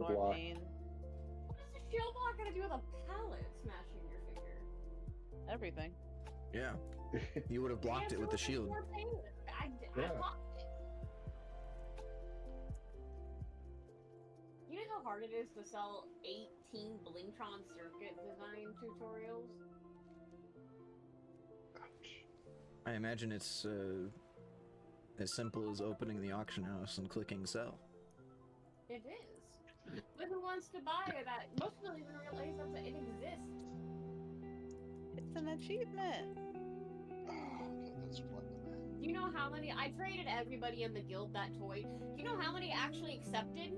block. What's a shield block got to do with a pallet smashing your finger? Everything. Yeah. You would have blocked it with the shield. I Yeah. blocked it. You know how hard it is to sell 18 Blingtron circuit design tutorials? Ouch. I imagine it's as simple as opening the auction house and clicking sell. It is. But who wants to buy that? Most people don't even realize that it exists. It's an achievement. Okay, that's one. Do you know how many? I traded everybody in the guild that toy. Do you know how many actually accepted?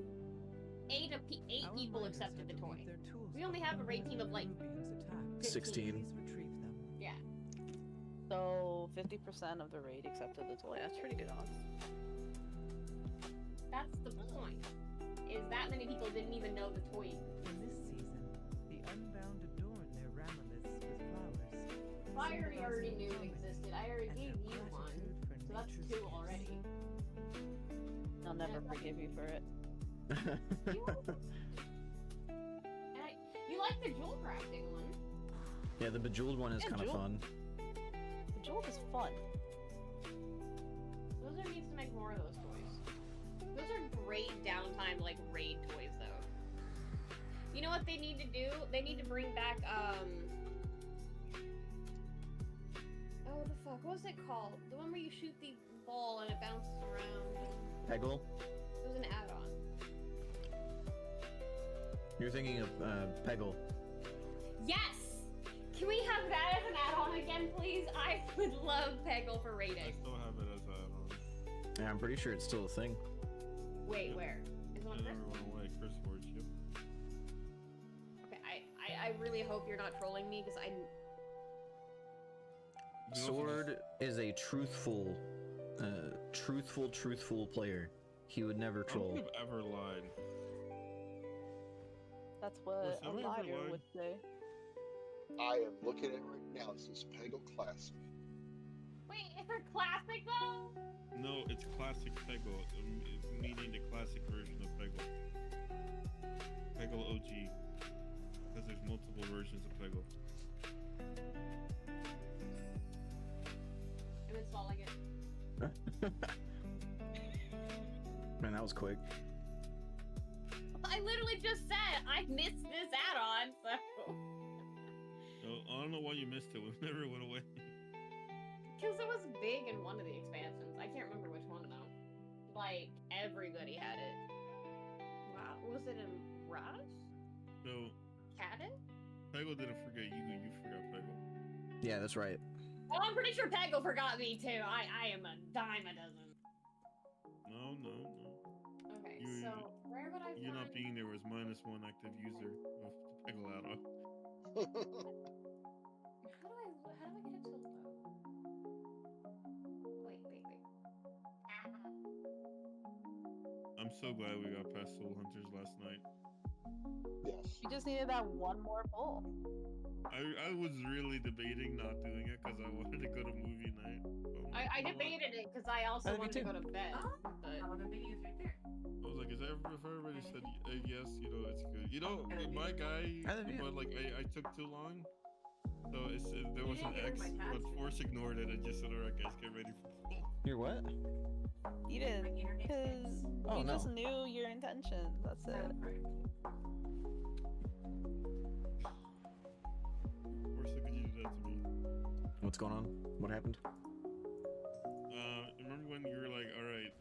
Eight people accepted the toy. We only have a rating of like 16. Yeah. So 50% of the raid accepted the toy. That's pretty good odds. That's the point. Is that many people didn't even know the toy. In this season, the Unbound adorn their ramiliths with flowers. Fiery already knew it existed. I already gave you one, so that's 2 already. I'll never forgive you for it. You like the jewel crafting one. Yeah, the bejeweled one is Yeah, kind of Jewel- fun. The jewel is fun. Those needs to make more of those toys. Those are great downtime, like, raid toys, though. You know what they need to do? They need to bring back, oh, the fuck, what was it called? The one where you shoot the ball and it bounces around. Peggle? It was an add-on. You're thinking of Peggle. Yes! Can we have that as an add-on again, please? I would love Peggle for I raiding. still have it as a. Yeah, I'm pretty sure it's still a thing. Wait, where? Is it on It Chris? never went away. Chris Forge, yep. Okay, I really hope you're not trolling me, because You can also Sword is a truthful player. He would never just- I don't troll. think I've ever lied. That's what Was a someone ever liar lying? would say. I am looking at it right now. This is Peggle Classic. Wait, is it classic though? No, it's classic Peggle, meaning the classic version of Peggle. Peggle OG. Because there's multiple versions of Peggle. I'm installing it. Man, that was quick. I literally just said I missed this add-on, so. Oh, I don't know why you missed it. It never went away. Because it was big in one of the expansions. I can't remember which one though. Like, everybody had it. Wow. Was it in Rush? So, Had it? Peggle didn't forget you. You forgot Peggle. Yeah, that's right. Oh, I'm pretty sure Peggle forgot me too. I am a dime a dozen. No. Okay, You- so where would I You not find... being there was -1 active user of the Peggle add-on. How do I get it to load? Wait. I'm so glad we got past Soul Hunters last night. Yes. You just needed that one more pull. I was really debating not doing it because I wanted to go to movie night. But I'm like, I you know what? debated it because I also me wanted to too. go to bed. But... I was like, if everybody said yes, it's good. My guy, I love you. but like I took too long. So there was an X, but Force ignored it and just said, alright guys, get ready for pull. You're what? You didn't, because Oh, you no. just knew your intentions. That's it. Force, could you do that to me? What's going on? What happened? Remember when you were like, alright,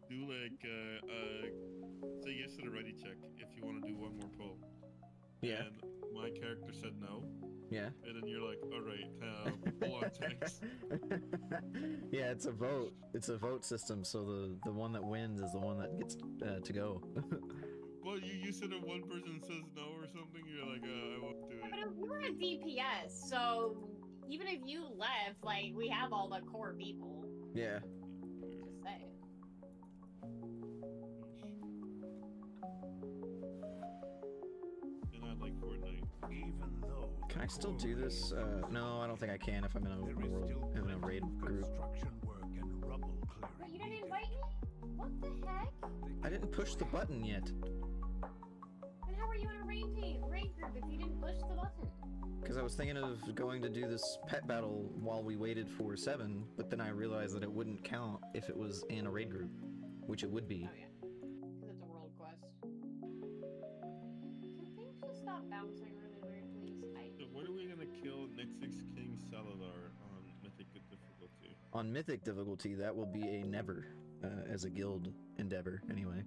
do like, say yes to the ready check if you want to do one more pull. Yeah. And my character said no. Yeah. And then you're like, alright, pull on tanks. Yeah, it's a vote. It's a vote system, so the one that wins is the one that gets to go. Well, you said if one person says no or something, you're like, I won't do But it. we were a DPS, so even if you left, like, we have all the core people. Yeah. Just saying. And I like Fortnite. Even though Can I still do this? No, I don't think I can if I'm in a there is still world, in a plenty raid of group. construction work and rubble clearing. Wait, you didn't needed. invite me? What the heck? I didn't push the button yet. Then how are you in a raid group if you didn't push the button? Because I was thinking of going to do this pet battle while we waited for 7, but then I realized that it wouldn't count if it was in a raid group, which it would be. Oh yeah, because it's a world quest. Can things just stop bouncing really weird, please? So when are we gonna kill Nixix King Saladar on Mythic difficulty? On Mythic difficulty, that will be a never, as a guild endeavor, anyway.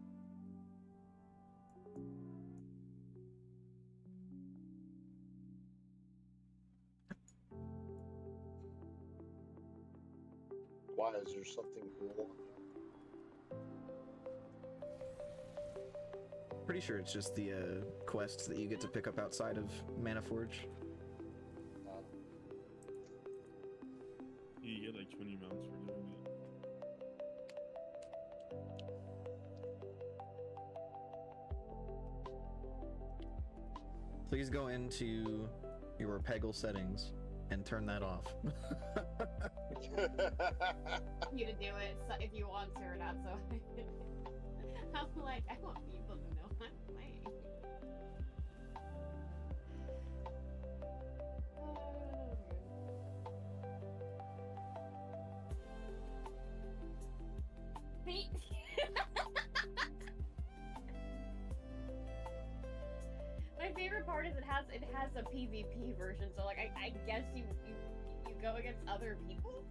Why is there something wrong? Pretty sure it's just the quests that you get to pick up outside of Manaforge. You get like 20 mounts for doing it. Please go into your Peggle settings and turn that off. You to do it so if you want to or not. So I'm like, I want people to know I'm playing. See? My favorite part is it has a PvP version, so like I guess you go against other people.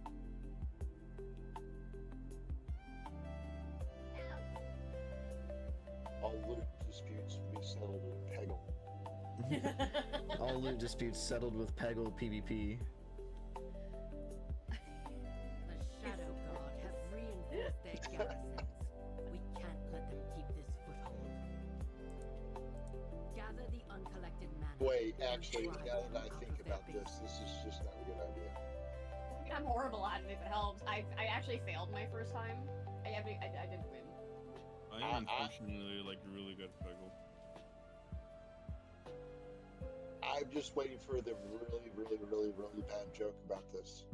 All loot disputes be settled with Peggle. All loot disputes settled with Peggle PvP. The Shadow Guard have reinforced their garrisons. We can't let them keep this foothold. Gather the uncollected mana. Wait, and actually, drive now them that I out think of their about this is just not a good idea. I'm horrible at it if it helps. I actually failed my first time. I didn't win. I am unfortunately like really good at Peggle. I'm just waiting for the really bad joke about this.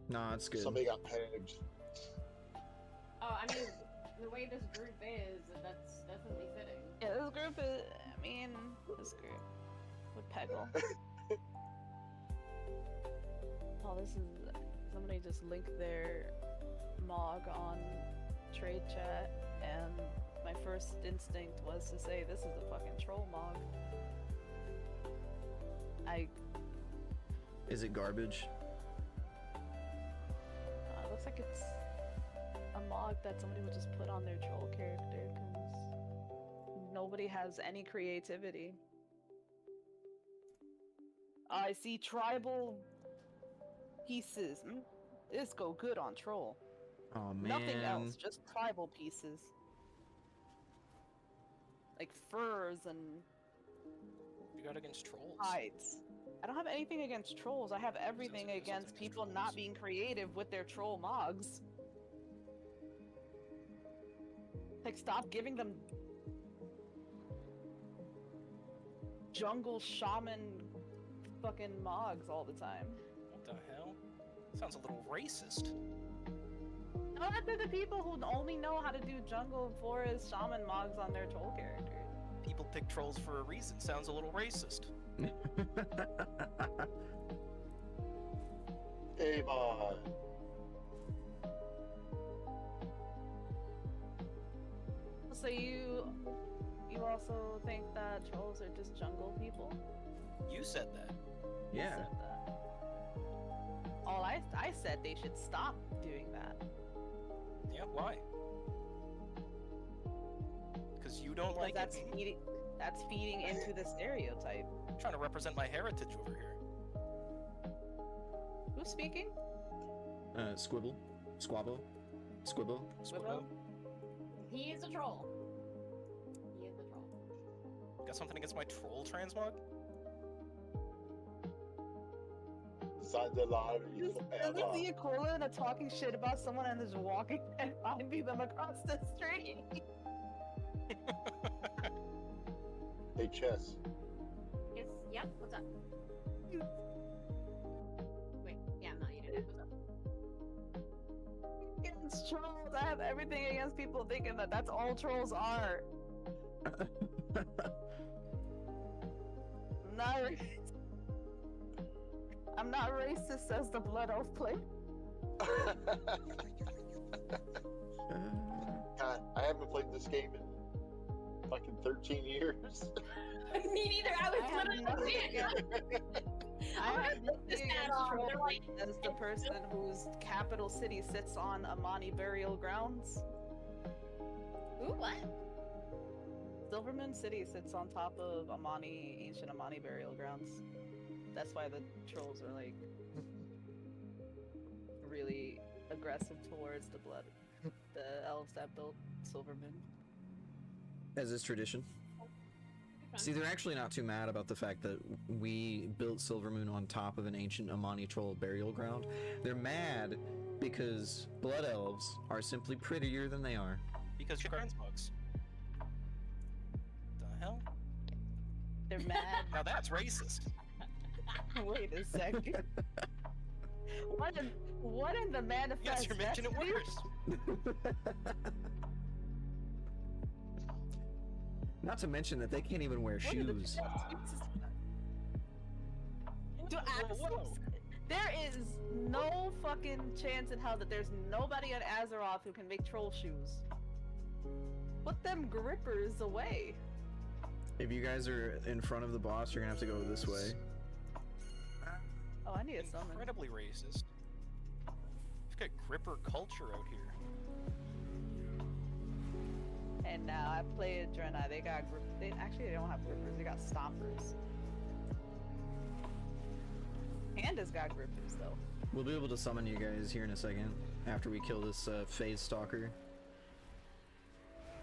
Nah, it's good. Somebody got pegged. Oh, I mean, the way this group is, that's definitely fitting. Yeah, this group is. I mean, this group with Peggle. Oh, this is. Somebody just linked their mog on trade chat, and my first instinct was to say, this is a fucking troll mog. Is it garbage? It looks like it's a mog that somebody would just put on their troll character, because nobody has any creativity. I see tribal pieces. This go good on troll. Oh man. Nothing else, just tribal pieces. Like furs and You got against trolls. hides. I don't have anything against trolls. I have everything Sounds against against people trolls. not being creative with their troll mogs. Like, stop giving them jungle shaman fucking mogs all the time. What the hell? Sounds a little racist. No, they're the people who only know how to do jungle forest shaman mogs on their troll characters. People pick trolls for a reason. Sounds a little racist. Hey, boy. So you also think that trolls are just jungle people? You said that. You Yeah. said that. Oh, I said they should stop doing that. Yeah, why? Because you don't like Because it. that's feeding into the stereotype. I'm trying to represent my heritage over here. Who's speaking? Squibble? Squabble? Squibble? Squibbo? He is a troll. He is a troll. Got something against my troll transmog? Besides a lot of Is evil this the equivalent of talking shit about someone and just walking and finding them across the street? Hey, Chess. Yes. Yep. What's up? Wait. Yeah, I'm not eating it. What's up? Against trolls. I have everything against people thinking that that's all trolls are. I'm not racist, says the Blood Elf player. God, I haven't played this game in fucking 13 years. Me neither. I was I have literally nothing like, I I'm have gonna put this nothing hat against on. trolls They're like, as the person whose capital city sits on Amani burial grounds. ooh, what? Silvermoon City sits on top of ancient Amani burial grounds. That's why the trolls are like really aggressive towards the elves that built Silvermoon. As is tradition. See, they're actually not too mad about the fact that we built Silvermoon on top of an ancient Amani troll burial ground. They're mad because blood elves are simply prettier than they are. Because you're transmogs. The hell? They're mad. Now that's racist. Wait a second. What in the manifest? Yes, you're making it worse. Not to mention that they can't even wear shoes. Whoa. There is no fucking chance in hell that there's nobody on Azeroth who can make troll shoes. Put them grippers away. If you guys are in front of the boss, you're gonna have to go this way. Oh, I need a summon. Incredibly racist. We've got gripper culture out here. And now I play at Draenei. They got they don't have grippers. They got stompers. Panda's got grippers though. We'll be able to summon you guys here in a second after we kill this phase stalker.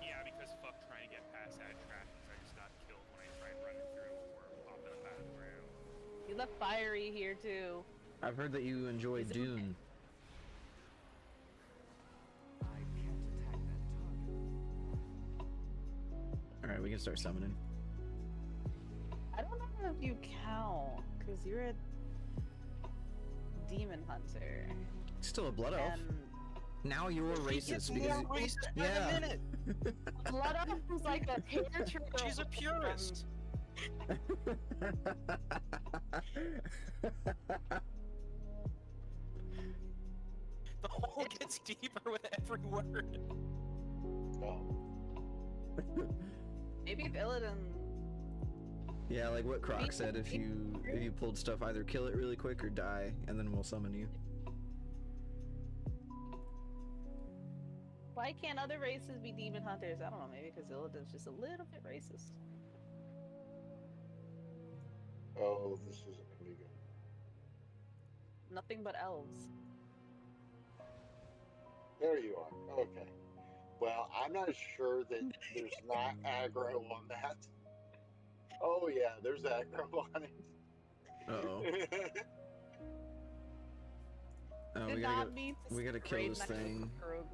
Yeah, because fuck trying to get past that trap because I just got killed when I tried running through or popping up out of the ground. You left Fiery here too. I've heard that you enjoy Dune. Alright, we can start summoning. I don't know if you count, because you're a demon hunter. Still a blood elf. And Now you're racist More because racist by the minute. Blood Elf is like a hair trigger. She's a purist. The hole gets deeper with every word. Oh. Maybe if Illidan. yeah, like what Croc said, if you pulled stuff, either kill it really quick or die, and then we'll summon you. Why can't other races be demon hunters? I don't know, maybe because Illidan's just a little bit racist. Oh, this isn't gonna be good. Nothing but elves. There you are. Okay. Well, I'm not sure that there's not aggro on that. Oh yeah, there's aggro on it. Uh-oh. Oh, Did not mean to we gotta kill spray this my thing. Rogue.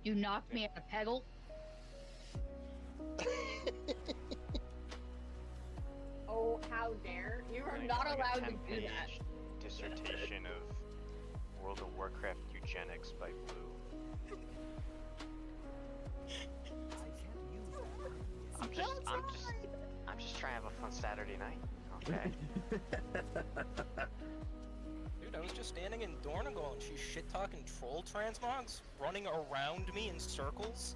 You knocked me at a peggle. Oh, how dare! You are not allowed to do that. Dissertation of World of Warcraft eugenics by Blue. I'm just trying to have a fun Saturday night. Okay. Dude, I was just standing in Dornagal and she's shit-talking troll transmogs running around me in circles.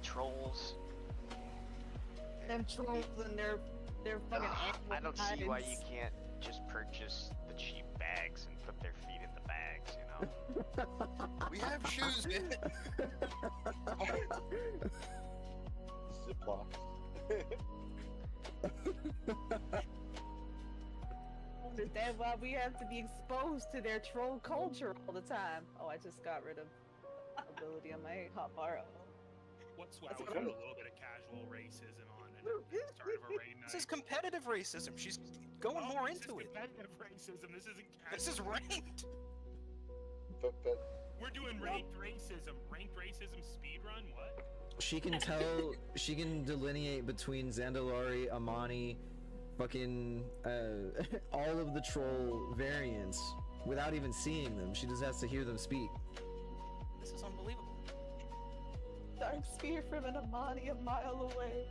Trolls. Them trolls and their fucking I don't see why you hides. can't just purchase the cheap bags and put their feet in the bags, you know? We have shoes, man. Ziploc. Understand why we have to be exposed to their troll culture all the time. Oh, I just got rid of ability on my hotbar. What's wow, we got a little bit of casual racism on the start of a raid night. This is competitive racism. She's going more this into is it. competitive racism. This isn't casual. This is ranked. But We're doing ranked racism. Ranked racism speedrun? What? She can tell, she can delineate between Zandalari, Amani, fucking all of the troll variants without even seeing them. She just has to hear them speak. This is unbelievable. Dark spear from an Amani a mile away.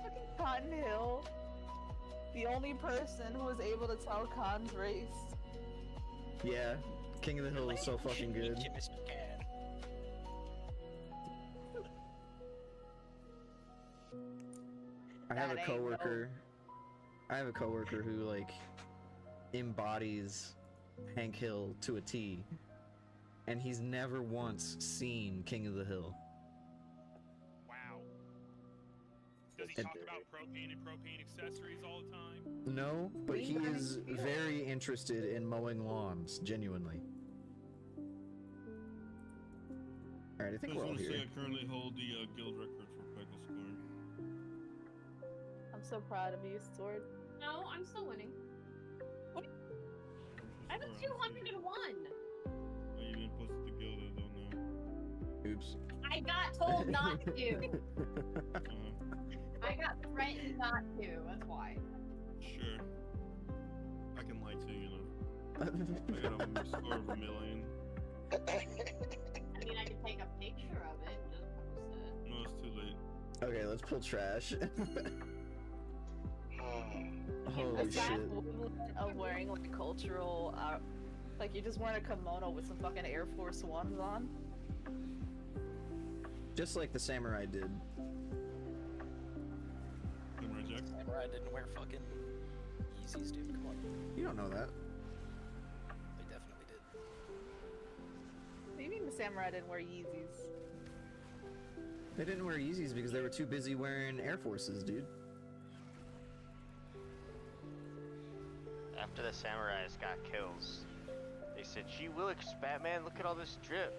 Fucking Cotton Hill. The only person who was able to tell Khan's race. Yeah, King of the Hill is so fucking good. I have a coworker. I have a coworker who like embodies Hank Hill to a T, and he's never once seen King of the Hill. Wow. Does he talk about propane and propane accessories all the time? No, but he is very interested in mowing lawns, genuinely. Alright, I think we're all here. I currently hold the guild record for Peggle scoring. I'm so proud of you, Sword. No, I'm still winning. I'm at 201. Oh, you didn't post it to guild, I don't know. Oops. I got told not to. I got threatened not to. That's why. Sure. I can lie too, you know. I got a score of 1 million. I mean, I can take a picture of it and just post it. No, it's too late. Okay, let's pull trash. Holy shit. Of wearing like cultural, like you just wearing a kimono with some fucking Air Force Ones on. Just like the samurai did. Samurai Jack? Samurai didn't wear fucking Yeezys, dude. Come on. You don't know that. They definitely did. What do you mean the samurai didn't wear Yeezys? They didn't wear Yeezys because they were too busy wearing Air Forces, dude. After the samurais got kills, they said, "Gee Willikers, Batman, look at all this drip."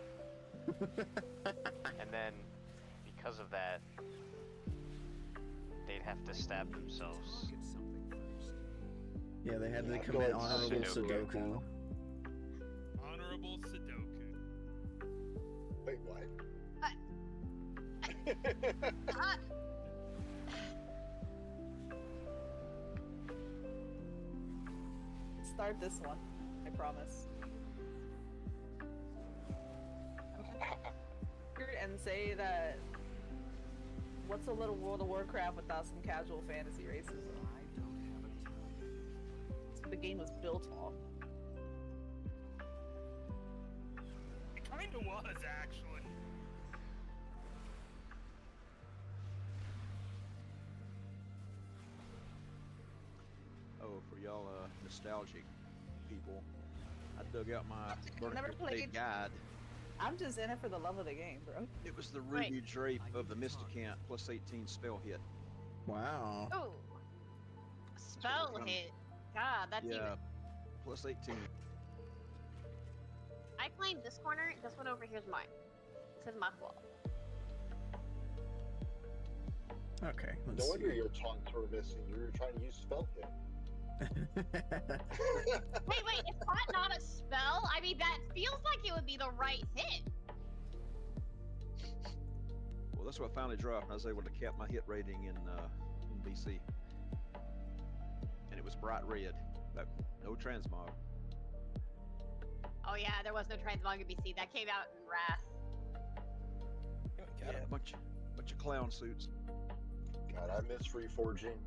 And then, because of that, they'd have to stab themselves. Yeah, they had to commit honorable Sudoku. Honorable Sudoku. Wait, what? Start this one, I promise. And say that what's a little World of Warcraft without some casual fantasy racism? That's what the game was built on. It kinda was, actually. Oh, for y'all nostalgic people, I dug out my Never Burning played. guide. I'm just in it for the love of the game, bro. It was the Ruby Drape of the Mysticant plus 18 spell hit. Wow. Oh. Spell hit. God, that's even. Plus 18. I claimed this corner. This one over here is mine. This is my wall. Okay. No wonder your taunts were missing. You were trying to use spell hit. Wait, is that not a spell? I mean, that feels like it would be the right hit. Well, that's what finally dropped. I was able to cap my hit rating in BC. And it was bright red. No transmog. Oh yeah, there was no transmog in BC. That came out in Wrath. Yeah, a bunch of clown suits. God, I miss reforging.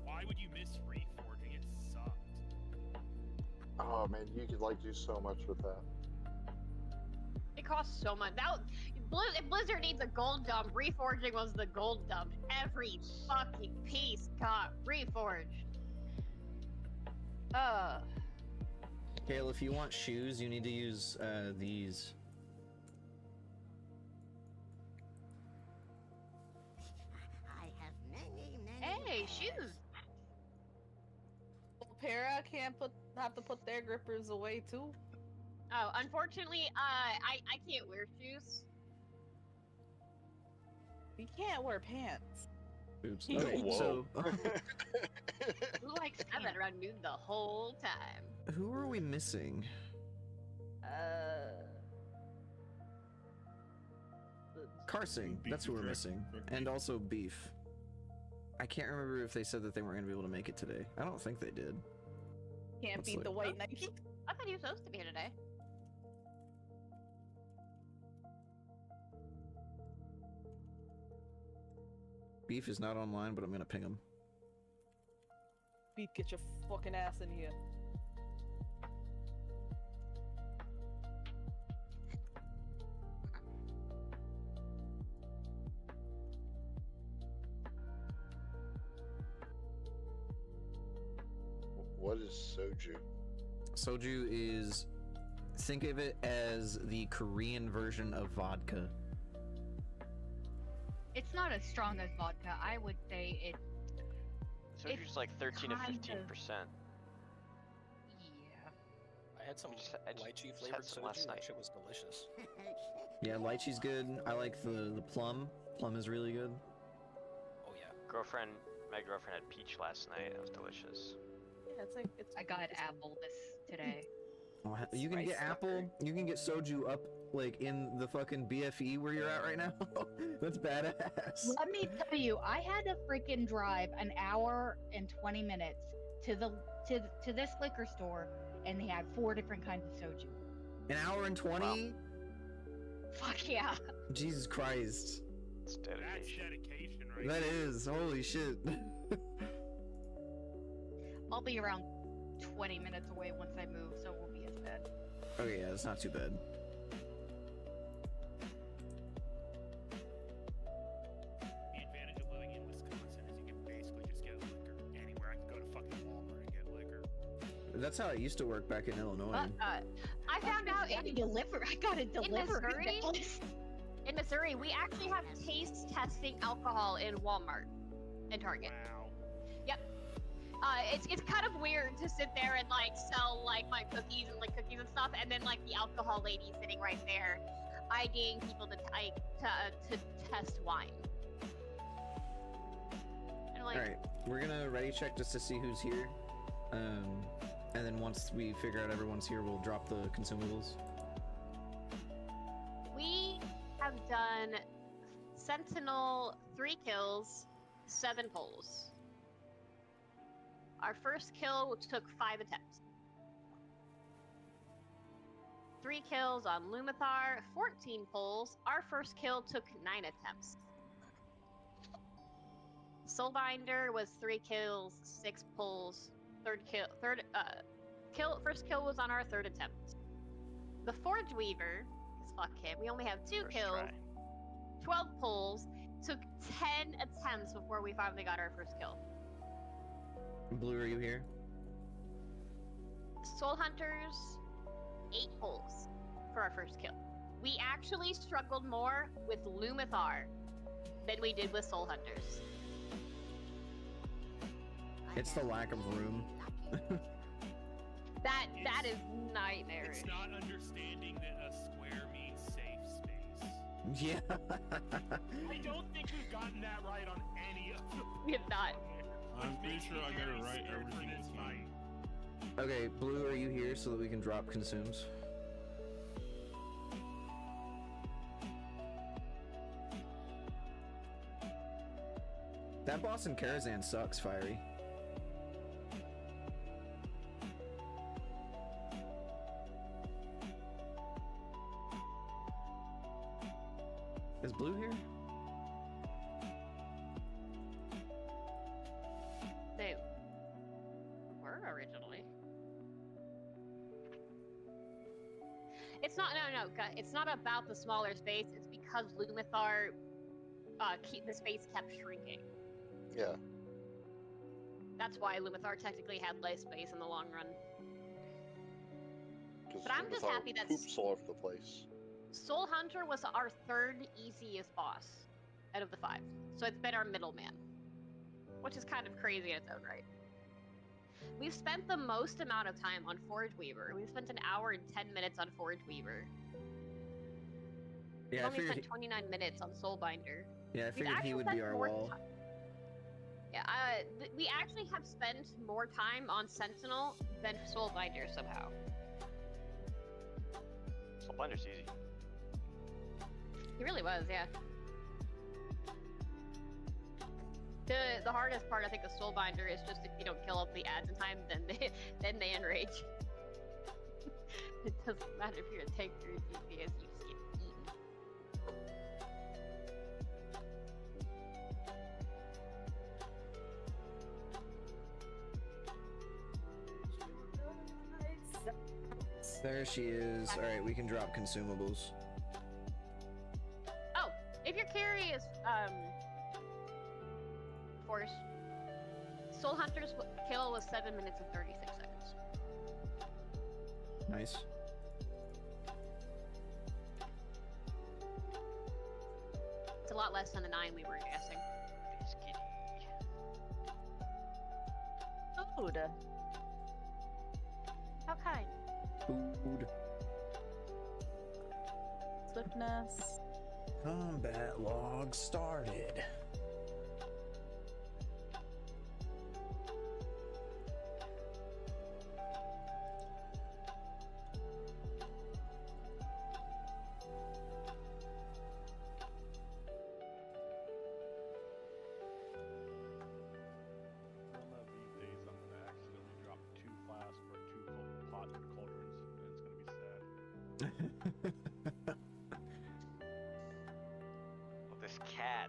Why would you miss reforging? It sucked. Oh man, you could like do so much with that. It costs so much. If Blizzard needs a gold dump, reforging was the gold dump. Every fucking piece got reforged. Kale, if you want shoes, you need to use these. Hey, shoes. Para can't have to put their grippers away too. Oh, unfortunately, I can't wear shoes. You can't wear pants. Oops. Okay, so Who likes having around noon the whole time? who are we missing? Karsing, Beef that's who we're jerky, missing. jerky. And also beef. I can't remember if they said that they weren't going to be able to make it today. I don't think they did. Can't Let's beat the look. white Nike. I thought he was supposed to be here today. Beef is not online, but I'm going to ping him. Beat, get your fucking ass in here. What is soju? Soju is, think of it as the Korean version of vodka. It's not as strong as vodka. I would say it. Soju's like 13 to kind 15%. Yeah. I had some I just lychee had flavored some soju. last That night. shit was delicious. Yeah, lychee's good. I like the plum. Plum is really good. Oh yeah. My girlfriend had peach last night. It was delicious. Yeah, it's like it's. I got apple today. Oh, you can get Spice apple. You can get soju up like in the fucking BFE where you're at right now. That's badass. Let me tell you, I had to freaking drive an hour and 20 minutes to this liquor store, and they had 4 different kinds of soju. An hour and 20? Wow. Fuck yeah! Jesus Christ. It's That's dedication. dedication, right? That is. Holy shit. I'll be around 20 minutes away once I move, so it won't be as bad. Okay, yeah, it's not too bad. The advantage of living in Wisconsin is you can basically just get liquor anywhere. I can go to fucking Walmart and get liquor. That's how it used to work back in Illinois. I found out I got it delivered. Missouri? In Missouri, we actually have taste testing alcohol in Walmart and Target. Wow. It's kind of weird to sit there and like sell like my cookies and stuff, and then like the alcohol lady sitting right there, eyeing people to test wine. And like, Alright, we're gonna ready check just to see who's here. And then once we figure out everyone's here, we'll drop the consumables. we have done Sentinel 3 kills, 7 pulls. Our first kill took 5 attempts. 3 kills on Lumathar, 14 pulls. Our first kill took 9 attempts. Soulbinder was 3 kills, 6 pulls. First kill was on our 3rd attempt. The Forge Weaver, fuck him, we only have 2 First kills, try. 12 pulls, took 10 attempts before we finally got our first kill. Blue, are you here? Soul Hunters, 8 pulls for our first kill. We actually struggled more with Lumathar than we did with Soul Hunters. It's the lack of room. That is nightmarish. It's not understanding that a square means safe space. Yeah. I don't think we've gotten that right on any of them. We have not. I'm pretty sure I got it right every for single this time. fight. Okay, Blue, are you here so that we can drop consumes? That boss in Karazhan sucks, Fiery. Is Blue here? They were originally. It's not, no, it's not about the smaller space, it's because Lumathar, the space kept shrinking. Yeah. That's why Lumathar technically had less space in the long run. Because But I'm just happy that poops all over the place. Soul Hunter was our 3rd easiest boss out of the 5. So it's been our middleman. Which is kind of crazy in its own right. We've spent the most amount of time on Forge Weaver. We've spent an hour and 10 minutes on Forge Weaver. We've Yeah, I only figured. spent 29 minutes on Soulbinder. Yeah, I We've figured he actually would be spent our more wall. Yeah, we actually have spent more time on Sentinel than Soulbinder somehow. Soulbinder's easy. He really was, yeah. The hardest part, I think, of Soulbinder is just if you don't kill up the ads in time, then they enrage. It doesn't matter if you're a tank or a DPS, you just get eaten. There she is. Alright, we can drop consumables. Oh, if your carry is force, Soul Hunter's kill was 7 minutes and 36 seconds. Nice. It's a lot less than the 9 we were guessing. Food. How kind. Food. Swiftness. Combat log started. One of these days, I'm gonna accidentally drop 2 flasks or 2 pots and cauldrons, and it's gonna be sad. Oh, this cat.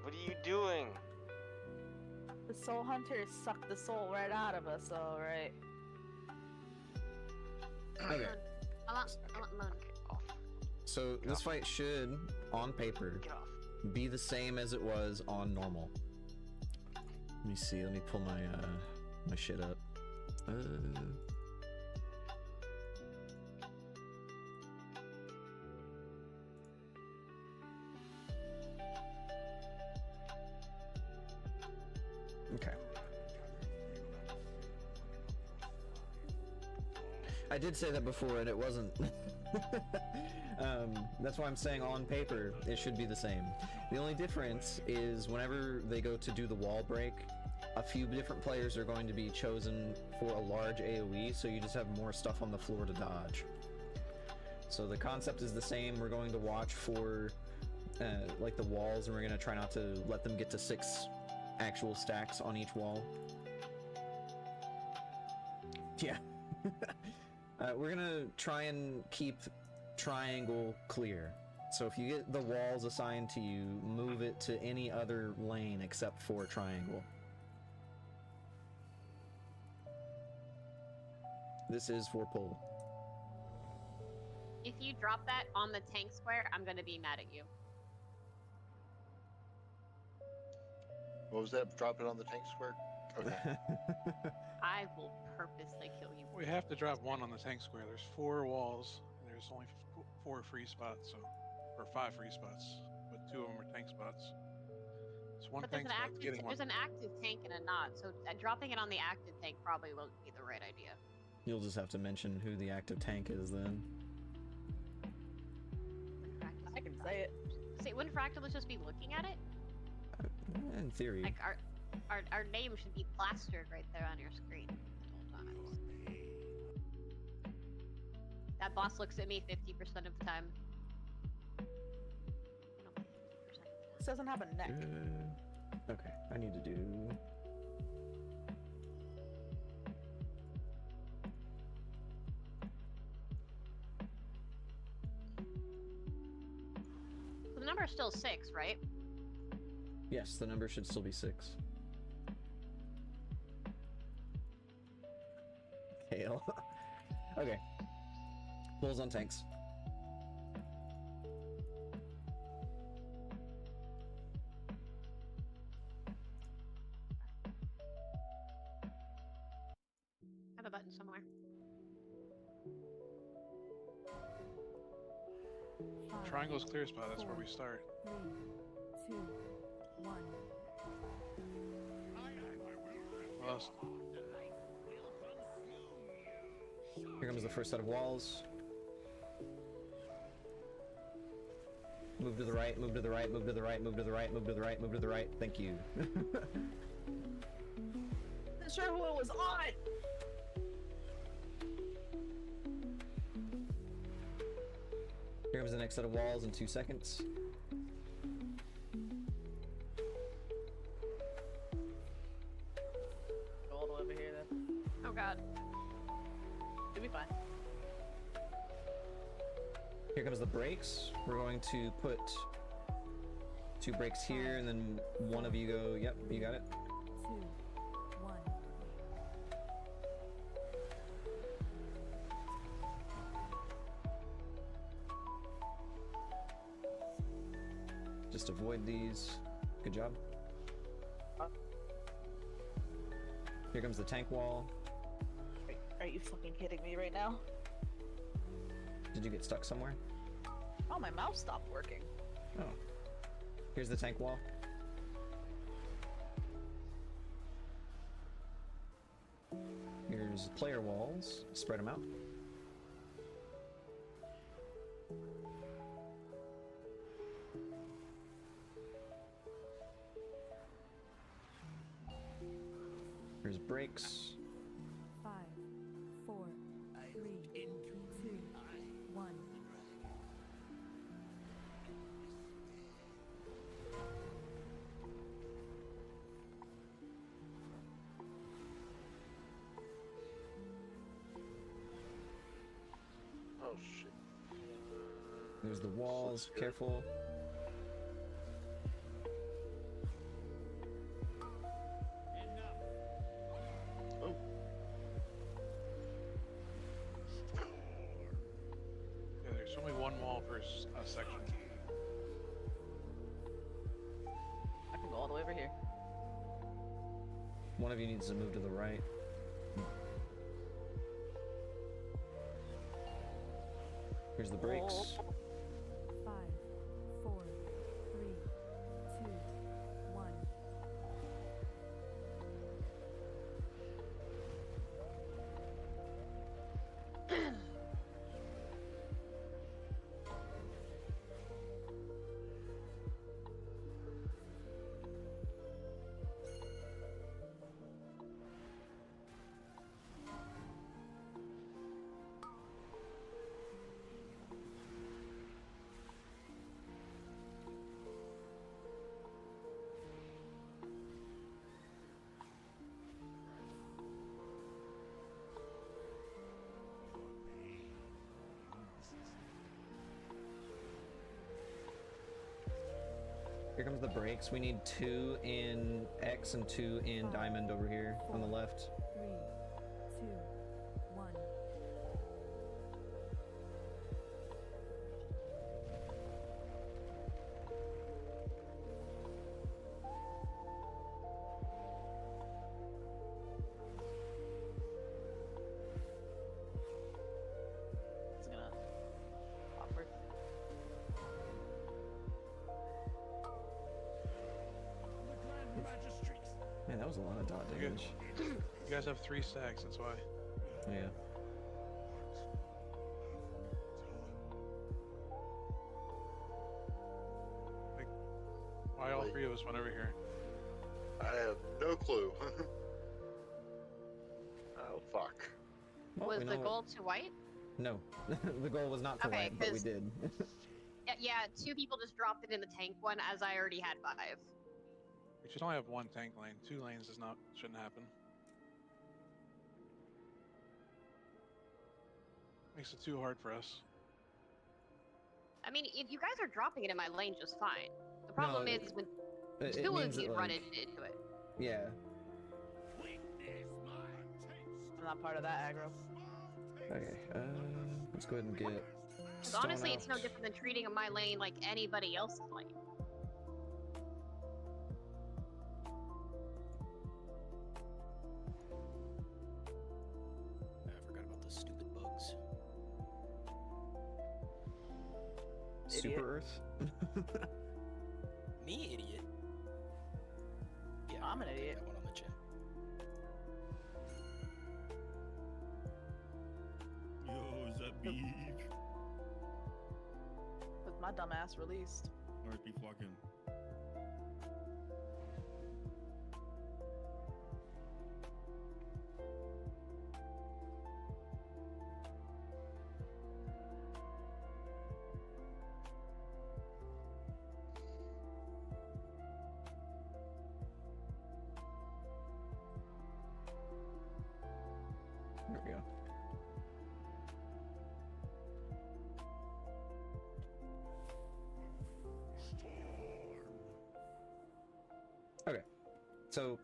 What are you doing? The soul hunters suck the soul right out of us, alright. Okay. I want Moon. So this fight should, on paper, be the same as it was on normal. Let me see. Let me pull my my shit up. Okay. I did say that before, and it wasn't. That's why I'm saying on paper it should be the same. The only difference is whenever they go to do the wall break, a few different players are going to be chosen for a large AoE, so you just have more stuff on the floor to dodge. So the concept is the same. We're going to watch for like the walls, and we're going to try not to let them get to 6 actual stacks on each wall. Yeah. We're gonna try and keep triangle clear. So if you get the walls assigned to you, move it to any other lane except for triangle. This is for pull. If you drop that on the tank square, I'm gonna be mad at you. What was that? Drop it on the tank square? Okay. I will purposely kill you. We have to drop 1 on the tank square. There's 4 walls, and there's only 4 free spots, so or 5 free spots, but 2 of them are tank spots. It's one But tank spot getting one. there's an active tank and a not, so dropping it on the active tank probably won't be the right idea. You'll just have to mention who the active tank is then. I can say it. See, wouldn't Fractalus just be looking at it? In theory. Like our name should be plastered right there on your screen at all times. That boss looks at me 50% of the time. This doesn't have a neck. Okay, I need to do... So the number is still 6, right? Yes, the number should still be 6. Kale. Okay. Pulls on tanks. I have a button somewhere. 5, Triangle's clear spot, that's where we start. 3, 2, 1. Lost. Here comes the first set of walls. Move to the right, move to the right, move to the right, move to the right, move to the right, move to the right. Thank you. Not sure who it was on! Here comes the next set of walls in 2 seconds. god. It'll be fine. Here comes the brakes. We're going to put 2 brakes here, and then one of you go. Yep, you got it. 2, 1. Just avoid these. Good job. Here comes the tank wall. Are you fucking kidding me right now? Did you get stuck somewhere? Oh, my mouse stopped working. Oh. Here's the tank wall. Here's player walls. Spread them out. Here's brakes. 5, 4, 3, 2, 1. Oh shit. There's the walls. Careful. Oh. Yeah, there's only one wall per section. I can go all the way over here. One of you needs to move to the right. Here's the brakes. 5, 4, 3, 2, 1. Here comes the brakes. We need 2 in X and 2 in diamond over here on the left. 3, 2, 1. It's gonna awkward. Man, that was a lot of dot You damage. You guys have 3 stacks, that's why. Yeah. Like, why all 3 of us went over here? I have no clue. Oh fuck. Well, Was we the know goal to white? No, the goal was not to Okay, white, but we 'cause- did. Yeah, 2 people just dropped it in the tank one as I already had 5. We should only have 1 tank lane. 2 lanes shouldn't happen. Makes it too hard for us. I mean, if you guys are dropping it in my lane just fine. The problem is when It 2 of means you that, run like, into it. Yeah. I'm not part of that aggro. Okay. Let's go ahead and get. 'Cause stone honestly, it's no out. different than treating my lane like anybody else's lane. I forgot about those stupid bugs. Super Earth. Me, idiot. Yeah, I'm an okay, idiot. that one on the chin. Yo, is that beef? With my dumb ass released. RP flocking. There we go. Okay, so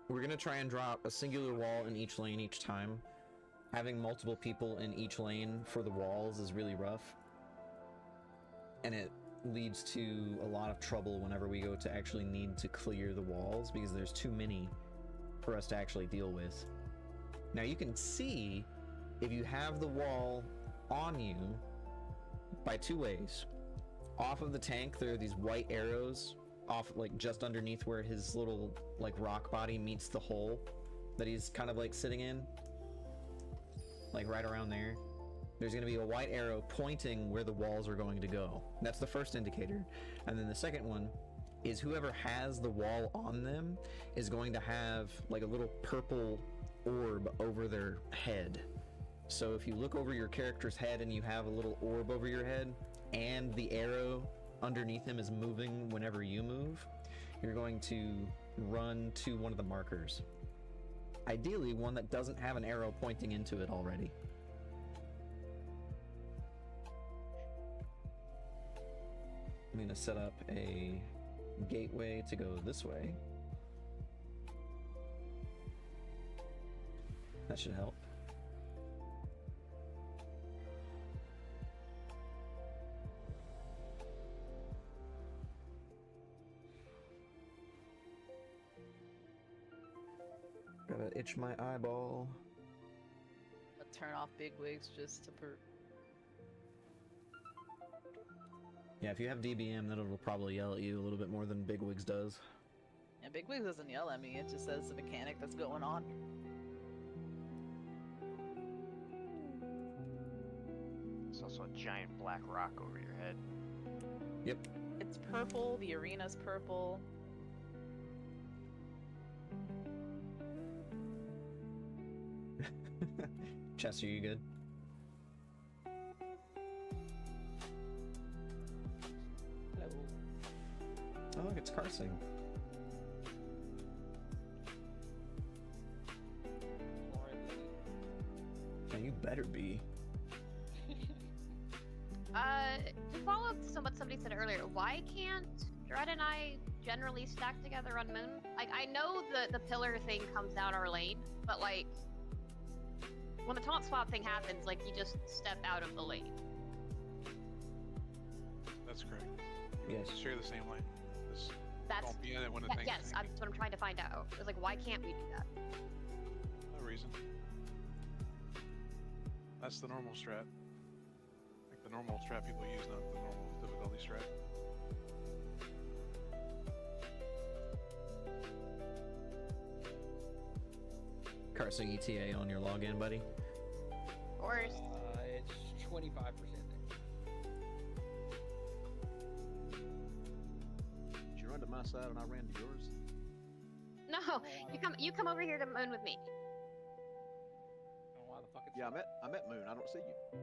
we're gonna try and drop a singular wall in each lane each time. Having multiple people in each lane for the walls is really rough, and it leads to a lot of trouble whenever we go to actually need to clear the walls because there's too many for us to actually deal with. Now you can see if you have the wall on you by two ways. Off of the tank there are these white arrows off, like just underneath where his little like rock body meets the hole that he's kind of like sitting in, like right around there. There's going to be a white arrow pointing where the walls are going to go. That's the first indicator. And then the second one is whoever has the wall on them is going to have like a little purple orb over their head. So if you look over your character's head and you have a little orb over your head and the arrow underneath him is moving whenever you move, you're going to run to one of the markers. Ideally, one that doesn't have an arrow pointing into it already. I'm going to set up a gateway to go this way. That should help. Gotta itch my eyeball. I'll turn off bigwigs just to Yeah, if you have DBM, that'll probably yell at you a little bit more than Bigwigs does. Yeah, bigwigs doesn't yell at me, it just says the mechanic that's going on. There's also a giant black rock over your head. Yep. It's purple, the arena's purple. Chester, you good? Hello. Oh look, it's Carsing. Yeah, you better be. To follow up to what somebody said earlier, why can't Dread and I generally stack together on Moon? Like, I know the pillar thing comes down our lane, but like, when the taunt swap thing happens, like, you just step out of the lane. That's correct. Yes. Share the same lane. Just That's don't be in it when the yeah, thing's yes, tanking. that's what I'm trying to find out. It's like, why can't we do that? No reason. That's the normal strat. Like the normal strat people use, not the normal difficulty strat. Carsing ETA on your login, buddy. Of course. It's 25%. Did you run to my side and I ran to yours? No, you come over here to Moon with me. Why the fuck it's Yeah, I met Moon. I don't see you.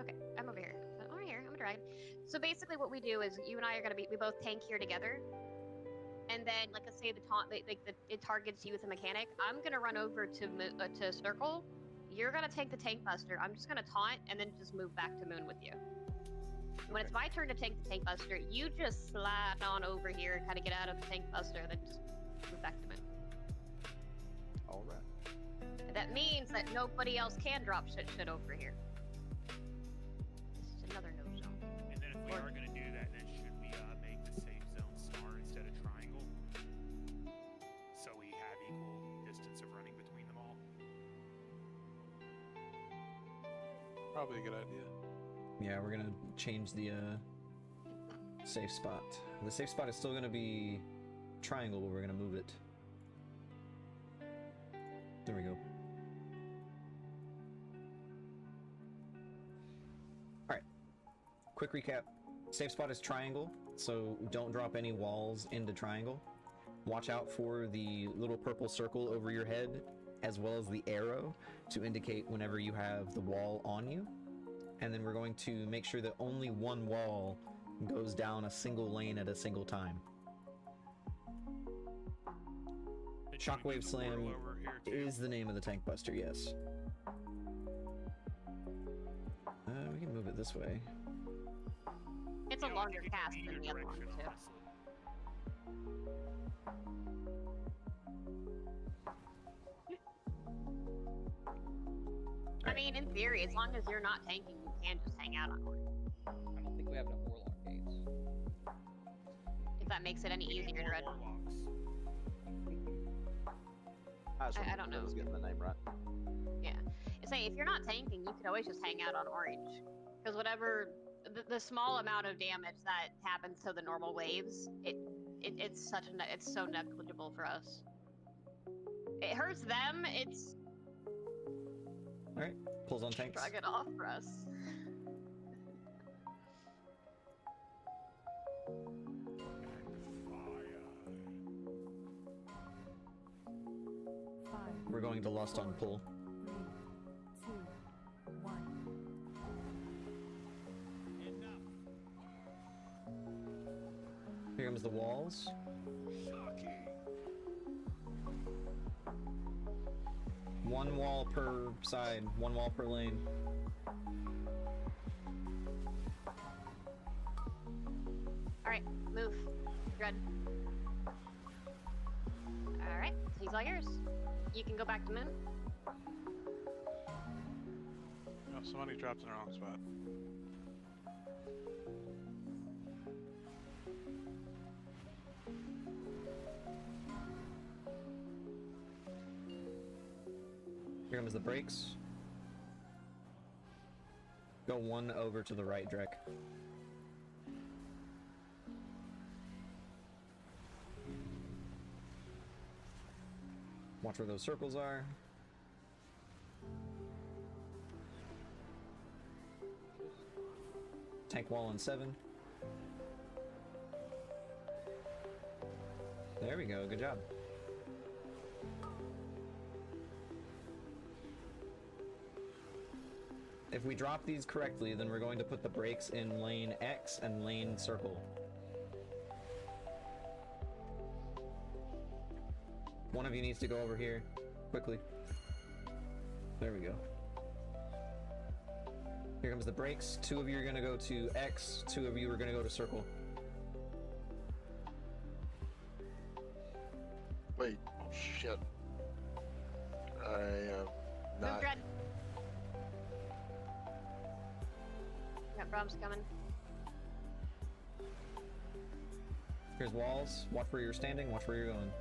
Okay, I'm over here. I'm over here. I'm a dragon. So basically, what we do is you and I are gonna we both tank here together, and then like let's say the taunt it targets you with a mechanic. I'm gonna run over to circle. You're gonna tank the tank buster. I'm just gonna taunt and then just move back to Moon with you. When it's my turn to tank the tank buster, you just slide on over here, kind of get out of the tank buster, and then just move back to Moon. All right. And that means that nobody else can drop shit over here. This is another no zone. And then if we are going to do that, then should we make the safe zone star instead of triangle? So we have equal distance of running between them all? Probably a good idea. Yeah, we're gonna change the safe spot. The safe spot is still gonna be triangle, but we're gonna move it. There we go. Alright. Quick recap. Safe spot is triangle, so don't drop any walls into triangle. Watch out for the little purple circle over your head, as well as the arrow to indicate whenever you have the wall on you. And then we're going to make sure that only one wall goes down a single lane at a single time. Shockwave slam. Over here too. is the name of the tank buster, yes. We can move it this way. It's a Yeah, I longer think it can cast be than the either other one, direction, too. honestly. I mean, in theory, as long as you're not tanking, you can just hang out on Orange. I don't think we have enough warlock gates. If that makes it any We need easier, more Dread. warlocks. I don't know. I was getting the name right. Yeah. Say, if you're not tanking, you could always just hang out on Orange. Because whatever, the small amount of damage that happens to the normal waves, it's so negligible for us. It hurts them, it's Alright, pulls on tanks. shrug it off for us. We're going to Lust on pull. 3, 2, 1. Here comes the walls. One wall per side, one wall per lane. Alright, move. Dread. Alright, he's all yours. You can go back to Moon. No, somebody dropped in the wrong spot. Here comes the brakes. Go one over to the right, Drek. Watch where those circles are. Tank wall in 7. There we go, good job. If we drop these correctly, then we're going to put the brakes in lane X and lane circle. One of you needs to go over here, quickly. There we go. Here comes the brakes. 2 of you are gonna go to X, 2 of you are gonna go to circle. Wait, oh shit. I am Move, not. Dread. Got Brahms coming. Here's walls. Watch where you're standing, watch where you're going.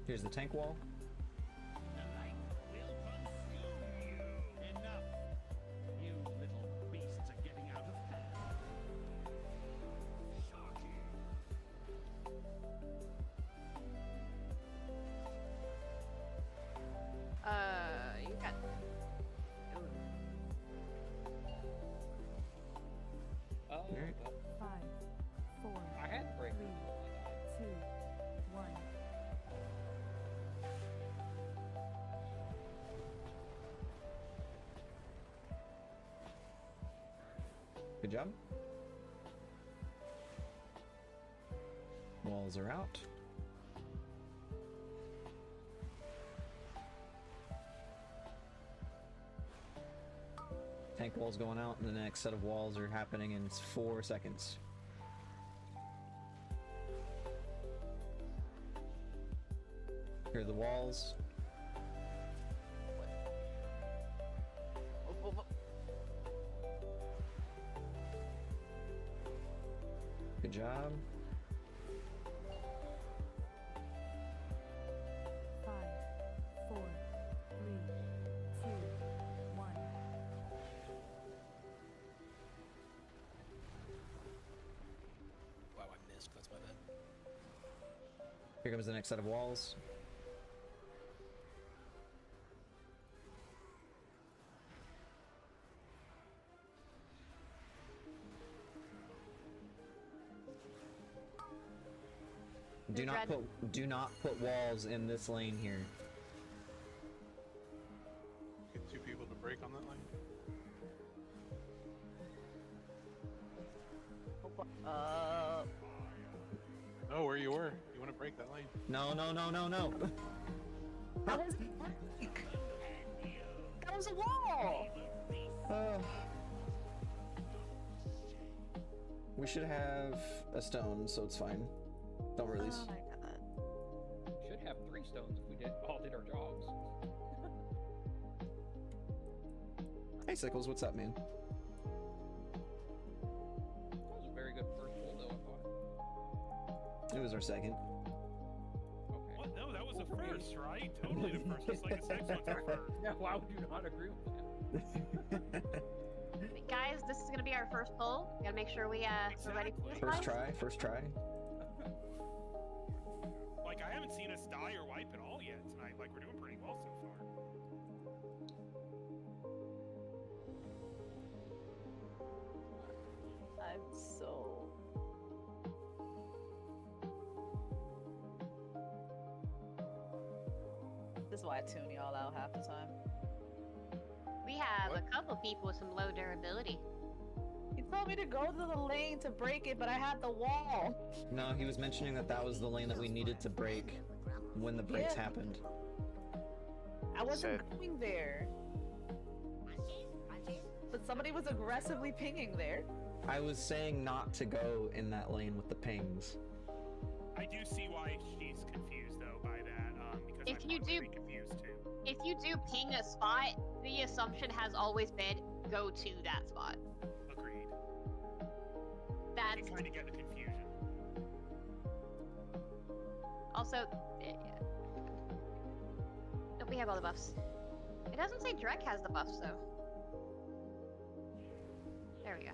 Here's the tank wall. The light will consume you. Enough. You little beasts are getting out of hand. Shocking. You got. Oh, Alright. 5, 4, I had break. 3, 2, 1. Good job. Walls are out. Tank wall's going out, and the next set of walls are happening in 4 seconds. Here are the walls. Good job. 5, 4, 3, 2, 1. Wow, I missed. That's my bad. Here comes the next set of walls. Do not put walls in this lane here. Get 2 people to break on that lane. Oh, where you were. You want to break that lane? No, no, no, no, no. How does it break? That was a wall! We should have a stone, so it's fine. Don't release. Oh my god. Should have 3 stones if we all did our jobs. Hey, Sickles, what's up, man? That was a very good first pull, though, I thought. It was our second. Okay. What? No, that was the first, right? Totally the first. Just like the next one's our first. Yeah, why would you not agree with that? Guys, this is gonna be our first pull. Gotta make sure we're ready for this. First guys. try, first try. Like, I haven't seen us die or wipe at all yet tonight. Like, we're doing pretty well so far. I'm so... This is why I tune y'all out half the time. We have a couple people with some low durability. He told me to go to the lane to break it, but I had the wall. No, he was mentioning that that was the lane that we needed to break when the breaks Yeah. happened. I wasn't going there. But somebody was aggressively pinging there. I was saying not to go in that lane with the pings. I do see why she's confused, though, by that, because If I'm you probably do- confused, too. If you do ping a spot, the assumption has always been go to that spot. Agreed. I That's can kind of get the confusion. also. Oh, we have all the buffs. It doesn't say Drek has the buffs though. There we go.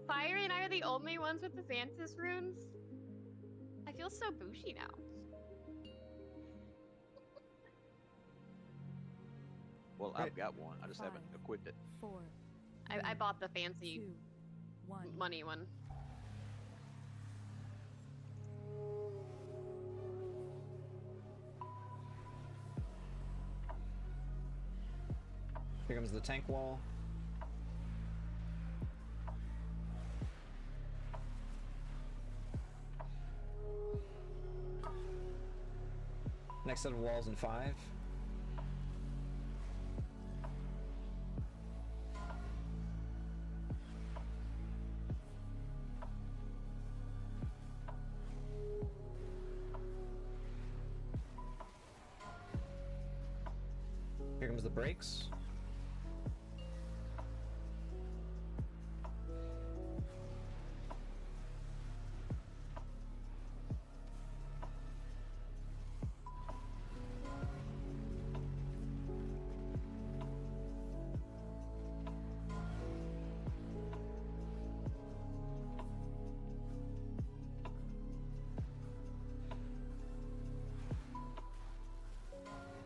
Fire and I are the only ones with the Xanthus runes. I feel so bushy now. Well, I've got one. I just haven't equipped it. 4, I bought the fancy 2, 1. money one. Here comes the tank wall. Next set of walls in 5. Here comes the brakes.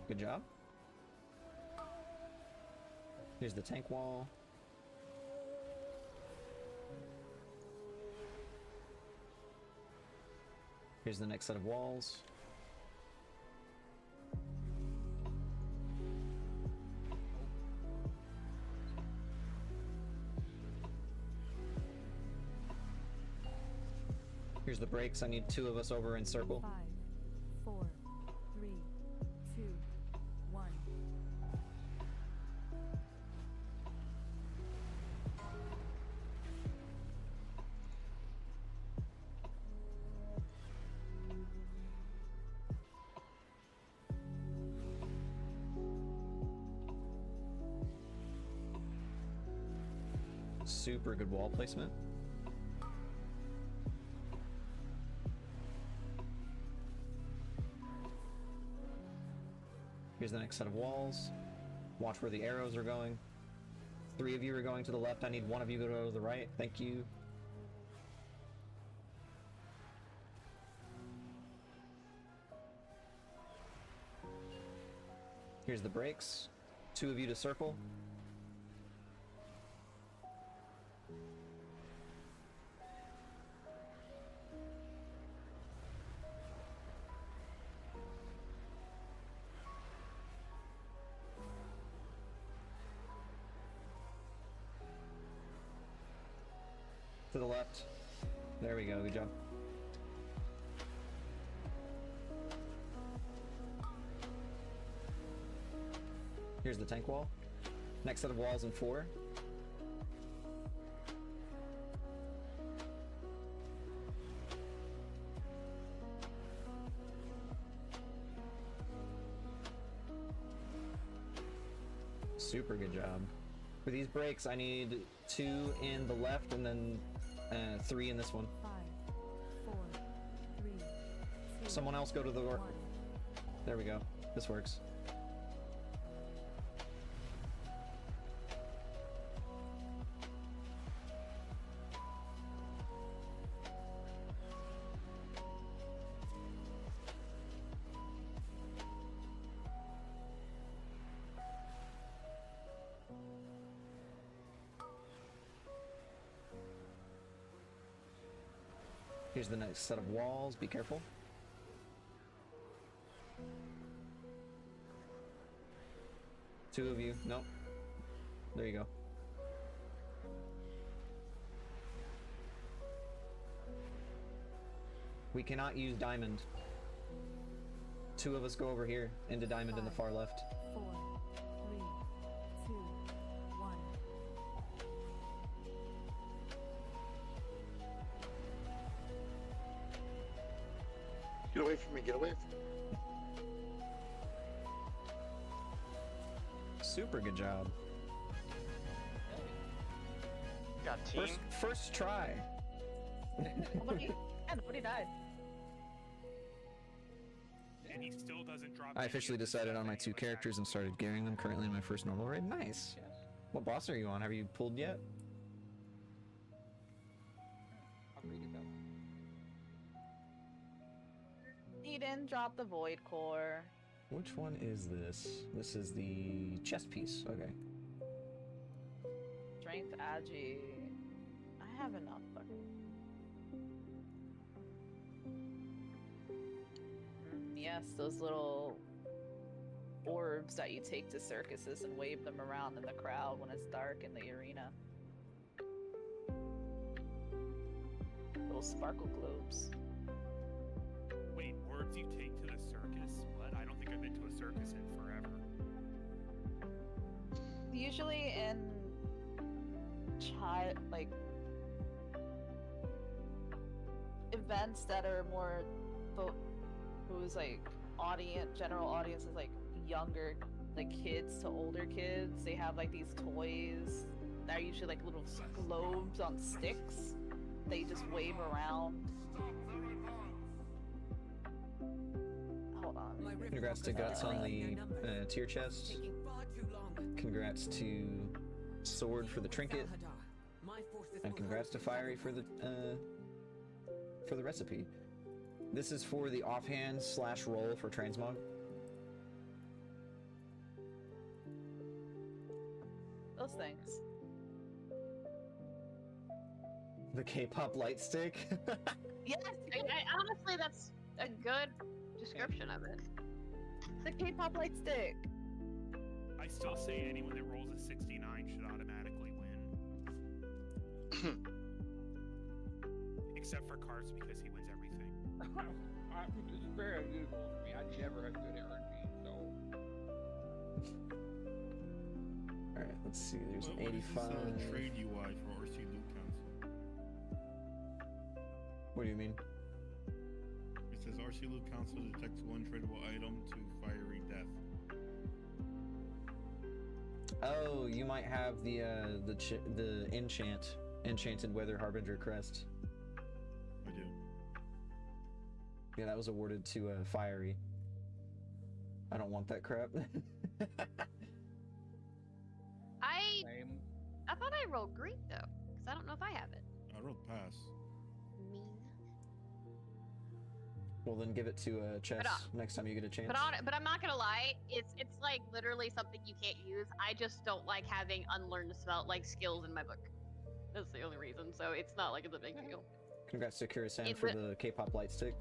Good job. Here's the tank wall. Here's the next set of walls. Here's the brakes. I need 2 of us over in circle. 5, 4, 3, 2, 1. Super good wall placement. Here's the next set of walls. Watch where the arrows are going. 3 of you are going to the left. I need 1 of you to go to the right. Thank you. Here's the brakes. 2 of you to circle. To the left. There we go, good job. Here's the tank wall. Next set of walls in 4. Super good job. For these breaks, I need 2 in the left and then 3 in this one. 5, 4, 3, 2, Someone else go to the... 1. There we go. This works. Here's the next set of walls. Be careful. Two of you. Nope. There you go. We cannot use diamond. 2 of us go over here into diamond in the far left. 4, 3, 2, 1. Get away from me, get away from me. Super good job. Got team. First try. Nobody died. And he still doesn't drop. I officially decided on my 2 characters and started gearing them currently in my first normal raid. Nice. What boss are you on? Have you pulled yet? I'll read it though. Eden, drop the void core. Which one is this? This is the chest piece. Okay. Strength agi. I have enough. Yes, those little orbs that you take to circuses and wave them around in the crowd when it's dark in the arena. Little sparkle globes. Wait, words you take to the circus? What? I don't think I've been to a circus in forever. Usually in events that are more whose general audience is like younger, like kids to older kids, they have like these toys that are usually like little globes on sticks that you just wave around. Hold on. Congrats to Guts on the tier chest. Congrats to Sword for the trinket. And congrats to Fiery for the recipe. This is for the offhand / roll for transmog. Those things. The K-pop light stick. Yes, honestly, that's a good description of it. The K-pop light stick. I still say anyone that rolls a 69 should automatically win. Except for Cars because he wins everything. It's very unusual for me. I never have good RNG, so. Alright, let's see. There's an What is 85. this trade UI for RC Loot Council? What do you mean? It says RC Loot Council detects 1 tradable item to fiery death. Oh, you might have the enchanted Weather Harbinger crest. I do. Yeah, that was awarded to Fiery. I don't want that crap. I thought I rolled green though, because I don't know if I have it. I wrote pass. Mean. Well, then give it to Chess next time you get a chance. But I'm not gonna lie, it's like literally something you can't use. I just don't like having unlearned skills in my book. That's the only reason. So it's not like it's a big deal. Congrats to Kira-san for the K-pop light stick.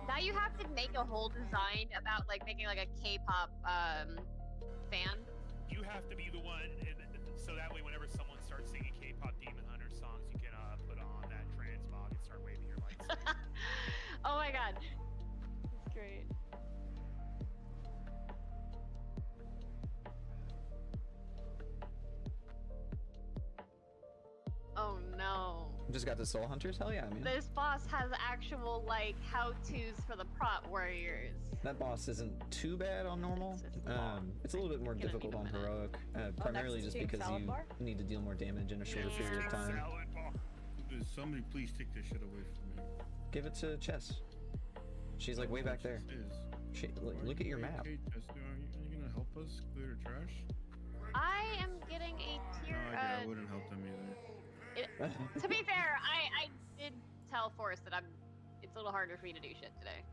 Now you have to make a whole design about like making like a K-pop fan. You have to be the one, and so that way whenever someone starts god. That's great. Oh no. Just got the Soul Hunters? Hell yeah, I mean. This boss has actual, like, how-tos for the prot warriors. That boss isn't too bad on normal. It's a little bit more difficult on heroic, primarily just because you need to deal more damage in a shorter period of time. Somebody please take this shit away from me. Give it to Chess. She's like way back there. Look at your map. Okay, Chess, are you gonna help us clear the trash? I am getting a tier. No, I wouldn't help them either. To be fair, I did tell Forrest that it's a little harder for me to do shit today.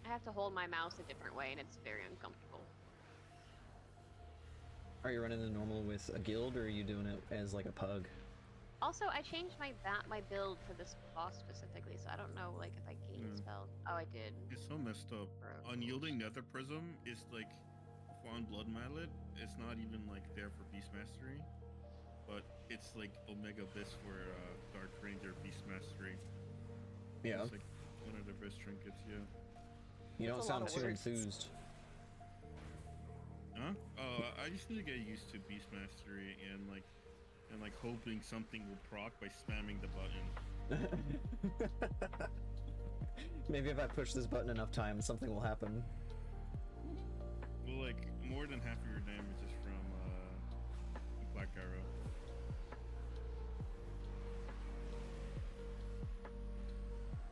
I have to hold my mouse a different way, and it's very uncomfortable. Are you running the normal with a guild, or are you doing it as like a pug? Also, I changed my build for this boss specifically, so I don't know like if I gained spells. Oh, I did. It's so messed up. Unyielding Nether Prism is like on Blood Mallet. It's not even like there for Beast Mastery, but it's like Omega Abyss for Dark Ranger Beast Mastery. Yeah. It's like one of the best trinkets. Yeah. You don't sound too enthused. Huh? I just need to get used to Beast Mastery and like hoping something will proc by spamming the button. Maybe if I push this button enough times, something will happen. Well, like more than half of your damage is from Black Arrow.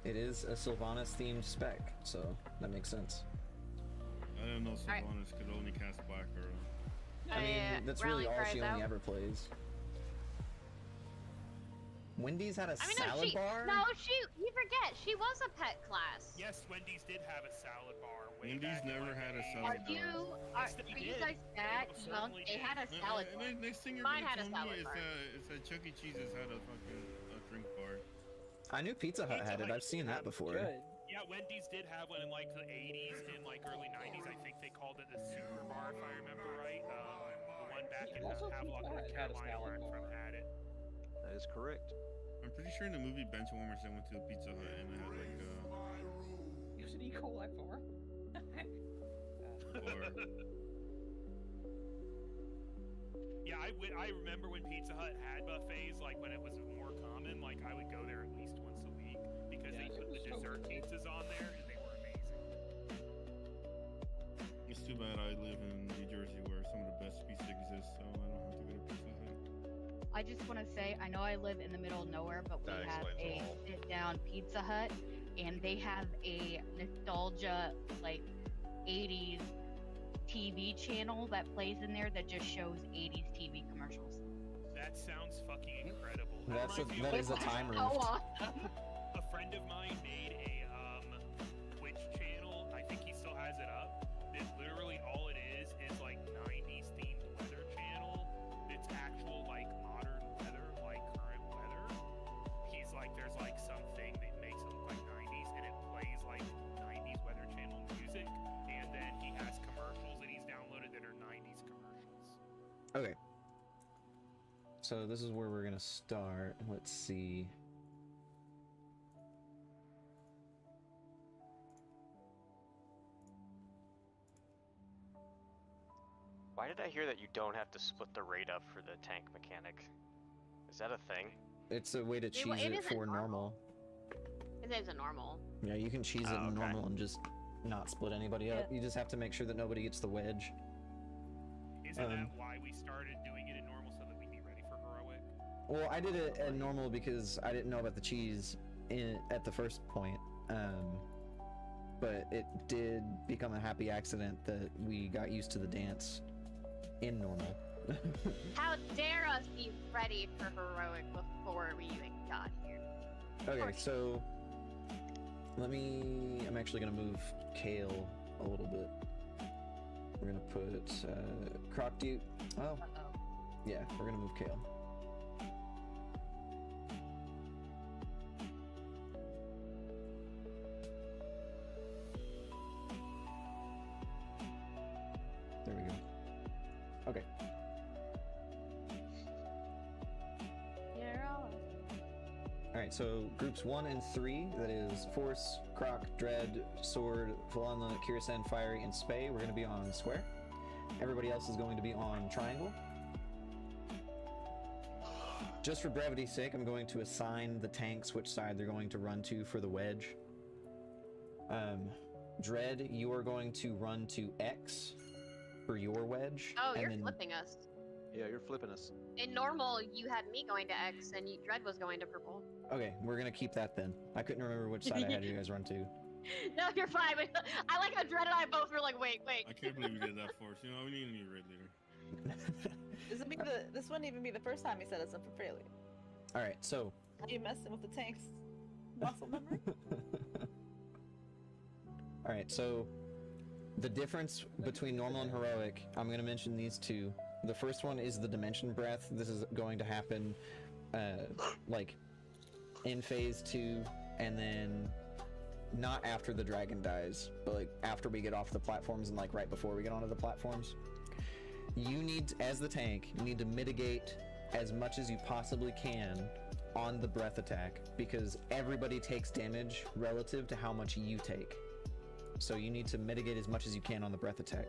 It is a Sylvanas themed spec, so that makes sense. I don't know, Sylvanas could only cast Black Arrow. I mean, that's really all she only ever plays. Wendy's had a salad bar? No, you forget, she was a pet class. Yes, Wendy's did have a salad bar. Wendy's never had a salad bar. Are you guys that young? They had a salad bar. Next thing you're Mine gonna had a tell me salad bar. is that Chuck E. Cheese's had a fucking drink bar. I knew Pizza Hut had it. I've seen that before. Yeah, Wendy's did have one in like the 80s and like early 90s. I think they called it the Super Bar, if I remember right. The one back in Havelock, North Carolina, where I'm from, had it. That is correct. I'm pretty sure in the movie Benchwarmers they went to a Pizza Hut and it had like Use an E. coli for. Yeah, I remember when Pizza Hut had buffets, like when it was more common, like I would go there at least once a week because they put the dessert pizzas on there and they were amazing. It's too bad I live in New Jersey where some of the best pizza exists, so I don't have to go to Pizza Hut. I just want to say, I know I live in the middle of nowhere, but we have a sit-down Pizza Hut, and they have a nostalgia, like, 80s TV channel that plays in there that just shows 80s TV commercials. That sounds fucking incredible. That is a time rift. A friend of mine made a Twitch channel. I think he still has it up. That literally all it is like 90s themed weather channel. It's actual like modern weather, like current weather. He's like, there's like something that makes it look like 90s, and it plays like 90s weather channel music, and then he has commercials that he's downloaded that are 90s commercials. Okay. So this is where we're gonna start. Let's see. Why did I hear that you don't have to split the raid up for the tank mechanic? Is that a thing? It's a way to cheese it for normal. It is a normal. Yeah, you can cheese it in normal and just not split anybody up. You just have to make sure that nobody gets the wedge. Isn't that why we started doing it in normal, so that we'd be ready for heroic? Well, I did it at normal because I didn't know about the cheese at the first point. But it did become a happy accident that we got used to the dance in normal. How dare us be ready for heroic before we even got here? Okay, so I'm actually gonna move Kale a little bit. We're gonna put Croc Dude. Oh, yeah, we're gonna move Kale. There we go. Okay. Alright, so groups 1 and 3, that is Force, Croc, Dread, Sword, Valana, Kirasen, Fiery, and Spay, we're going to be on square. Everybody else is going to be on triangle. Just for brevity's sake, I'm going to assign the tanks which side they're going to run to for the wedge. Dread, you are going to run to X for your wedge. Oh, and you're then... flipping us. Yeah, you're flipping us. In normal, you had me going to X and Dread was going to purple. Okay, we're gonna keep that then. I couldn't remember which side I had you guys run to. No, you're fine. But I like how Dread and I both were like, wait. I can't believe you did that for us. You know, we need a new raid leader. This wouldn't even be the first time he set us up for failure. Alright, so... Are you messing with the tank's muscle memory? Alright, so... The difference between normal and heroic, I'm gonna mention these two. The first one is the Dimension Breath. This is going to happen, like, in phase 2, and then not after the dragon dies, but like after we get off the platforms and like right before we get onto the platforms. You need, as the tank, you need to mitigate as much as you possibly can on the breath attack, because everybody takes damage relative to how much you take. So you need to mitigate as much as you can on the breath attack.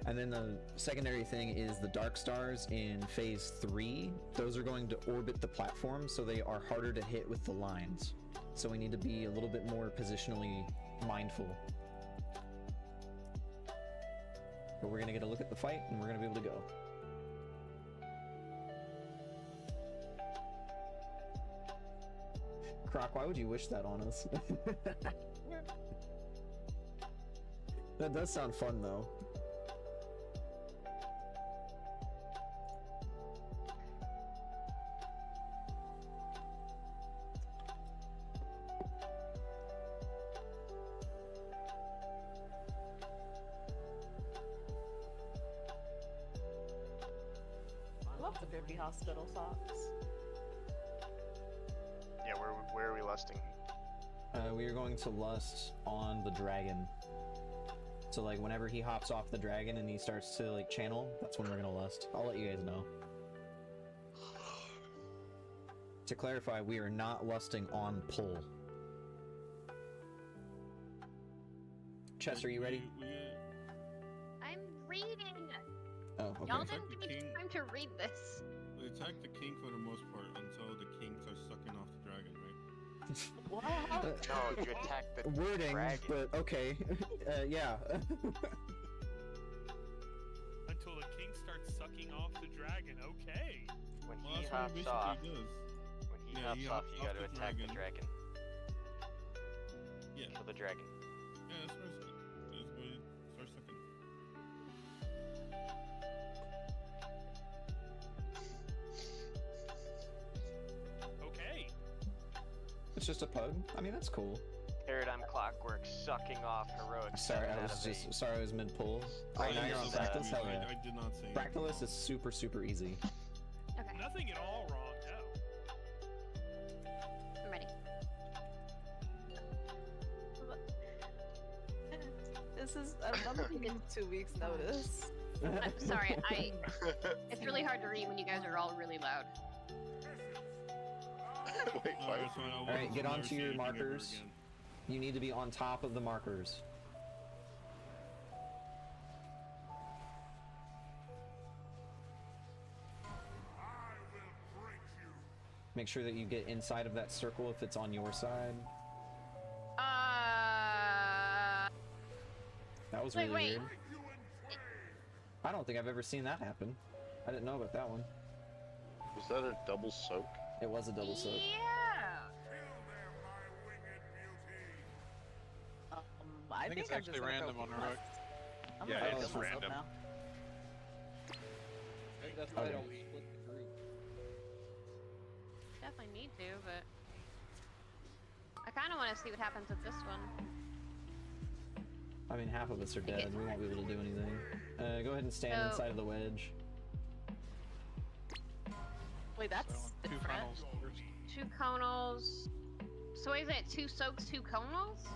And then the secondary thing is the Dark Stars in phase 3. Those are going to orbit the platform, so they are harder to hit with the lines. So we need to be a little bit more positionally mindful. But we're gonna get a look at the fight, and we're gonna be able to go. Croc, why would you wish that on us? That does sound fun, though. I love the Derby Hospital socks. Yeah, where are we lusting? We are going to lust on the dragon. So like whenever he hops off the dragon and he starts to like channel, that's when we're gonna lust. I'll let you guys know. To clarify, we are not lusting on pull. Chess, are you ready? I'm reading. Oh, okay. Y'all didn't give me time to read this. We attack the king for the most part until the king starts sucking off the dragon, right? No, you attack the wording, dragon. but okay. Yeah. Until the king starts sucking off the dragon. Okay. When Well, he that's what hops he off, basically does. when he Yeah, hops he off, hops you off got to the attack the dragon. dragon. Yeah. Kill the dragon. Yeah, that's what I said. That's why he starts sucking. Okay. It's just a pug. I mean, that's cool. Paradigm Clockwork sucking off heroic. Sorry, 7 I out was of just 8. sorry I was mid pull. Oh, Right now you're on yes, Fractalus. Hell yeah. I did not say Fractalus is super easy. Okay. Nothing at all wrong, no. I'm ready. This is I'm giving 2 weeks notice. I'm sorry, it's really hard to read when you guys are all really loud. Wait, Alright, get onto your markers. You need to be on top of the markers. Make sure that you get inside of that circle if it's on your side. That was really weird. I don't think I've ever seen that happen. I didn't know about that one. Was that a double soak? It was a double soak. I think it's I'm actually just gonna random go on left. heroic. I'm Yeah, gonna it's kill myself random. now. That's why I don't split the group. Definitely need to, but I kind of want to see what happens with this one. I mean, half of us are dead. We won't be able to do anything. Go ahead and stand So- inside of the wedge. Wait, that's Two different. funnels first. 2 conals. So is it 2 soaks, 2 conals?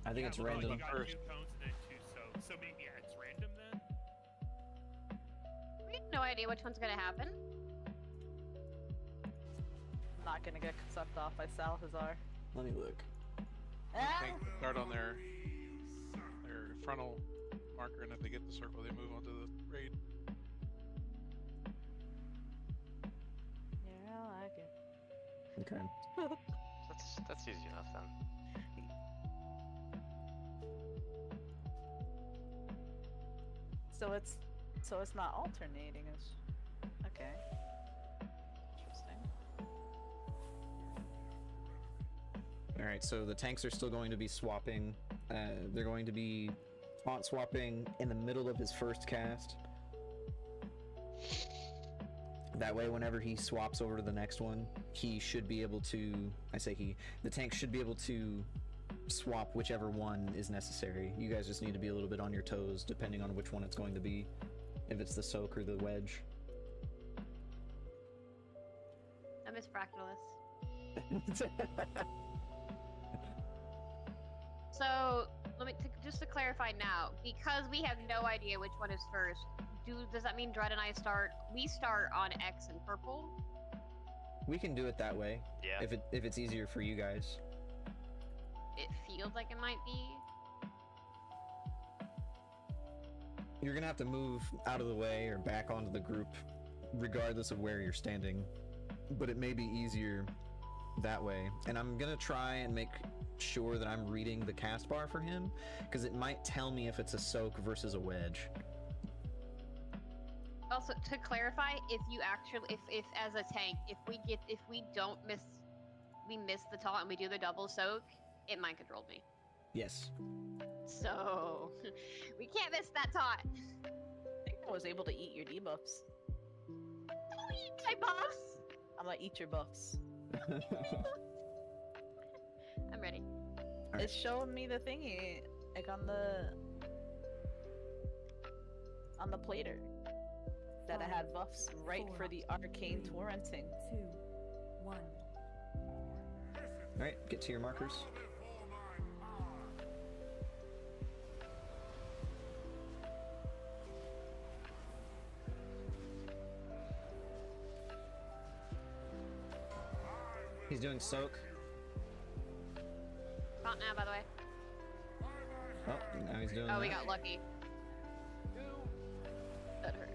I think it's well, random. You got 2 cones and then 2 soaks. So maybe, yeah, it's random then? We have no idea which one's gonna happen. not gonna get sucked off by Salazar. Let me look. Tank start on their frontal marker, and if they get the circle, they move onto the raid. Yeah, I like it. Okay. That's easy enough then. So it's not alternating. It's okay. Interesting. All right, so the tanks are still going to be swapping. They're going to be font swapping in the middle of his first cast. That way, whenever he swaps over to the next one, he should be able to, the tank should be able to swap whichever one is necessary. You guys just need to be a little bit on your toes, depending on which one it's going to be. If it's the soak or the wedge. I miss Fractalus. So, just to clarify now, because we have no idea which one is first, does that mean Dread and I we start on X and purple? We can do it that way. Yeah. If it's easier for you guys. It feels like it might be. You're gonna have to move out of the way or back onto the group, regardless of where you're standing. But it may be easier that way. And I'm gonna try and make sure that I'm reading the cast bar for him, because it might tell me if it's a soak versus a wedge. Also, to clarify, if as a tank, if we miss the taunt and we do the double soak, it mind controlled me. Yes. So we can't miss that taunt. I think I was able to eat your debuffs. Don't eat my buffs. I'm gonna eat your buffs. I'm ready. It's showing me the thingy, like on the plater, that I had buffs right for the arcane torrenting. 2, 1. Alright, get to your markers. He's doing soak. Not now, by the way. Oh, now he's doing Oh, that. we got lucky. That hurt.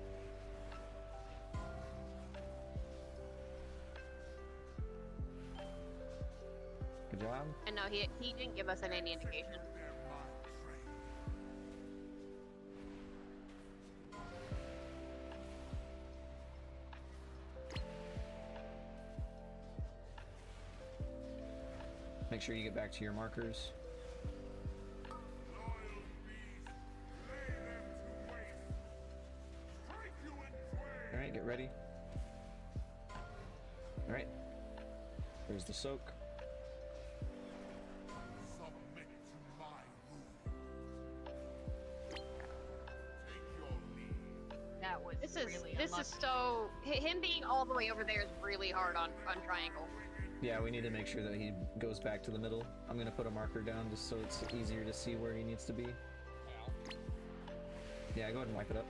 Good job. And no, he didn't give us any indication. Make sure you get back to your markers. Alright, get ready. Alright. There's the soak. That was this is so him being all the way over there is really hard on triangle. Yeah, we need to make sure that he goes back to the middle. I'm gonna put a marker down just so it's easier to see where he needs to be. Yeah, go ahead and wipe it up.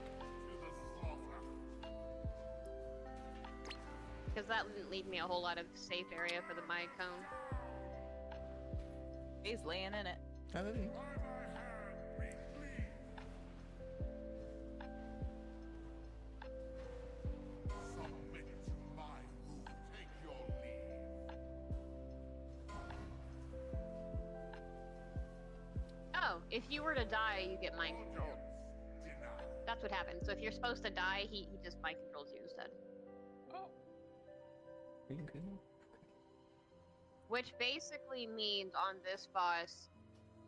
Because that didn't leave me a whole lot of safe area for my cone. He's laying in it. How did he? Oh, if you were to die, you get mind controlled. That's what happens. So if you're supposed to die, he just mind controls you instead. Are you good? Which basically means on this boss,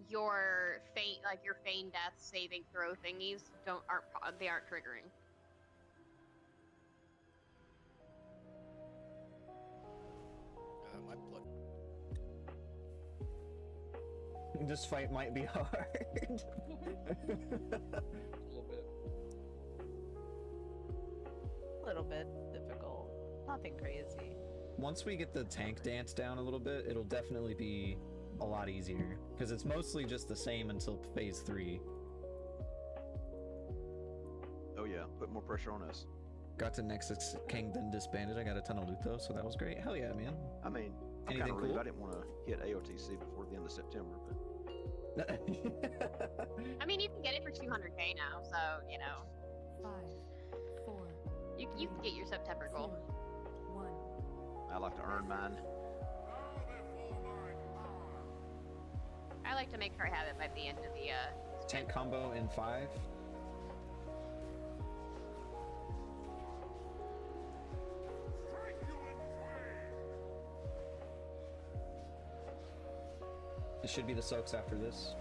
your feign death saving throw thingies aren't triggering. My blood. This fight might be hard. A little bit. A little bit difficult. Nothing crazy. Once we get the tank dance down a little bit, it'll definitely be a lot easier. Because it's mostly just the same until phase 3. Oh yeah, put more pressure on us. Got to Nexus King, then disbanded. I got a ton of loot though, so that was great. Hell yeah, man. I mean, I'm Anything kind of rude. cool? I didn't want to hit AOTC before the end of September, but I mean, you can get it for 200k now, so you know. 5, 4, You can get your September goal. 1. I like to earn mine. I like to make sure I have it by the end of the Tank combo in 5. It should be the soaks after this.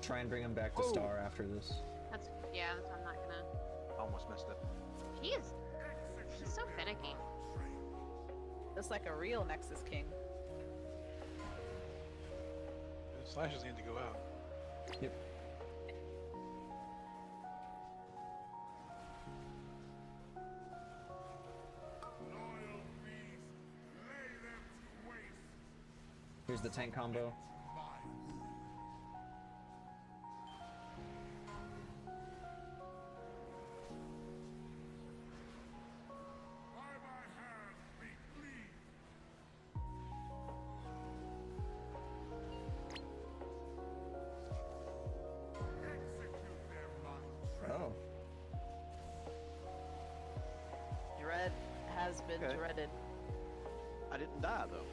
Try and bring him back to Oh. Star after this. That's I'm not gonna. Almost messed up. He's so finicky. Just like a real Nexus King. The slashes need to go out. Yep. Here's the tank combo. Oh. Dread has been Okay. dreaded. I didn't die though.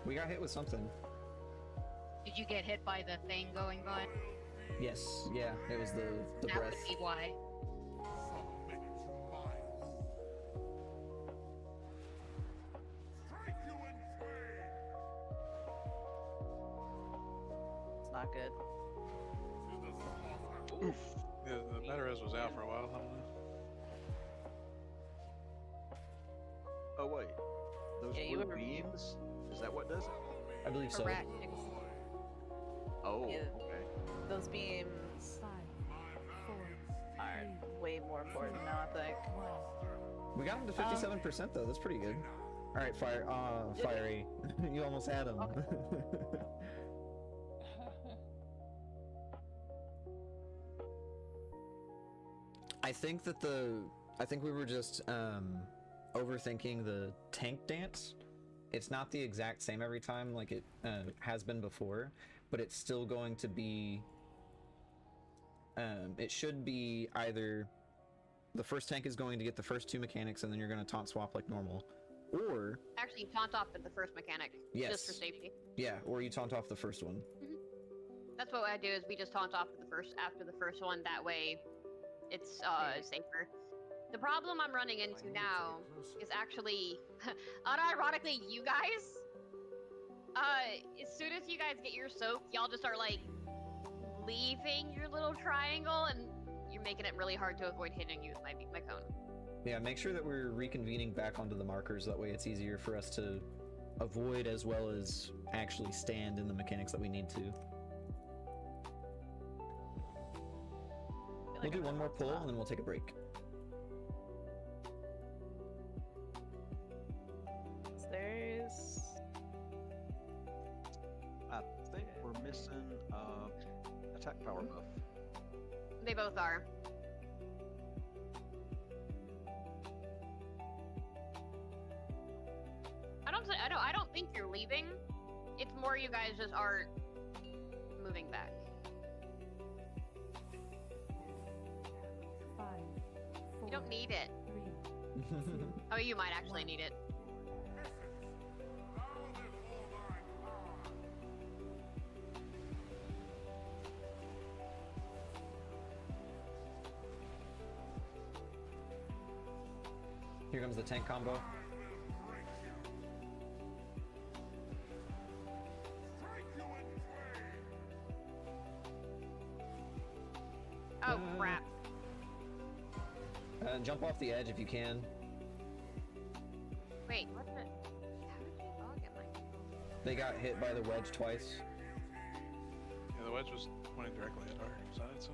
We got hit with something. Did you get hit by the thing going by? Yes, yeah, it was the That breath. would be why. It's not good. Oof. Yeah, the meta res was out for a while. I don't know. Oh wait, those Yeah, you blue were- beams? Is that what does it? I believe so. Correct. Oh, Yeah. okay. Those beams 5, 4, are way more important now, I think. 1. We got him to 57% though. That's pretty good. All right, Fiery, you almost had him. I think we were just overthinking the tank dance. It's not the exact same every time like it has been before, but it's still going to be. It should be either the first tank is going to get the first 2 mechanics and then you're going to taunt swap like normal, or Actually, you taunt off at the first mechanic, Yes. just for safety. yeah, or you taunt off the first one. That's what I do. Is we just taunt off at the first after the first one. That way, it's safer. The problem I'm running into now is actually, unironically, you guys. As soon as you guys get your soak, y'all just start like leaving your little triangle, and you're making it really hard to avoid hitting you with my cone. Yeah, make sure that we're reconvening back onto the markers. That way, it's easier for us to avoid as well as actually stand in the mechanics that we need to. We'll do one more pull and then we'll take a break. There's I think we're missing attack power buff. They both are. I don't think you're leaving. It's more you guys just aren't moving back. 5, 4, You don't need it. 3, Oh, you might actually need it. Here comes the tank combo. Oh crap. Jump off the edge if you can. Wait, what the? How did you log in like? They got hit by the wedge twice. Yeah, the wedge was pointing directly at our side, so.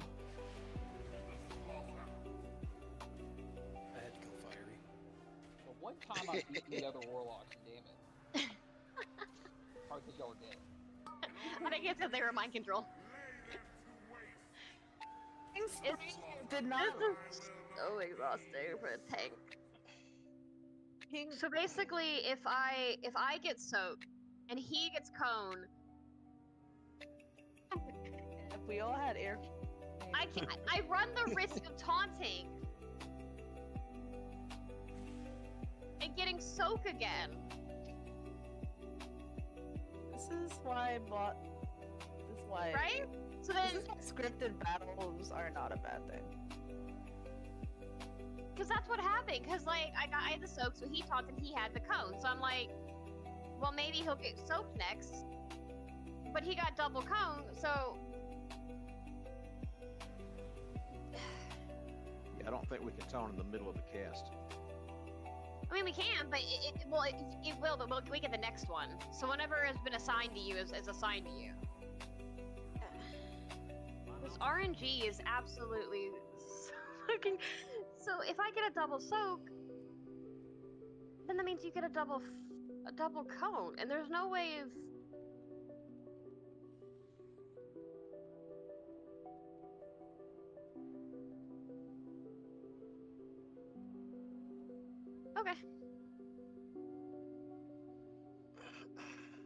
I had to kill Fiery. The one time I beat the other warlocks, damn it. Hard to y'all are dead. I think it's because they were mind control. Did not. This is so exhausting for a tank. So basically, if I get soaked and he gets cone, If we all had air, I run the risk of taunting and getting soak again. This is why I bought. This is why. Right? So then, this is why scripted battles are not a bad thing. because that's what happened. Because like I had the soak, so he taunted, he had the cone. So I'm like, well, maybe he'll get soaked next. But he got double cone, so. Yeah, I don't think we can taunt in the middle of the cast. I mean, we can, but it will, but we get the next one. So whenever has been assigned to you is assigned to you. This RNG is absolutely so fucking. So if I get a double soak, then that means you get a double cone, and there's no way of. Okay.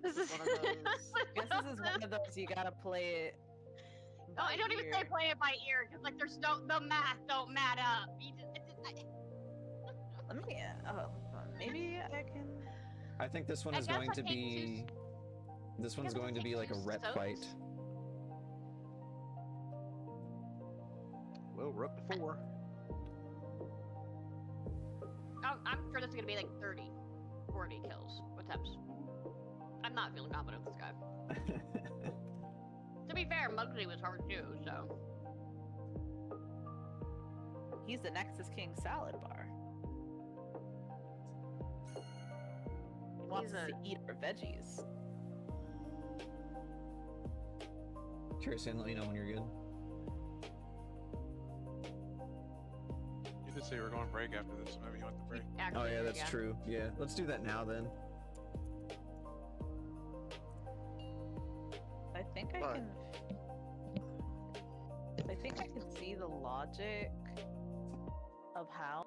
This is one of those. Guess this is one of those you gotta play it. No, I don't even say play it by ear because like there's no the math don't add up. Let me. Maybe I can. I think this one is going to be. This one's going to be like a rep fight. Well, we're up to 4. I'm sure this is gonna be like 30, 40 kills with Temps. I'm not feeling confident with this guy. To be fair, Muggsy was hard too, so. He's the Nexus King salad bar. He wants us to eat our veggies. Kirsten, let me know when you're good. You did say we were going break after this. Maybe you want the break. Oh yeah, that's true. Yeah, let's do that now then. I think I can. I think I can see the logic of how.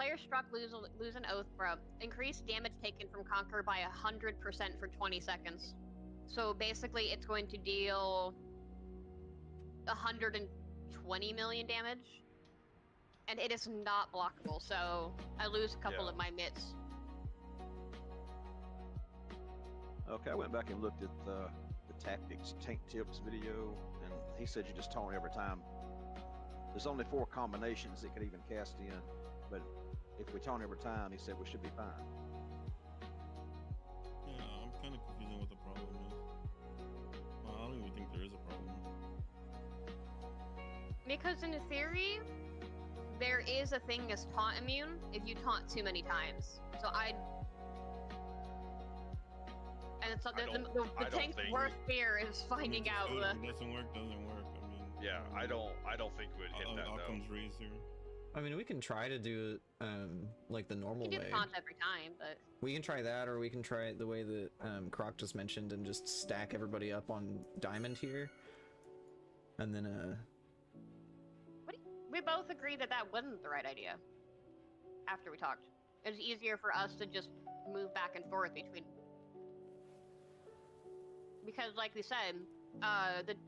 player struck lose an oath, bro. Increase damage taken from Conquer by 100% for 20 seconds. So basically, it's going to deal 120 million damage, and it is not blockable. So I lose a couple of my mitts. Okay, I went back and looked at the tactics tank tips video, and he said you just taunt every time. There's only 4 combinations it could even cast in, but if we taunt every time, he said we should be fine. Yeah, I'm kind of confused on what the problem is. Well, I don't even think there is a problem. Because in theory, there is a thing as taunt immune if you taunt too many times. So and so the tank's worst fear is finding out If it doesn't work, doesn't work. I mean, yeah, I don't think we'd hit that outcomes though. raised here. I mean, we can try to do it like the normal You can do way. the taunt every time, but We can try that, or we can try it the way that Croc just mentioned and just stack everybody up on diamond here. And then, we both agreed that that wasn't the right idea. After we talked, it was easier for us to just move back and forth between. Because, like we said,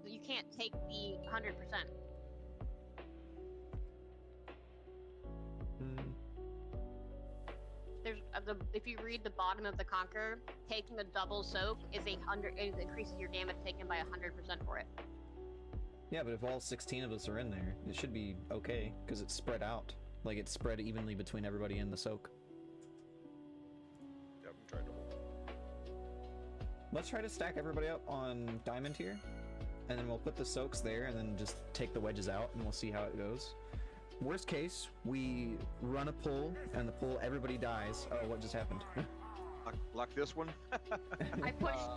you can't take the 100%. There's if you read the bottom of the Conquer, taking a double soak is it increases your damage taken by 100% for it. yeah, but if all 16 of us are in there, it should be okay, because it's spread out. Like, it's spread evenly between everybody in the soak. Yeah, we tried to hold. Let's try to stack everybody up on diamond here, and then we'll put the soaks there, and then just take the wedges out, and we'll see how it goes. Worst case, we run a pull, and the pull, everybody dies. Oh, what just happened? like this one? I pushed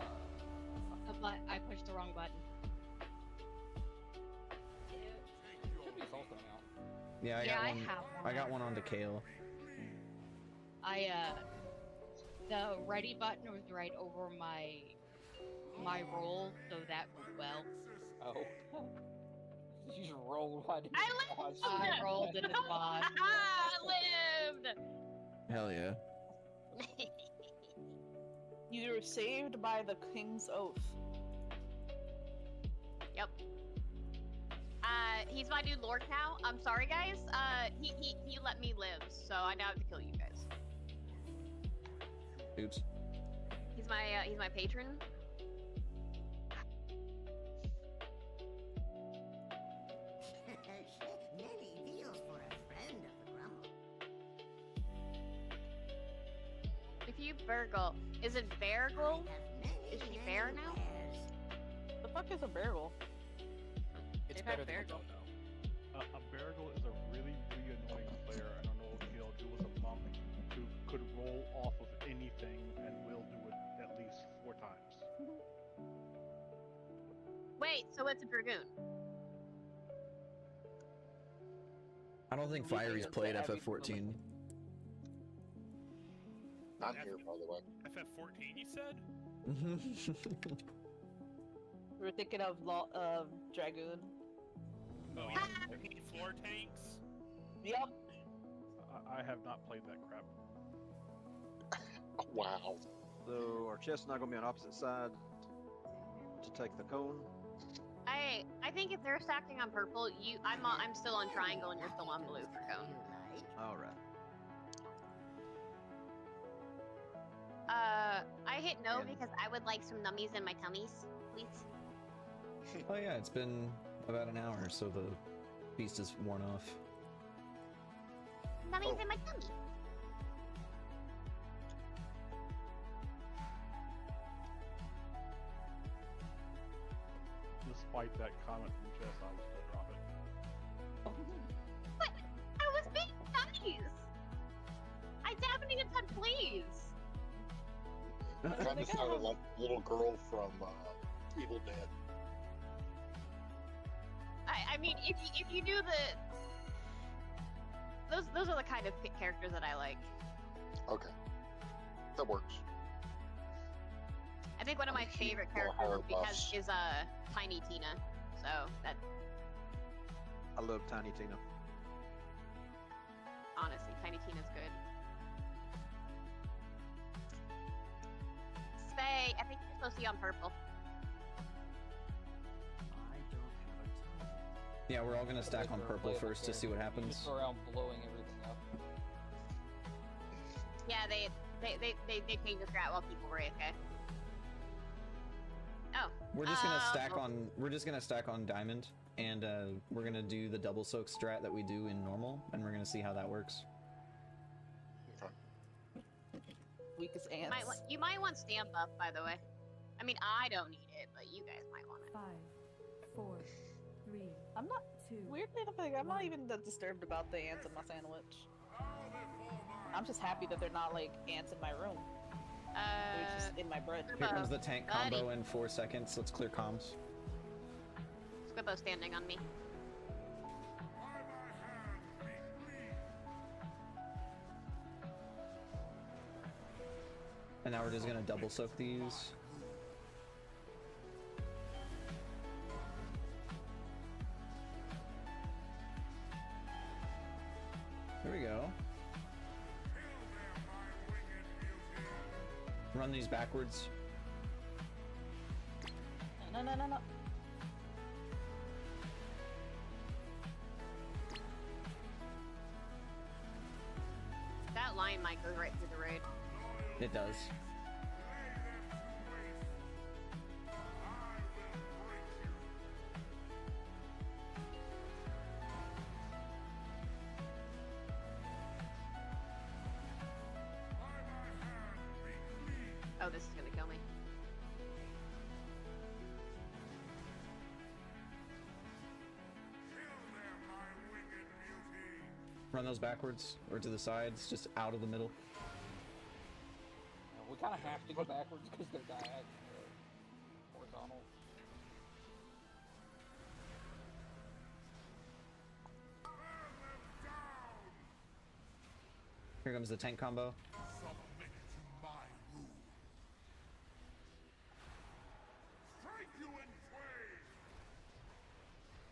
I pushed the wrong button. Yeah, I got one onto Kale. The ready button was right over my roll, so that went well. Oh. You just rolled right in I lived! I rolled in the spot. I lived! Hell yeah. You were saved by the King's Oath. Yep. He's my new lord now. I'm sorry, guys. He let me live, so I now have to kill you guys. Oops. He's my patron. Many deals for a friend of the grumble. If you burgle, is it Beargle? Is she bear now? The fuck is a Beargle? It's better than a dodo. A Beargle is a really, really annoying player. I don't know if you know, who was a monk who could roll off of anything and will do it at least 4 times. Wait, so it's a dragoon? I don't think Fiery's played FF14. I'm here, by the way. FF14, you said? We were thinking of Dragoon. Oh, you mean floor tanks? Yep. I have not played that crap. Wow. So our chest's not going to be on opposite side to take the cone. I think if they're stacking on purple, I'm still on triangle and you're still on blue for cone. All right. I hit no because I would like some nummies in my tummies, please. Oh yeah, it's been about an hour, so the beast is worn off. Nummies in my tummy. Despite that comment from Jess, I would still drop it. But I was being nice. I definitely didn't touch please. It kind of sounded like the little girl from Evil Dead. I mean, if you do those are the kind of characters that I like. Okay, that works. I think one of my favorite characters is Tiny Tina. So that. I love Tiny Tina. Honestly, Tiny Tina's good. Faye, I think you're supposed to be on purple. I don't have a target. Yeah, we're all gonna stack on purple first to see what You happens. just go around blowing everything up. Yeah, they changed the strat while people were AFK. Oh. We're just gonna stack on. We're just gonna stack on diamond, and we're gonna do the double soak strat that we do in normal, and we're gonna see how that works. Okay. Weak as ants. You might want stamp up, by the way. I mean, I don't need it, but you guys might want it. 5, 4, 3. I'm not 2. weirdly enough. I'm not even that disturbed about the ants in my sandwich. I'm just happy that they're not like ants in my room. They're just in my bread. Here comes the tank combo in 4 seconds. Let's clear comms. Squibbo standing on me. And now we're just gonna double soak these. There we go. Run these backwards. No. That line might go right through the raid. It does. Oh, this is gonna kill me. Run those backwards or to the sides, just out of the middle. We kind of have to go backwards because they're horizontal. Here comes the tank combo.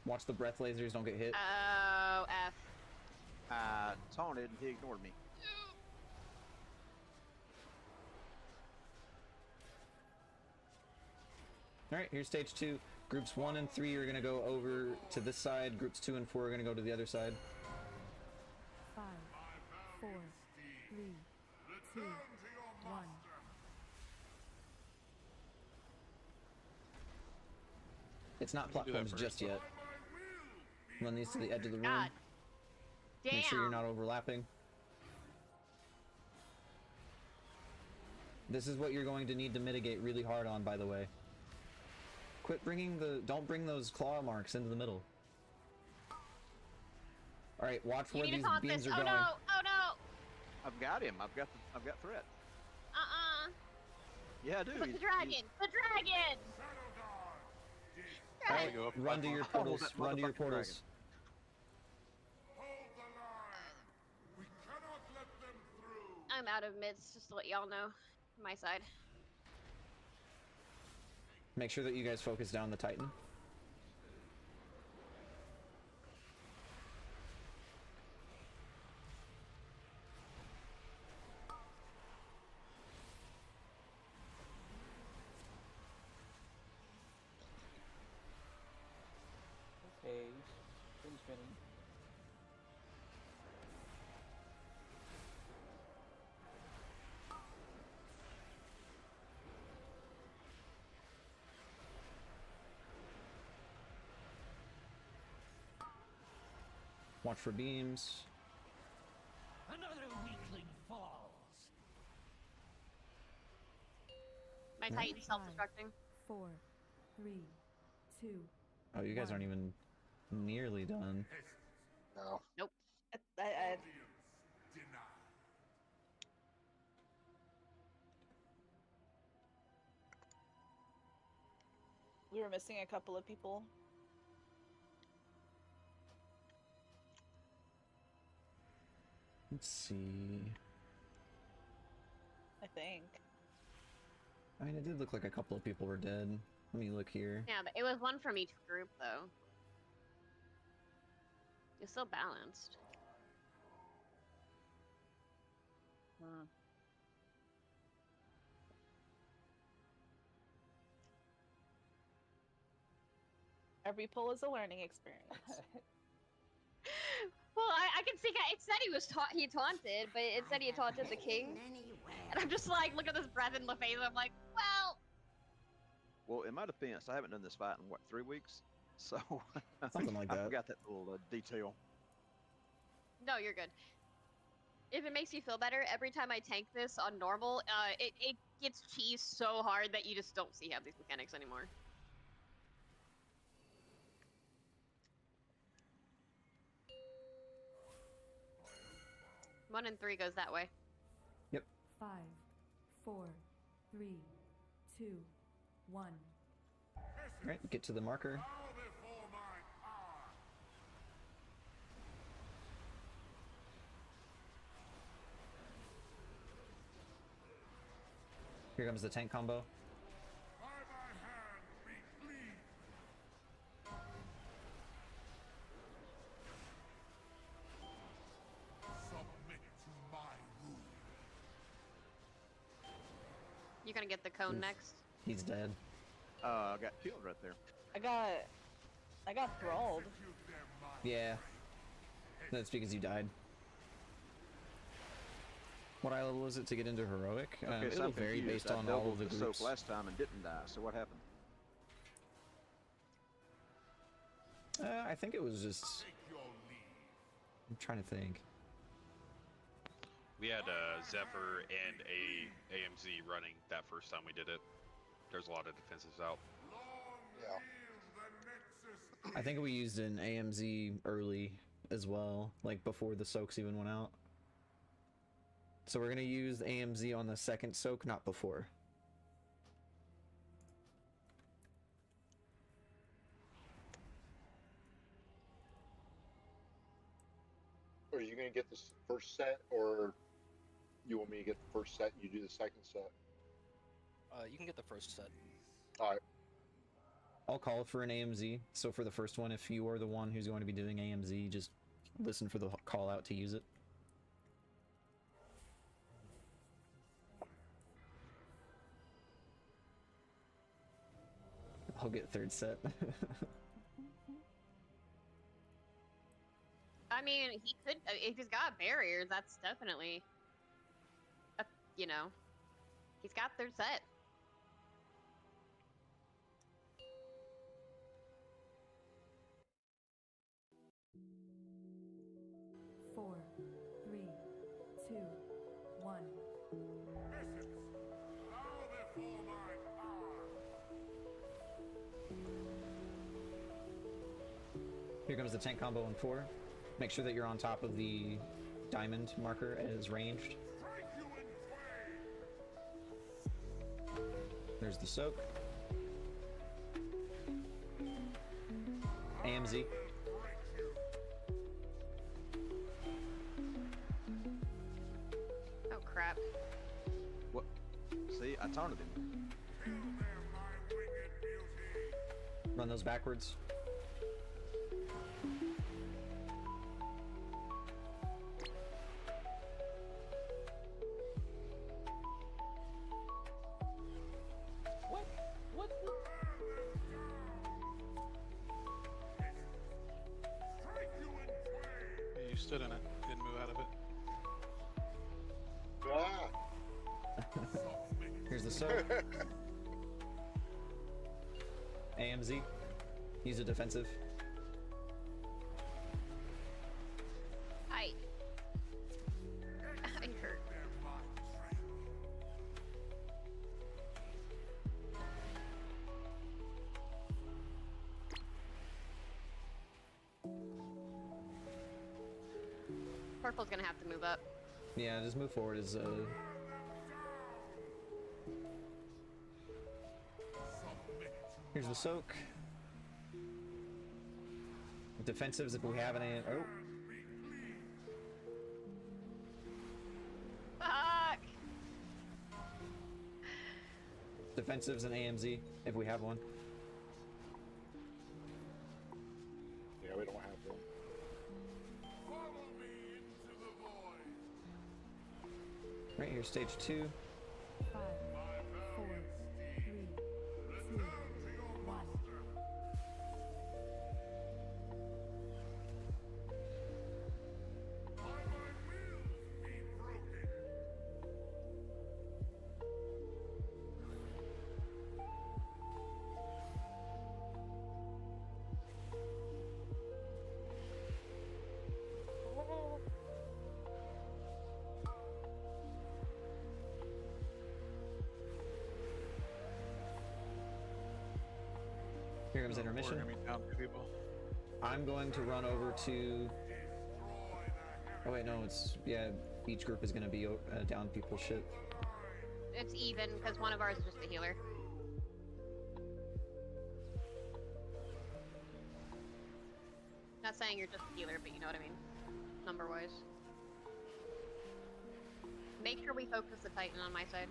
Watch the breath lasers don't get hit. Oh, F. Taunted and he ignored me. Alright, here's stage 2. Groups 1 and 3 are gonna go over to this side. Groups 2 and 4 are gonna go to the other side. 5, 4, 3, 2, 1. It's not platforms just yet. Run these to the edge of the room. God. Damn. Make sure you're not overlapping. This is what you're going to need to mitigate really hard on, by the way. Quit bringing the... Don't bring those claw marks into the middle. Alright, watch where these beams are going. Oh no! I've got him. I've got threat. Yeah, I do. The dragon! The dragon! Alright, run to your portals. Run to your portals. I'm out of mids, just to let y'all know. My side. Make sure that you guys focus down the Titan. Okay, spinning. Watch for beams. Another weakling falls. My Titan's self-destructing. 4, 3, 2. Oh, you guys aren't even nearly done. No. Nope. We were missing a couple of people. Let's see. I think. I mean, it did look like a couple of people were dead. Let me look here. Yeah, but it was one from each group, though. It's still balanced. Every pull is a learning experience. Well, I can see it said he taunted, but it said he taunted the king. And I'm just like, look at this breath in the face. I'm like, well. Well, in my defense, I haven't done this fight in what, 3 weeks? So something like that. I forgot that little detail. No, you're good. If it makes you feel better, every time I tank this on normal, it gets cheesed so hard that you just don't see half these mechanics anymore. One and 3 goes that way. Yep. 5, 4, 3, 2, 1. Alright, get to the marker. Here comes the tank combo. You're gonna get the cone next. He's dead. I got killed right there. I got thralled. Yeah. That's because you died. What eye level is it to get into heroic? Okay, so it'll I'm vary confused. based on I all of doubled the the groups. soap last time and didn't die. So what happened? I think it was just. I'm trying to think. We had Zephyr and a AMZ running that first time we did it. There's a lot of defenses out. Yeah. I think we used an AMZ early as well, like before the soaks even went out. So we're gonna use AMZ on the second soak, not before. Are you going to get this first set, or you want me to get the first set and you do the second set? You can get the first set. Alright. I'll call for an AMZ. So for the first one, if you are the one who's going to be doing AMZ, just listen for the call out to use it. I'll get third set. I mean, he could, if he's got barriers, that's definitely, you know, he's got third set. Four, 3, 2, 1. Here comes the tank combo in 4. Make sure that you're on top of the diamond marker as ranged. There's the soak. AMZ. Oh crap. What? See, I taunted him. Run those backwards. What the? Yeah, you stood in it, didn't move out of it. Here's the soak. AMZ. Use a defensive. Hi. I hurt. Purple's gonna have to move up. Yeah, just move forward as Here's the soak. Defensives if we have any. Oh. Fuck! Defensives and AMZ if we have one. Yeah, we don't have one. stage 2. 5, 4, 3, 2, 1. Here comes intermission. We're gonna be down 2 people. I'm going to run over to... Oh wait, no, it's... Yeah, each group is going to be down people's shit. It's even, because one of ours is just a healer. Not saying you're just a healer, but you know what I mean. Number-wise. Make sure we focus the Titan on my side.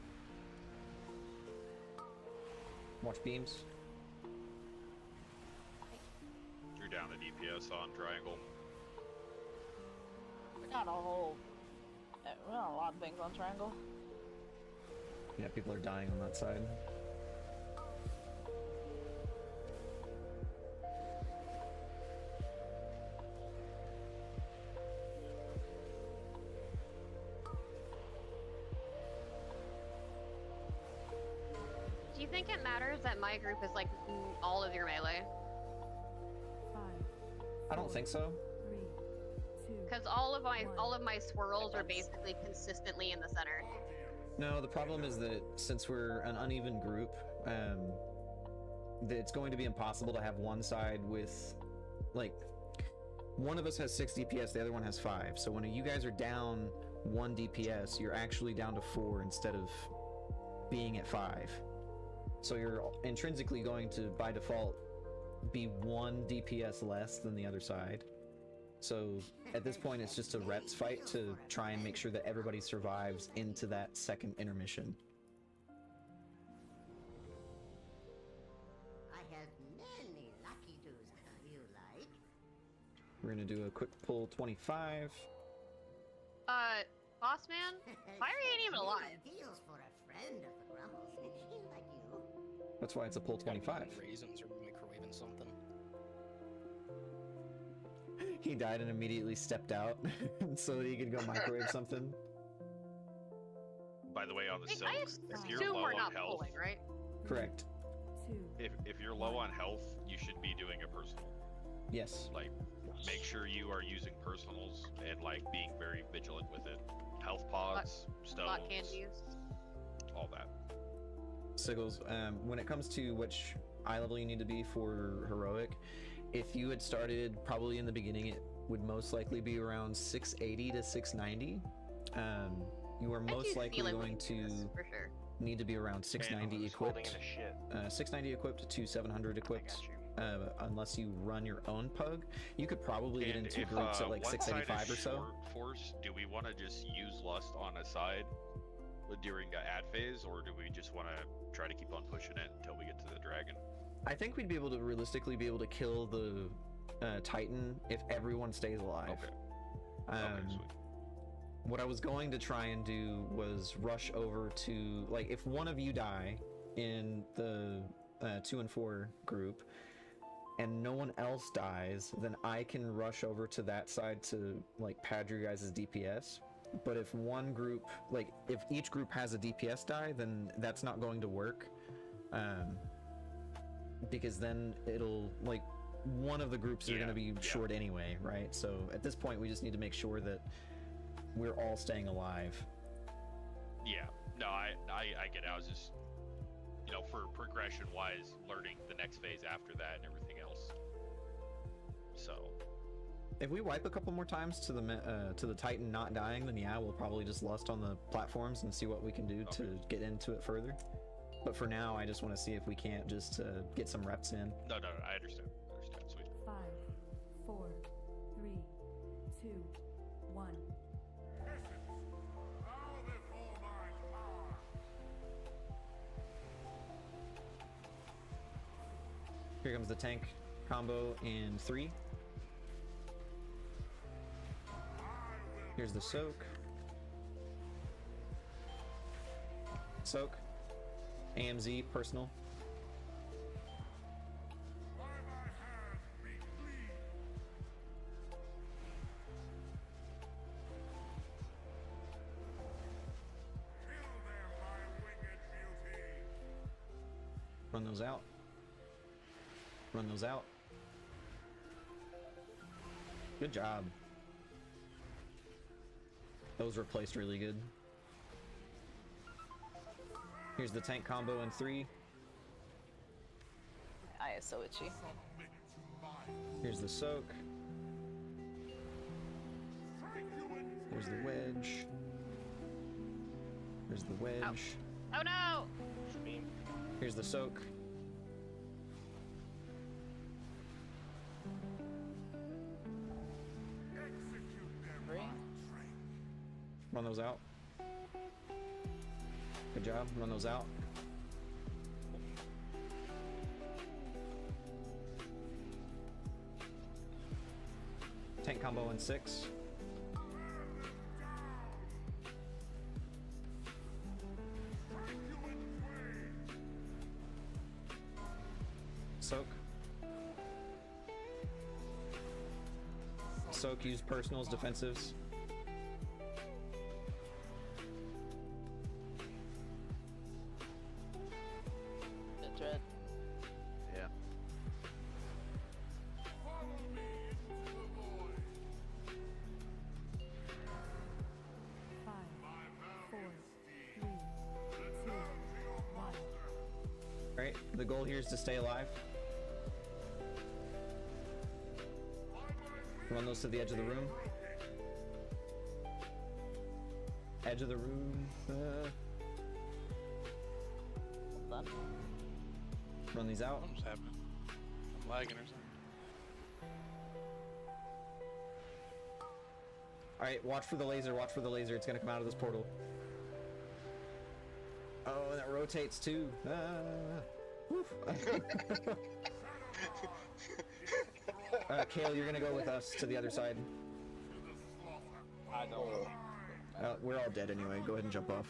Watch beams. Drew down the DPS on triangle. We got a whole... We got a lot of things on triangle. Yeah, people are dying on that side. Do you think it matters that my group is like all of your melee? 5, I don't think so. 3, 2. Because all of my swirls are basically consistently in the center. No, the problem is that since we're an uneven group, it's going to be impossible to have one side with, like, one of us has 6 DPS, the other one has 5. So when you guys are down 1 DPS, you're actually down to 4 instead of being at 5. So you're intrinsically going to, by default, be 1 DPS less than the other side. So at this point, it's just a reps fight to try and make sure that everybody survives into that second intermission. I have many lucky do's you like. We're gonna do a quick pull 25. Boss man, Fiery ain't even alive. Deals for a friend of the Grumbles. Like you. That's why it's a pull 25. Raisins or microwaving something. He died and immediately stepped out so that he could go microwave something. By the way, on the silk, I if you're assume low we're on not health, pulling, right? Correct. 2. if you're low on health, you should be doing a personal. Yes. Like, make sure you are using personals and like being very vigilant with it. Health pods, stones, Spot candies. all that. Siggles, when it comes to which eye level you need to be for heroic, if you had started probably in the beginning, it would most likely be around 680 to 690. You are most likely going to for sure. need to be around 690 equipped. 690 equipped to 700 equipped. Unless you run your own pug, you could probably get into groups at like 685 or so. Force, do we want to just use lust on a side during the ad phase, or do we just want to try to keep on pushing it until we get to the dragon? I think we'd be able to realistically be able to kill the Titan if everyone stays alive. Okay. Sweet. What I was going to try and do was rush over to, like, if one of you die in the 2 and 4 group and no one else dies, then I can rush over to that side to like pad your guys' DPS. But if one group, like if each group has a DPS die, then that's not going to work. Because then it'll, like, one of the groups are going to be short anyway, right? So at this point, we just need to make sure that we're all staying alive. Yeah, no, I get it. I was just, you know, for progression-wise, learning the next phase after that and everything else. So, if we wipe a couple more times to the Titan not dying, then yeah, we'll probably just lust on the platforms and see what we can do to get into it further. But for now, I just want to see if we can't just get some reps in. No, I understand. Sweet. 5, 4, 3, 2, 1. Here comes the tank combo in 3. Here's the soak. Soak. AMZ, personal. Run those out. Run those out. Good job. Those were placed really good. Here's the tank combo in 3. I is so itchy. Here's the soak. There's the wedge. There's the wedge. Oh no! Here's the soak. Run those out. Good job. Run those out. Tank combo in 6. Soak. Soak, use personals, defensives. Dread. Yeah. Five, four, three, two, one. Alright, the goal here is to stay alive. Run those to the edge of the room. Edge of the room. Hold on. Run these out. Something's happening. I'm lagging or something. Alright, watch for the laser, watch for the laser. It's gonna come out of this portal. Oh, and it rotates too. Woof. Kale, you're gonna go with us to the other side. I don't. We're all dead anyway. Go ahead and jump off.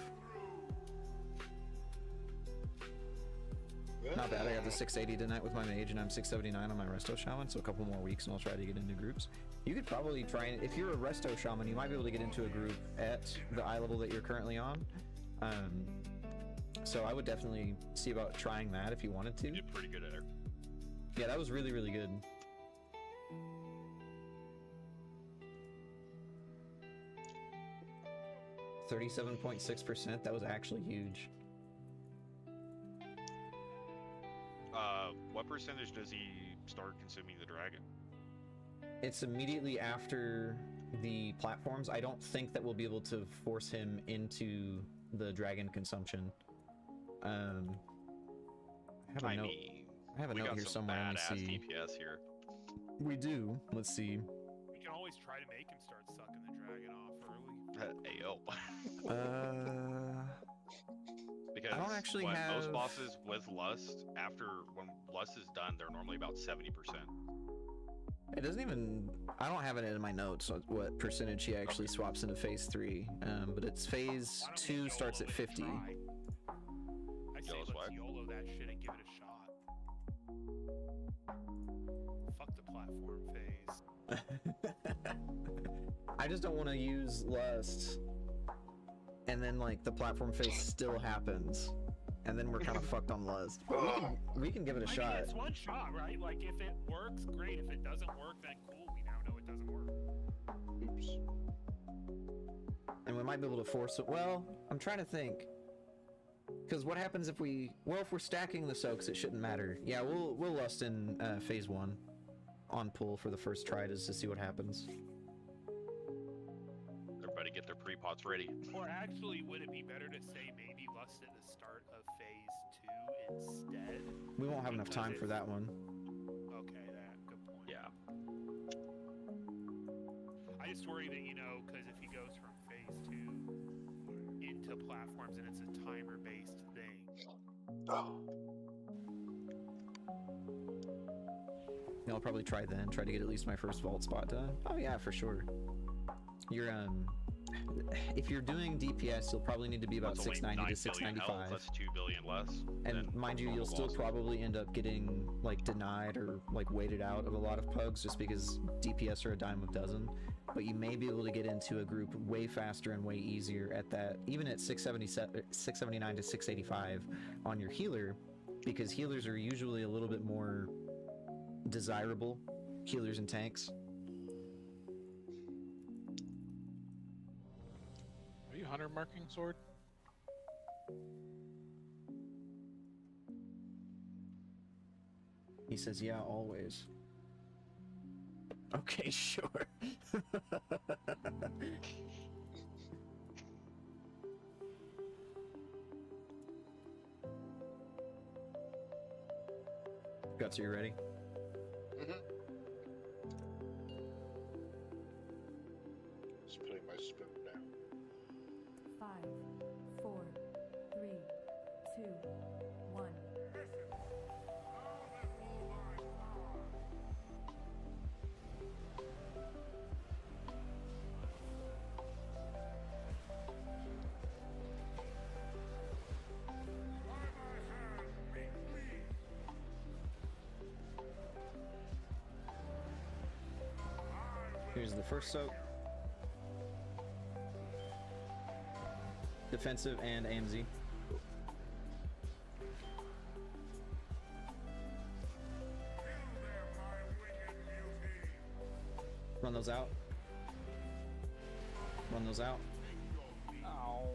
Not bad. I have the 680 tonight with my mage, and I'm 679 on my resto shaman. So a couple more weeks, and I'll try to get into groups. You could probably try and, if you're a resto shaman, you might be able to get into a group at the eye level that you're currently on. So I would definitely see about trying that if you wanted to. You did pretty good at it. Yeah, that was really, really good. $37.6%. That was actually huge. What percentage does he start consuming the dragon? It's immediately after the platforms. I don't think that we'll be able to force him into the dragon consumption. I have a note. I have a note here somewhere. Let me see. DPS here. We do. Let's see. We can always try to make him start sucking the dragon off early. Ayo. Because I don't actually have most bosses with lust, after when lust is done, they're normally about 70%. It doesn't even. I don't have it in my notes what percentage he actually swaps into phase 3. But it's phase 2 starts at 50. I say let's YOLO that shit and give it a shot. Fuck the platform phase. I just don't want to use lust, and then like the platform phase still happens, and then we're kind of fucked on lust. But we can give it a shot. Mean, it's one shot, right? Like if it works, great. If it doesn't work, then cool. We now know it doesn't work. Oops. And we might be able to force it. Well, I'm trying to think. Because what happens if we... Well, if we're stacking the soaks, it shouldn't matter. Yeah, we'll lust in phase 1 on pull for the first try just to see what happens. Everybody get their pre-pots ready. Or actually, would it be better to say maybe lust at the start of phase 2 instead? We won't have enough time for that one. Okay, good point. Yeah. I just worry that, because if he goes from phase 2 into platforms and it's a timer-based thing. I'll probably try then. Try to get at least my first vault spot done. Oh yeah, for sure. Your if you're doing DPS, you'll probably need to be about That's only 690 to 9 billion health, 695. That's 2 billion less. And than mind you, normal you'll still bosses. probably end up getting like denied or like weighted out of a lot of pugs just because DPS are a dime a dozen. But you may be able to get into a group way faster and way easier at that, even at 679 to 685 on your healer, because healers are usually a little bit more desirable, healers and tanks. Are you hunter marking sword? He says, yeah, always. Okay, sure. Guts, are you ready? Just putting my spoon down. 5, 4, 3, 2, 1. Here's the first soak. Defensive and AMZ. Run those out. Run those out. Ow.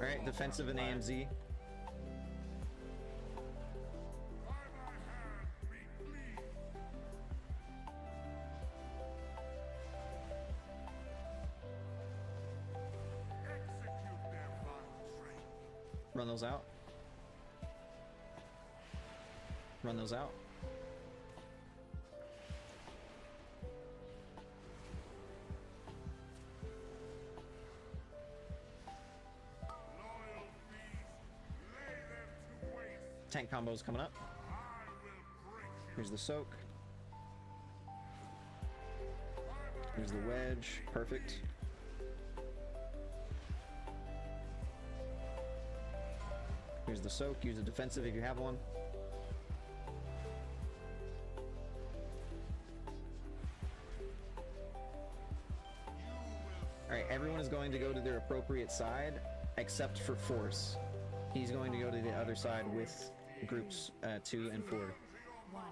Alright, defensive and AMZ. Run those out. Run those out. Tank combos coming up. Here's the soak. Here's the wedge. Perfect. Here's the soak. Use a defensive if you have one. Alright, everyone is going to go to their appropriate side, except for Force. He's going to go to the other side with groups 2 and 4. 1.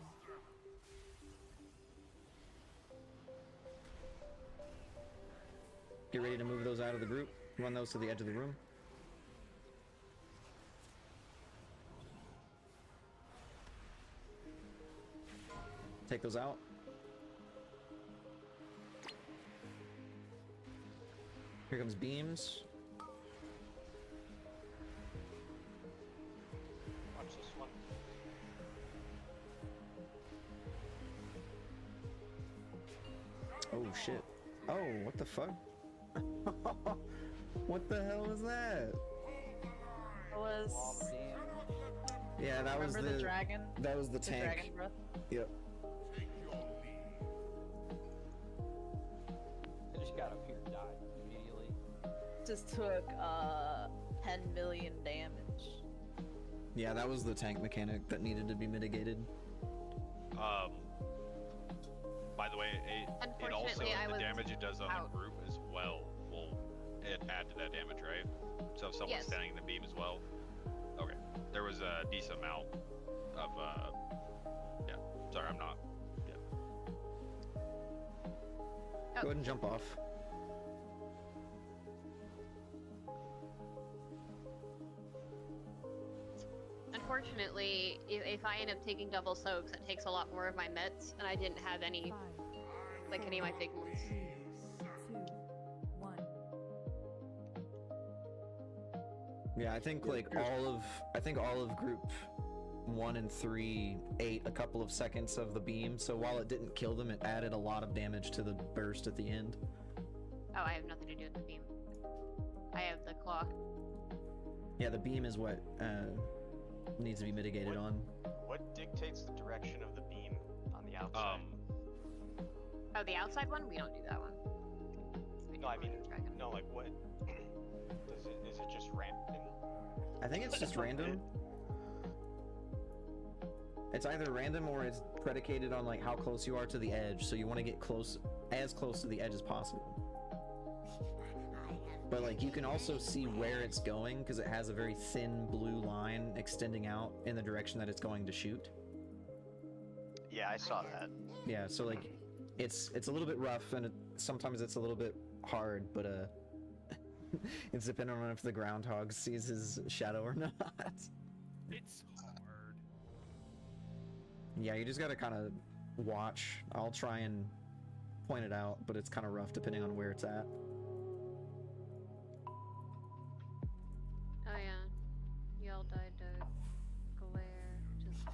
Get ready to move those out of the group. Run those to the edge of the room. Take those out. Here comes beams. Watch this one. Oh shit. Oh, what the fuck? What the hell was that? It was. Yeah, that was Remember the dragon? That was the The tank. dragon breath? Yep. They just got up here and died immediately. Just took 10 million damage. Yeah, that was the tank mechanic that needed to be mitigated. By the way, it also, Unfortunately, I the was damage it does on out. the group as well will add to that damage, right? So if someone's Yes. standing in the beam as well. Okay. There was a decent amount of, yeah. Sorry, I'm not. Yeah. Go ahead and jump off. Unfortunately, if I end up taking double soaks, it takes a lot more of my meds, and I didn't have any, like any of my big ones. 2, 1. Yeah, I think like all of group 1 and 3 ate a couple of seconds of the beam, so while it didn't kill them, it added a lot of damage to the burst at the end. Oh, I have nothing to do with the beam. I have the claw. Yeah, the beam is what needs to be mitigated on. What dictates the direction of the beam on the outside? Oh, the outside one? We don't do that one. No, I mean, no, like what? Is it just random? I think it's just random. It's either random or it's predicated on like how close you are to the edge, so you want to get close, as close to the edge as possible. But like you can also see where it's going because it has a very thin blue line extending out in the direction that it's going to shoot. Yeah, I saw that. Yeah, so like it's a little bit rough and sometimes it's a little bit hard, but it's depending on if the groundhog sees his shadow or not. It's hard. Yeah, you just gotta kind of watch. I'll try and point it out, but it's kind of rough depending on where it's at. Oh yeah. Y'all died to glare. Just...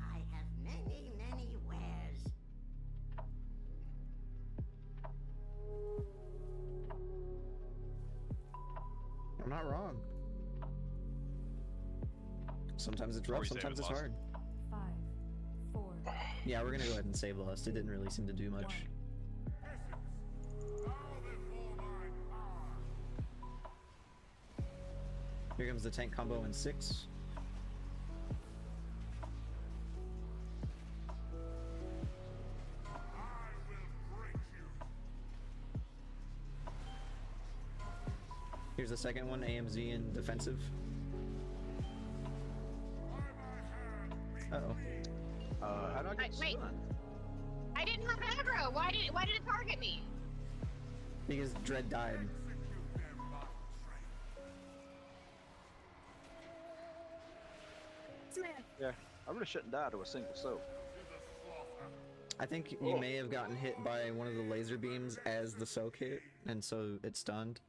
I have many, many wares. I'm not wrong. Sometimes it's rough, sometimes it's hard. 5, 4. Yeah, we're gonna go ahead and save Lust. It didn't really seem to do much. Here comes the tank combo in 6. Here's the second one, AMZ in defensive. Uh-oh. How do I get Wait. stunned? I didn't have aggro! Why did it target me? Because Dread died. Yeah, I really shouldn't die to a single soap. I think you may have gotten hit by one of the laser beams as the soak hit, and so it stunned.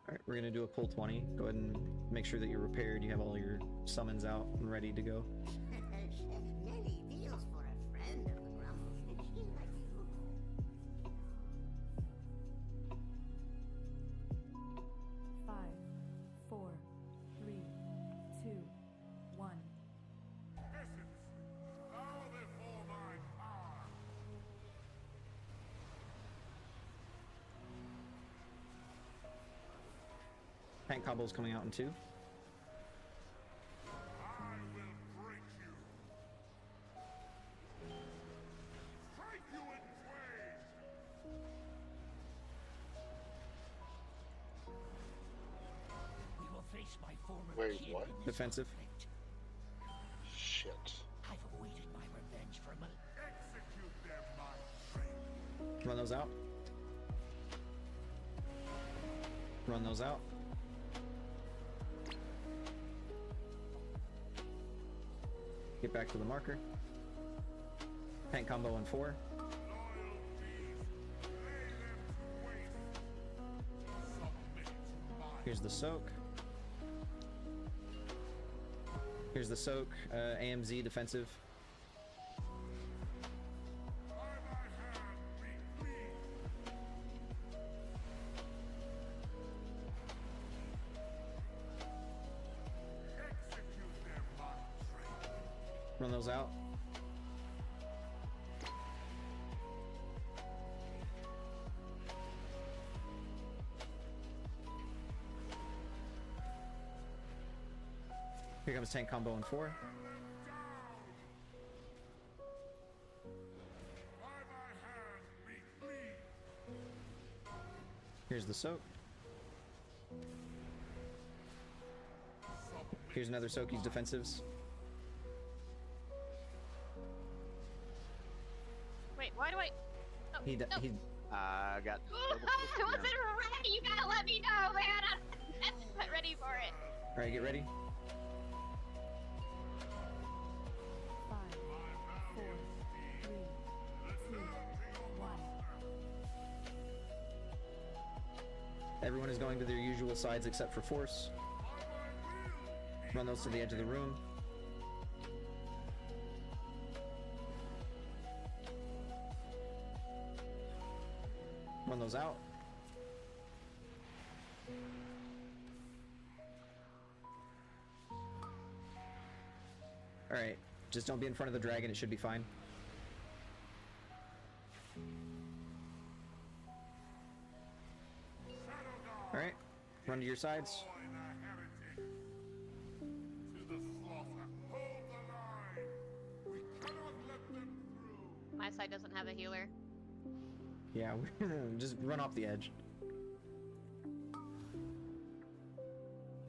Alright, we're gonna do a pull 20. Go ahead and make sure that you're repaired. You have all your summons out and ready to go. Many deals for a friend of the Grumbles. She like you. 5, 4, 3, 2, 1. Tank combo's coming out in 2. We will face my former Wait, kin what? in this Defensive. conflict. Shit. I've awaited my revenge for Run those out. Run those out. Get back to the marker. Tank combo in 4. Here's the soak. Here's the soak. AMZ defensive. Run those out. Here comes tank combo in 4. Here's the soak. Here's another soak. He's defensives. I got. I wasn't ready. You gotta let me know, man. I'm not ready for it. All right, get ready. 5, 4, 3, 2, 1. Everyone is going to their usual sides except for Force. Run those to the edge of the room. Run those out. Alright, just don't be in front of the dragon, it should be fine. Alright, run to your sides. My side doesn't have a healer. Yeah, just run off the edge. You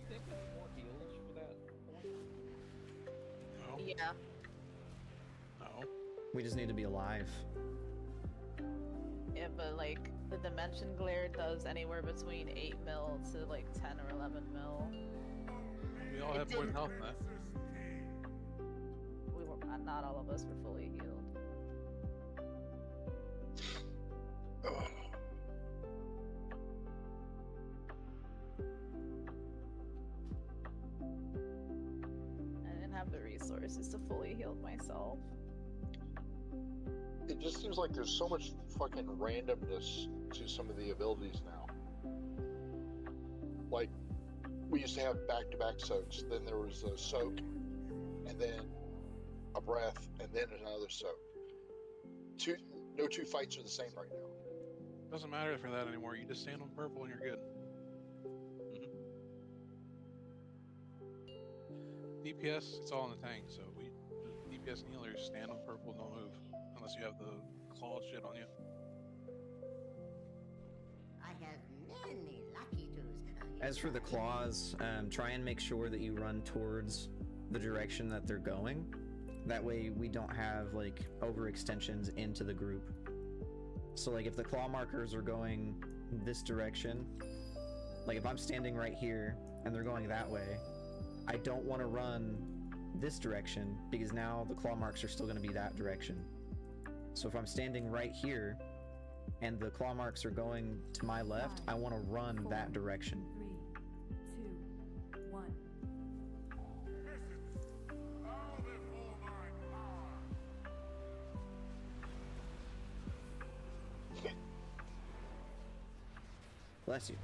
think there's more heals for that point? No. Yeah. No. We just need to be alive. Yeah, but like the dimension glare does anywhere between 8 mil to like 10 or 11 mil. We all have more than health than that. We were not all of us were fully healed. I didn't have the resources to fully heal myself. It just seems like there's so much fucking randomness to some of the abilities now. Like, we used to have back-to-back soaks, then there was a soak, and then a breath, and then another soak. No two fights are the same right now. Doesn't matter for that anymore. You just stand on purple and you're good. DPS, it's all in the tank, so the DPS and healers stand on purple, don't move. Unless you have the claw shit on you. I have many lucky twos. As for the claws, try and make sure that you run towards the direction that they're going. That way we don't have like overextensions into the group. So like if the claw markers are going this direction, like if I'm standing right here and they're going that way, I don't want to run this direction because now the claw marks are still going to be that direction. So if I'm standing right here and the claw marks are going to my left, I want to run that direction. 3, 2, 1. Bless you.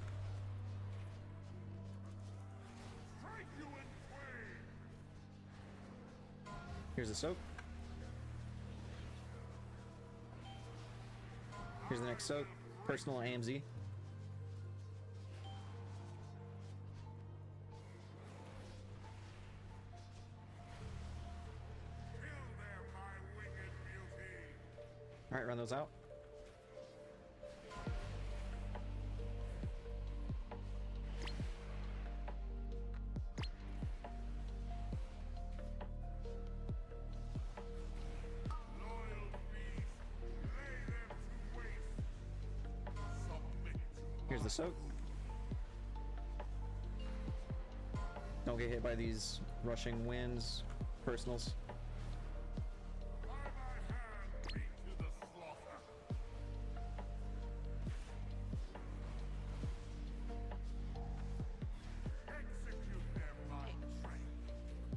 Here's a soak. Here's the next soak. Personal AMZ. Alright, run those out. Here's the soak. Don't get hit by these rushing winds, personals.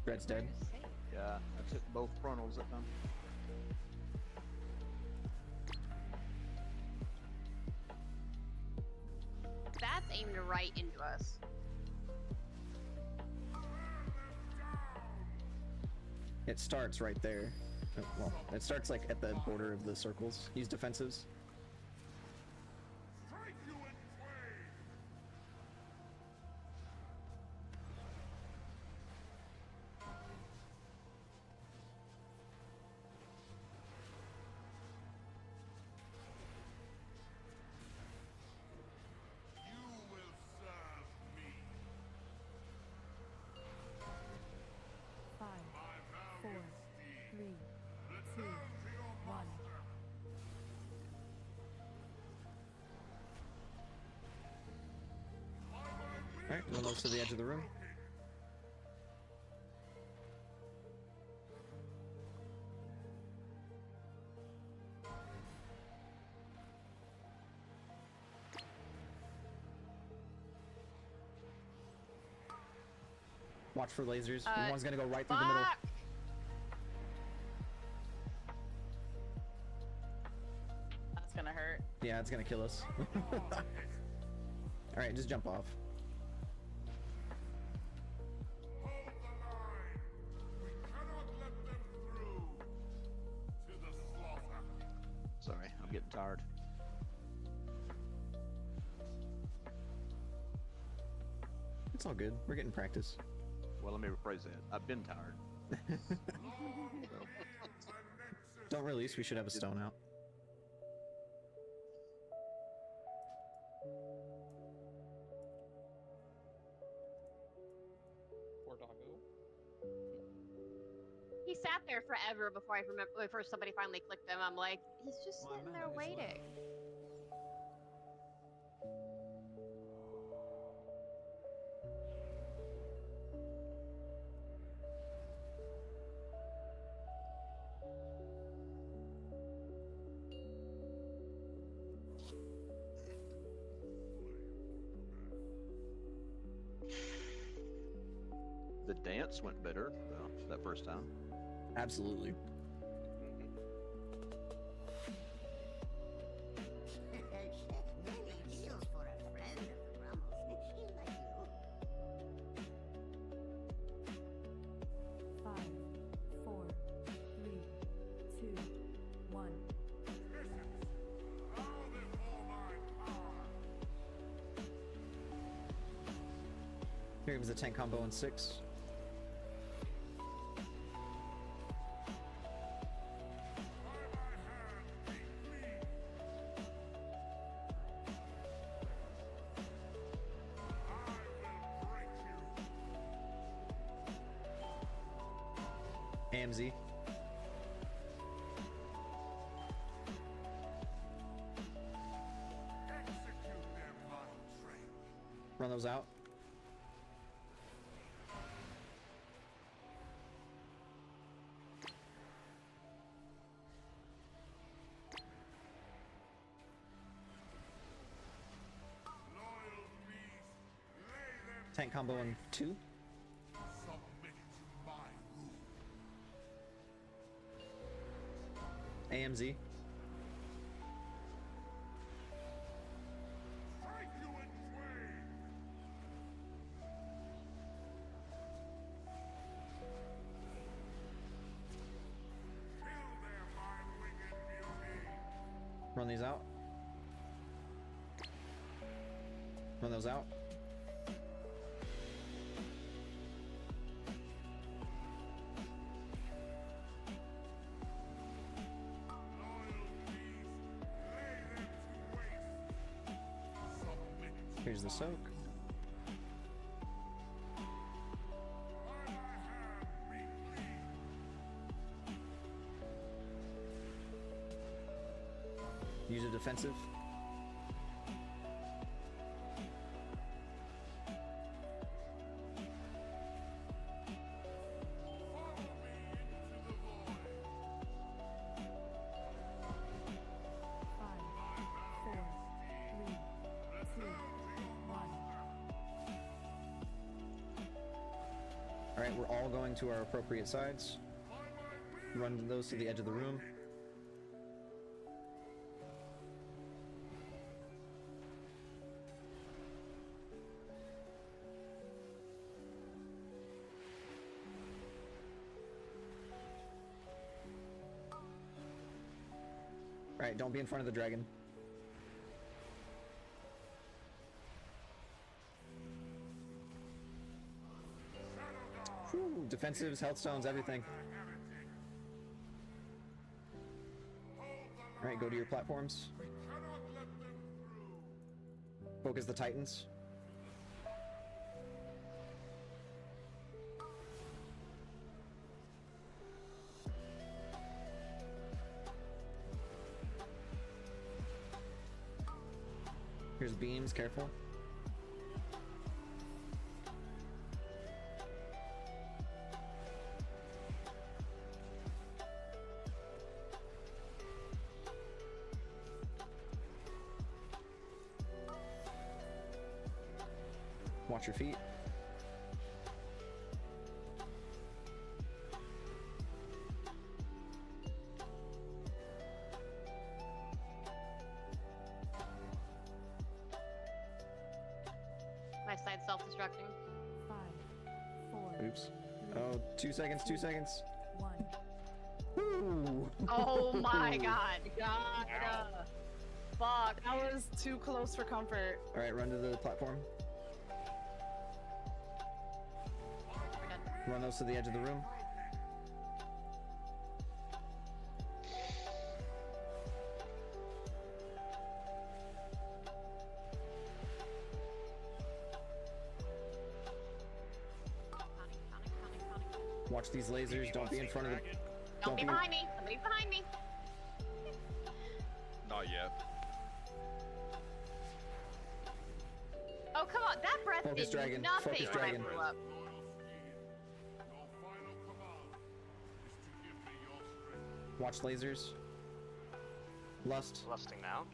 Red's dead. Yeah, I took both frontals that time. That's aimed right into us. It starts right there. Well, it starts like at the border of the circles. Use defensives. Alright, run those to the edge of the room. Watch for lasers. One's gonna go right through the middle. That's gonna hurt. Yeah, it's gonna kill us. Alright, just jump off. Sorry, I'm getting tired. It's all good. We're getting practice. Well, let me rephrase that. I've been tired. Don't release. We should have a stone out. Poor doggo. He sat there forever before somebody finally clicked him. I'm like, he's just sitting there waiting. The dance went better that first time. Absolutely. Many deals for a friend of the Grummles. Like you. 5, 4, 3, 2, 1. Here comes the tank combo in 6. AMZ. Run those out. Tank combo in 2. AMZ. Run these out. Run those out. Here's the soak. Use a defensive. Alright, we're all going to our appropriate sides. Run those to the edge of the room. Alright, don't be in front of the dragon. Whew, defensives, health stones, everything. Alright, go to your platforms. Focus the titans. Here's beams, careful. Watch your feet. My side's self-destructing. 5, 4. Oops. Oh, 2 seconds, 2 seconds. 1. Woo! Oh my god. God. Fuck. That was too close for comfort. Alright, run to the platform. Run those to the edge of the room. Watch these lasers. Don't be in front of the. Don't be behind me. Somebody's behind me. Not yet. Oh, come on. That breath Focus did dragon. nothing Focus when I dragon. blew up. Watch lasers. Lust. Lusting now.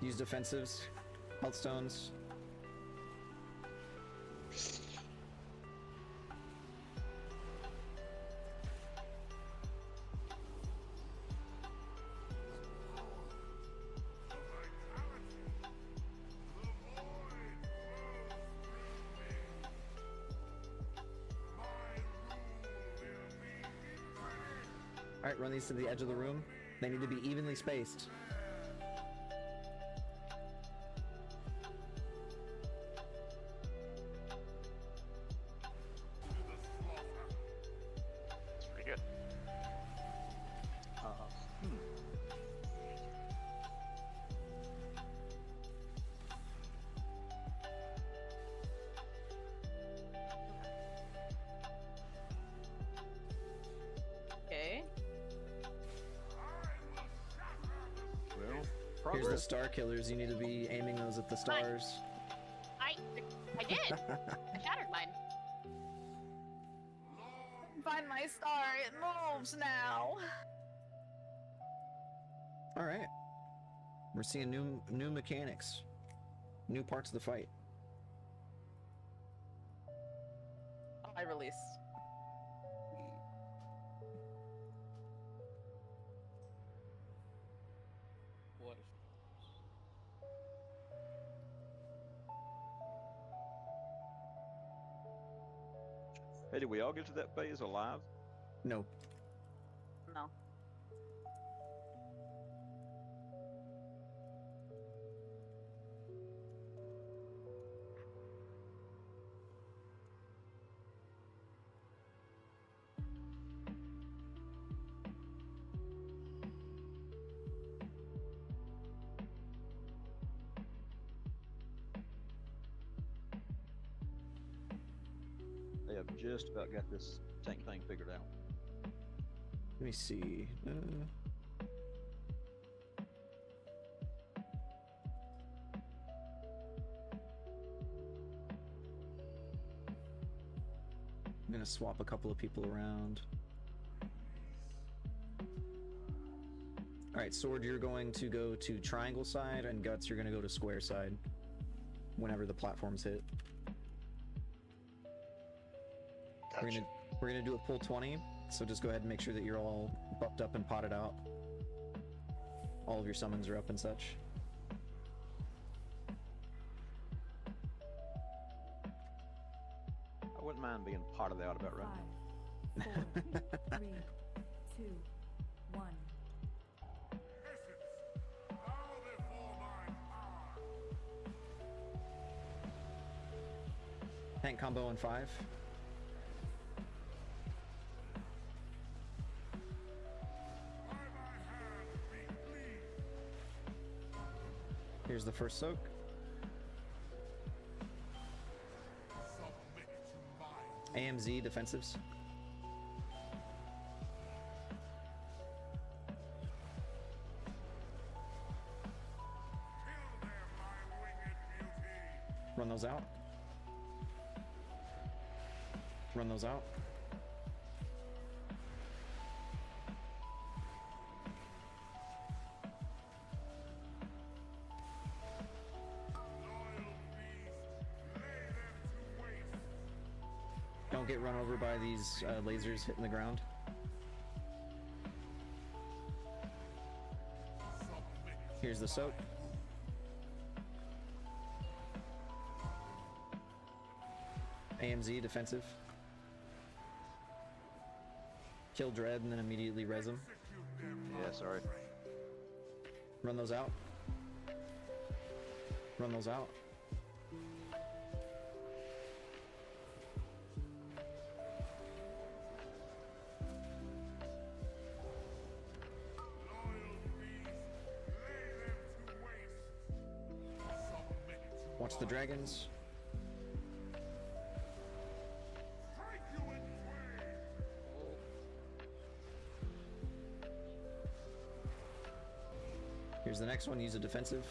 Use defensives. Health stones. Alright, run these to the edge of the room. They need to be evenly spaced. It's pretty good. Okay. Well, Here's the star killers. You need to be aiming those at the stars. I did. I shattered mine. Find my star. It moves now. All right. We're seeing new mechanics, new parts of the fight. I release. What? Hey, did we all get to that phase alive? No. No. They have just about got this tank thing figured out. Let me see. I'm gonna swap a couple of people around. Alright, Sword, you're going to go to triangle side, and Guts, you're gonna go to square side whenever the platforms hit. Gotcha. We're gonna do a pull 20, so just go ahead and make sure that you're all buffed up and potted out. All of your summons are up and such. I wouldn't mind being potted out about right now. 5, 4, 3, 2, 1. Tank combo in 5. Here's the first soak. AMZ defensives. Run those out. Run those out. Don't get run over by these lasers hitting the ground. Here's the soak. AMZ defensive. Kill Dread and then immediately res him. Yeah, sorry. Run those out. Run those out. Watch the dragons. Here's the next one, use a defensive.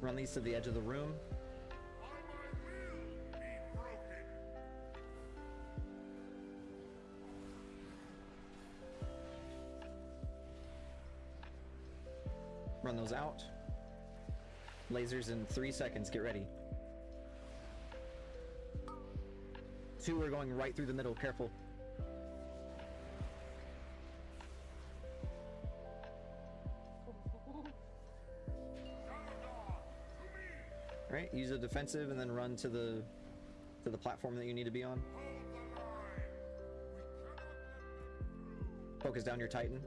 Run these to the edge of the room. Run those out. Lasers in 3 seconds, get ready. 2 are going right through the middle, careful. Right, use a defensive and then run to the platform that you need to be on. Focus down your Titan.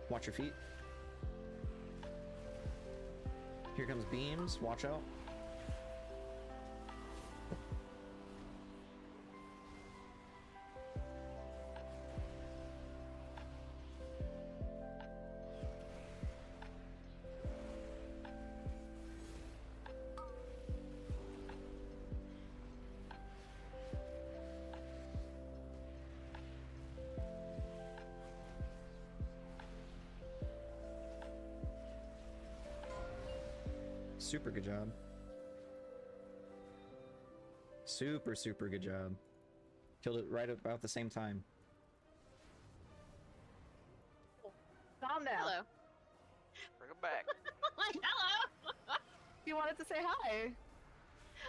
Watch your feet. Here comes beams, watch out. Super good job. Super good job. Killed it right about the same time. Calm down. Hello. Bring him back. Hello. You wanted to say hi.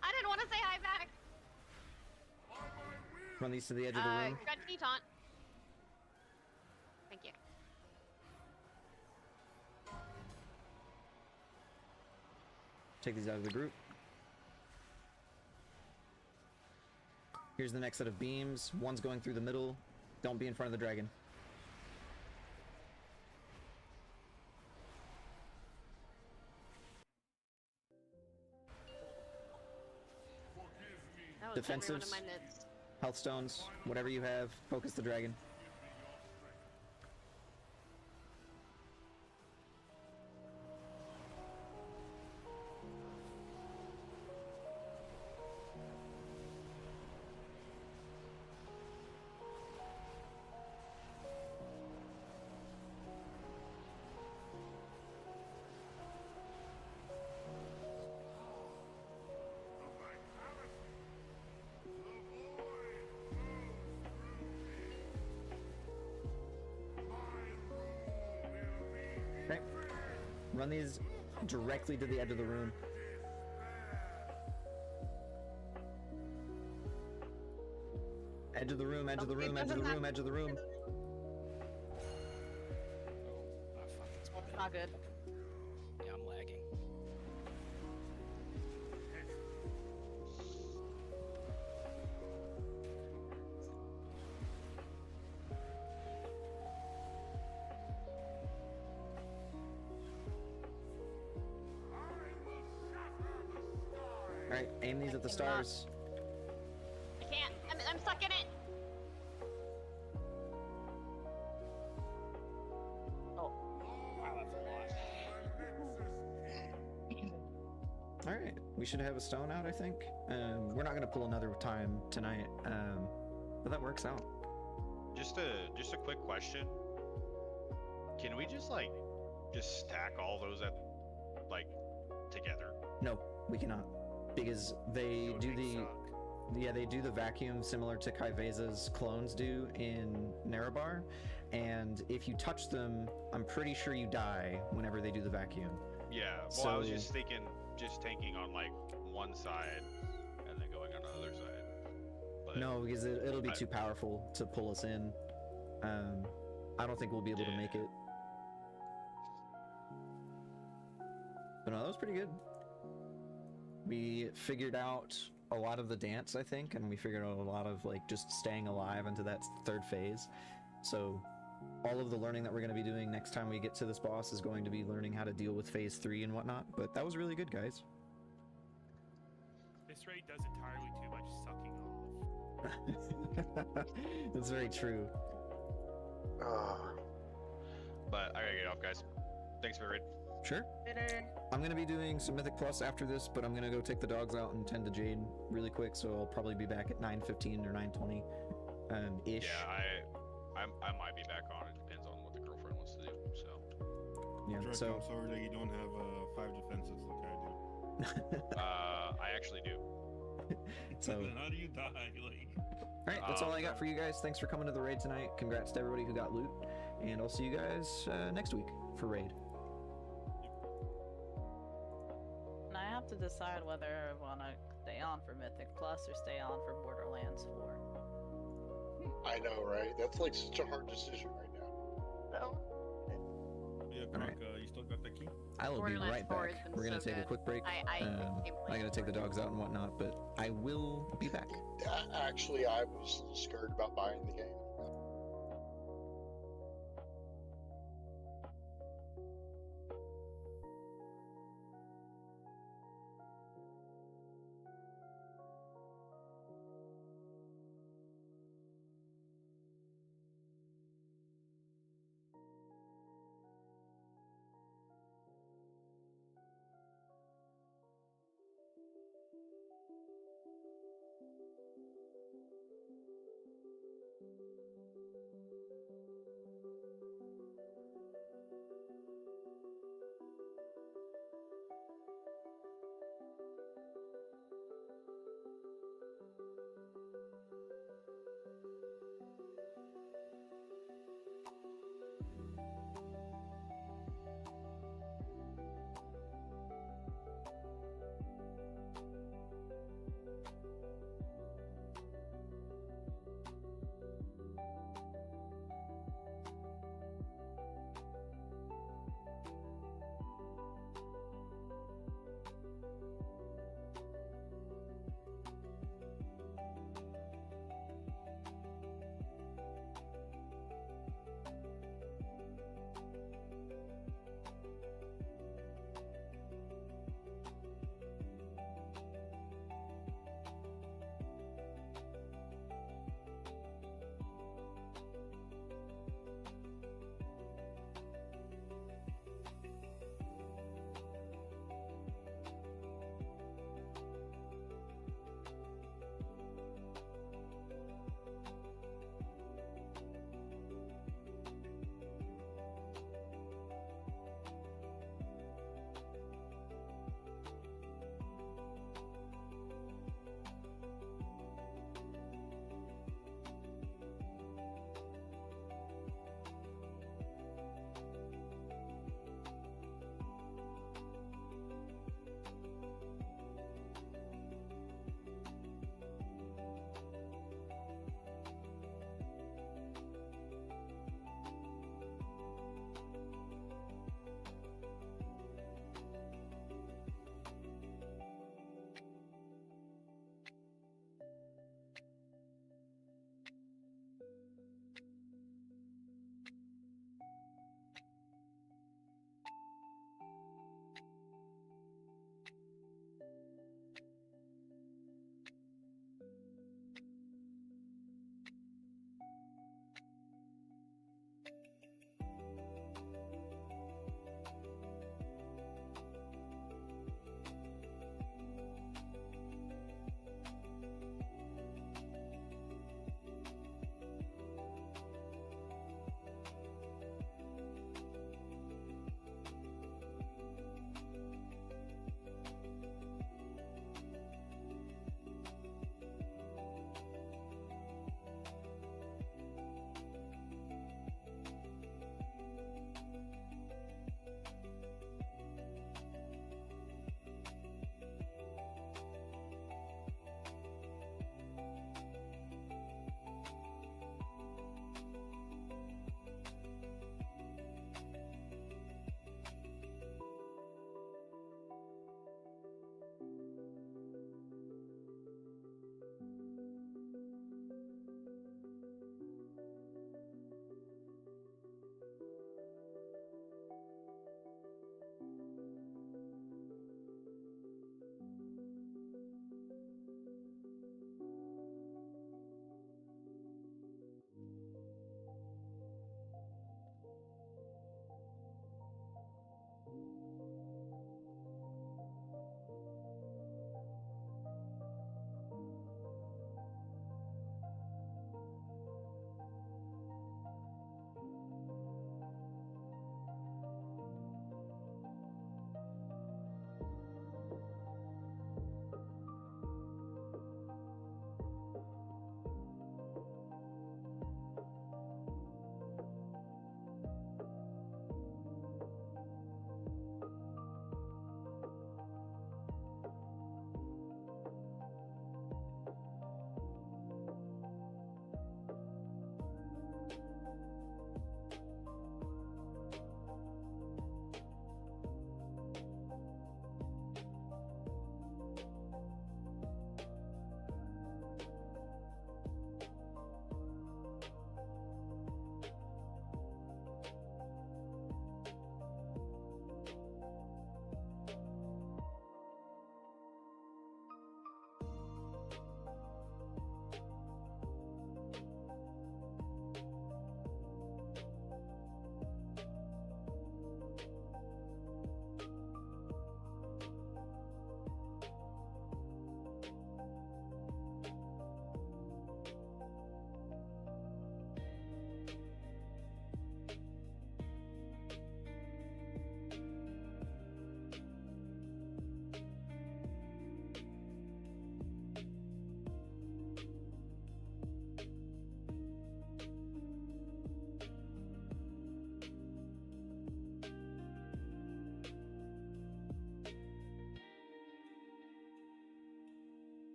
I didn't want to say hi back. Run these to the edge of the room. Got taunt. Thank you. Take these out of the group. Here's the next set of beams. One's going through the middle. Don't be in front of the dragon. That was every one of Defensives, my mids. health stones, whatever you have, focus the dragon. Okay. Run these directly to the edge of the room. Edge of the room, edge of the room, edge of the room, edge of the room. That's not good. Yeah, I'm lagging. Alright, aim these at the stars. I can't. I'm stuck in it. Oh, wow, that's a lot. Alright, we should have a stone out, I think. We're not going to pull another time tonight. but that works out. Just a quick question. Can we just stack all those at like together? No, we cannot, because they do they do the vacuum similar to Kaiveza's clones do in Nerebar, and if you touch them, I'm pretty sure you die whenever they do the vacuum. Yeah. Well, I was just thinking, just tanking on like one side and then going on the other side. But no, because it'll be too powerful to pull us in. I don't think we'll be able to make it. But no, that was pretty good. We figured out a lot of the dance, I think, and we figured out a lot of like just staying alive into that third phase. So all of the learning that we're going to be doing next time we get to this boss is going to be learning how to deal with phase 3 and whatnot. But that was really good, guys. This raid does entirely too much sucking off. That's very true. But I gotta get off, guys. Thanks for the raid. Sure. I'm gonna be doing some Mythic Plus after this, but I'm gonna go take the dogs out and tend to Jade really quick, so I'll probably be back at 9:15 or 9:20 ish. Yeah, I might be back on. It depends on what the girlfriend wants to do. So yeah. Drake, So I'm sorry that you don't have 5 defenses like I do. I actually do. So then how do you die? Like. All right, that's all I got for you guys. Thanks for coming to the raid tonight. Congrats to everybody who got loot, and I'll see you guys next week for raid. And I have to decide whether I want to stay on for Mythic Plus or stay on for Borderlands 4. I know, right? That's like such a hard decision right now. Yeah, Brock, you still got the key? I will be right back. We're gonna take a quick break. I gotta take the dogs out and whatnot, but I will be back. Actually, I was scared about buying the game.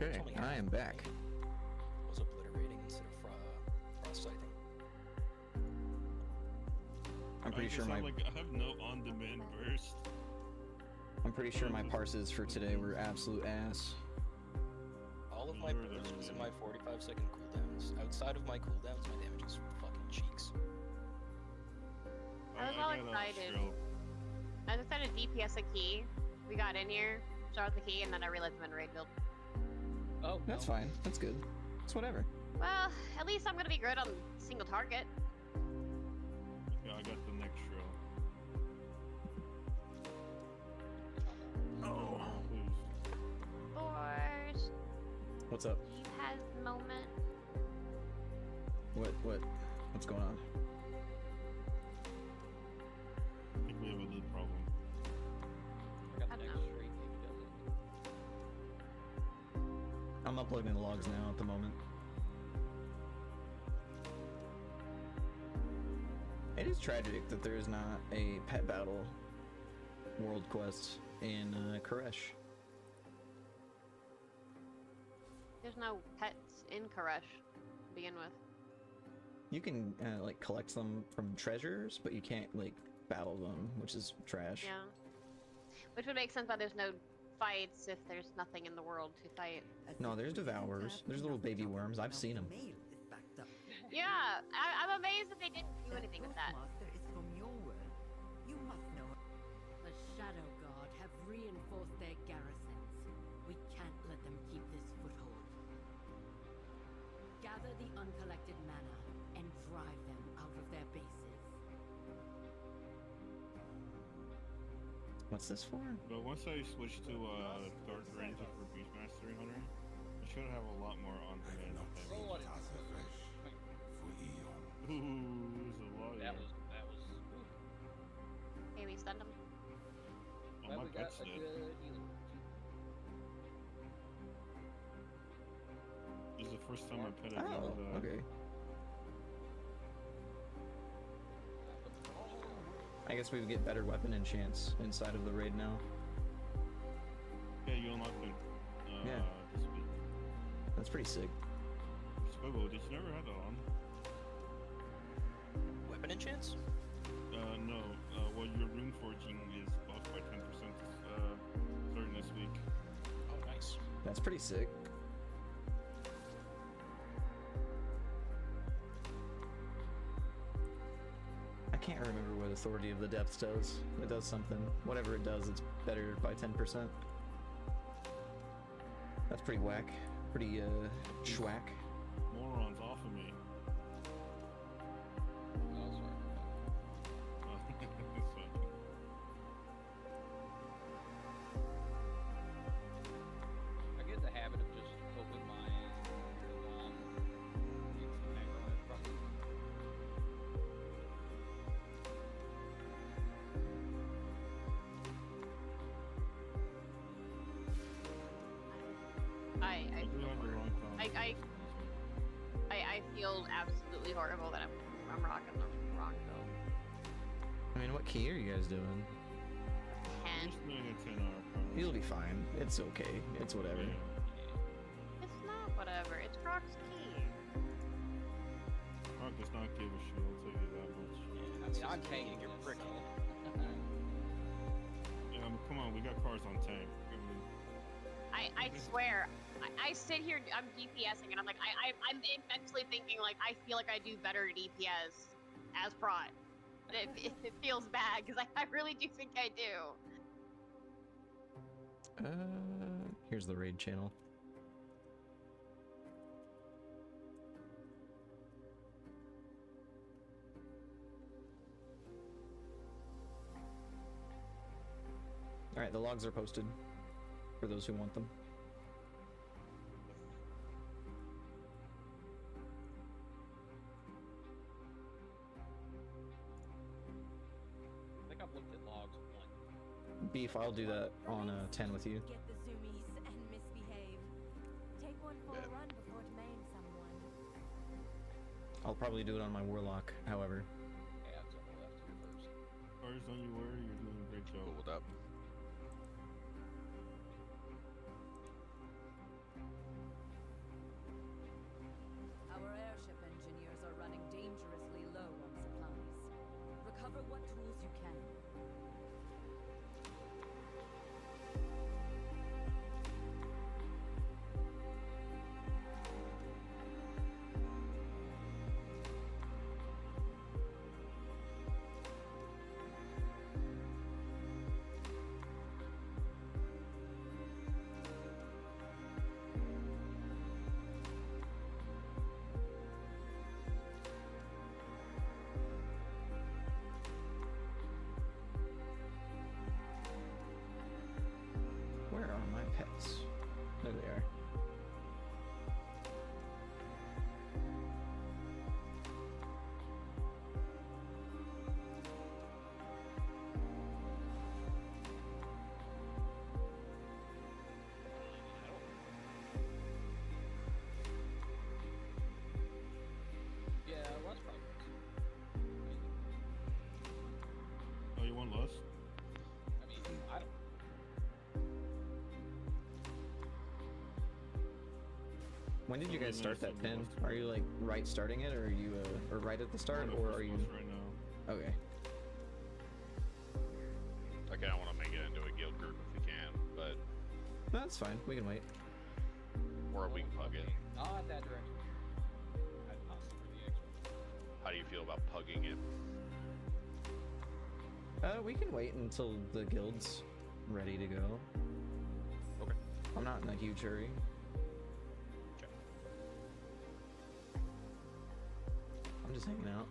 Okay, I am back. Was obliterating instead of frostbiting. I'm pretty sure my I have no on-demand burst. I'm pretty sure my parses for today were absolute ass. All of my burst was in my 45-second cooldowns. Outside of my cooldowns, my damage is fucking cheeks. I was all excited. I decided to DPS a key. We got in here, start the key, and then I realized I'm in raid build. Oh, that's fine. That's good. It's whatever. Well, at least I'm gonna be good on single target. Yeah, I got the next drill. Oh. Force. What's up? He has moment. What's going on? I think we have a little problem. I got the next street, maybe does it. I'm uploading the logs now at the moment. It is tragic that there is not a pet battle world quest in Koresh. There's no pets in Koresh to begin with. You can like collect them from treasures, but you can't like battle them, which is trash. Yeah. Which would make sense why there's no fights if there's nothing in the world to fight. No, there's devourers. There's little baby worms. I've seen them. Yeah, I'm amazed that they didn't do anything with that. The Shadow Guard have reinforced their garrisons. We can't let them keep this foothold. Gather the uncollected mana and drive them out of their bases. What's this for? But once I switch to Dark Ranger for Beastmaster Hunter, I should have a lot more on demand. Ooh, there's a lot. That was. Hey, we stunned him. Oh, Well, my we got pet's a dead. good healer. This is the first time my pet has Oh, ever died. okay. I guess we would get better weapon enchants inside of the raid now. Yeah, you unlocked them Yeah. this week. That's pretty sick. Squiggles, did you never have that on? Weapon enchants? No. Well, your rune forging is buffed by 10% starting this week. Oh, nice. That's pretty sick. I can't remember what Authority of the Depths does. It does something. Whatever it does, it's better by 10%. That's pretty whack. Pretty, schwack. Morons off of me. Oh, sorry. It's fine. I get the habit of just opening my I feel absolutely horrible that I'm rocking the wrong build. I mean, what key are you guys doing? 10. Just doing a 10-hour promo. You'll be fine. It's okay. It's whatever. It's not whatever. It's Croc's key. Rock does not give a shit, I'll tell you that much. I mean, I'm tanking your prick. Yeah, come on, we got cars on tank. I swear, I sit here, I'm DPSing, and I'm like, I'm mentally thinking, like, I feel like I do better at DPS as prot. But it feels bad, because I really do think I do. Here's the raid channel. Alright, the logs are posted for those who want them. I think I've looked at logs once. Beef, I'll do that on 10 with you. Get the zoomies and misbehave. Take one for a run before it maim someone. I'll probably do it on my warlock, however. Yeah, it's on the left here first. Cars, don't you worry, you're doing a great job. Cool with that. Recover what tools you can. Where are my pets? There they are. Yeah, Lost Progress. Oh, you want Lost? I mean, I don't. When did you guys start that pin? Are you like right starting it, or are you or right at the start, or are you? Right now. Okay. I kind of want to make it into a guild group if we can, but No, that's fine. We can wait. or we can pug it. Not that direction. I'd not for the extra. How do you feel about pugging it? We can wait until the guild's ready to go. Okay. I'm not in a huge hurry. I'm just hanging out.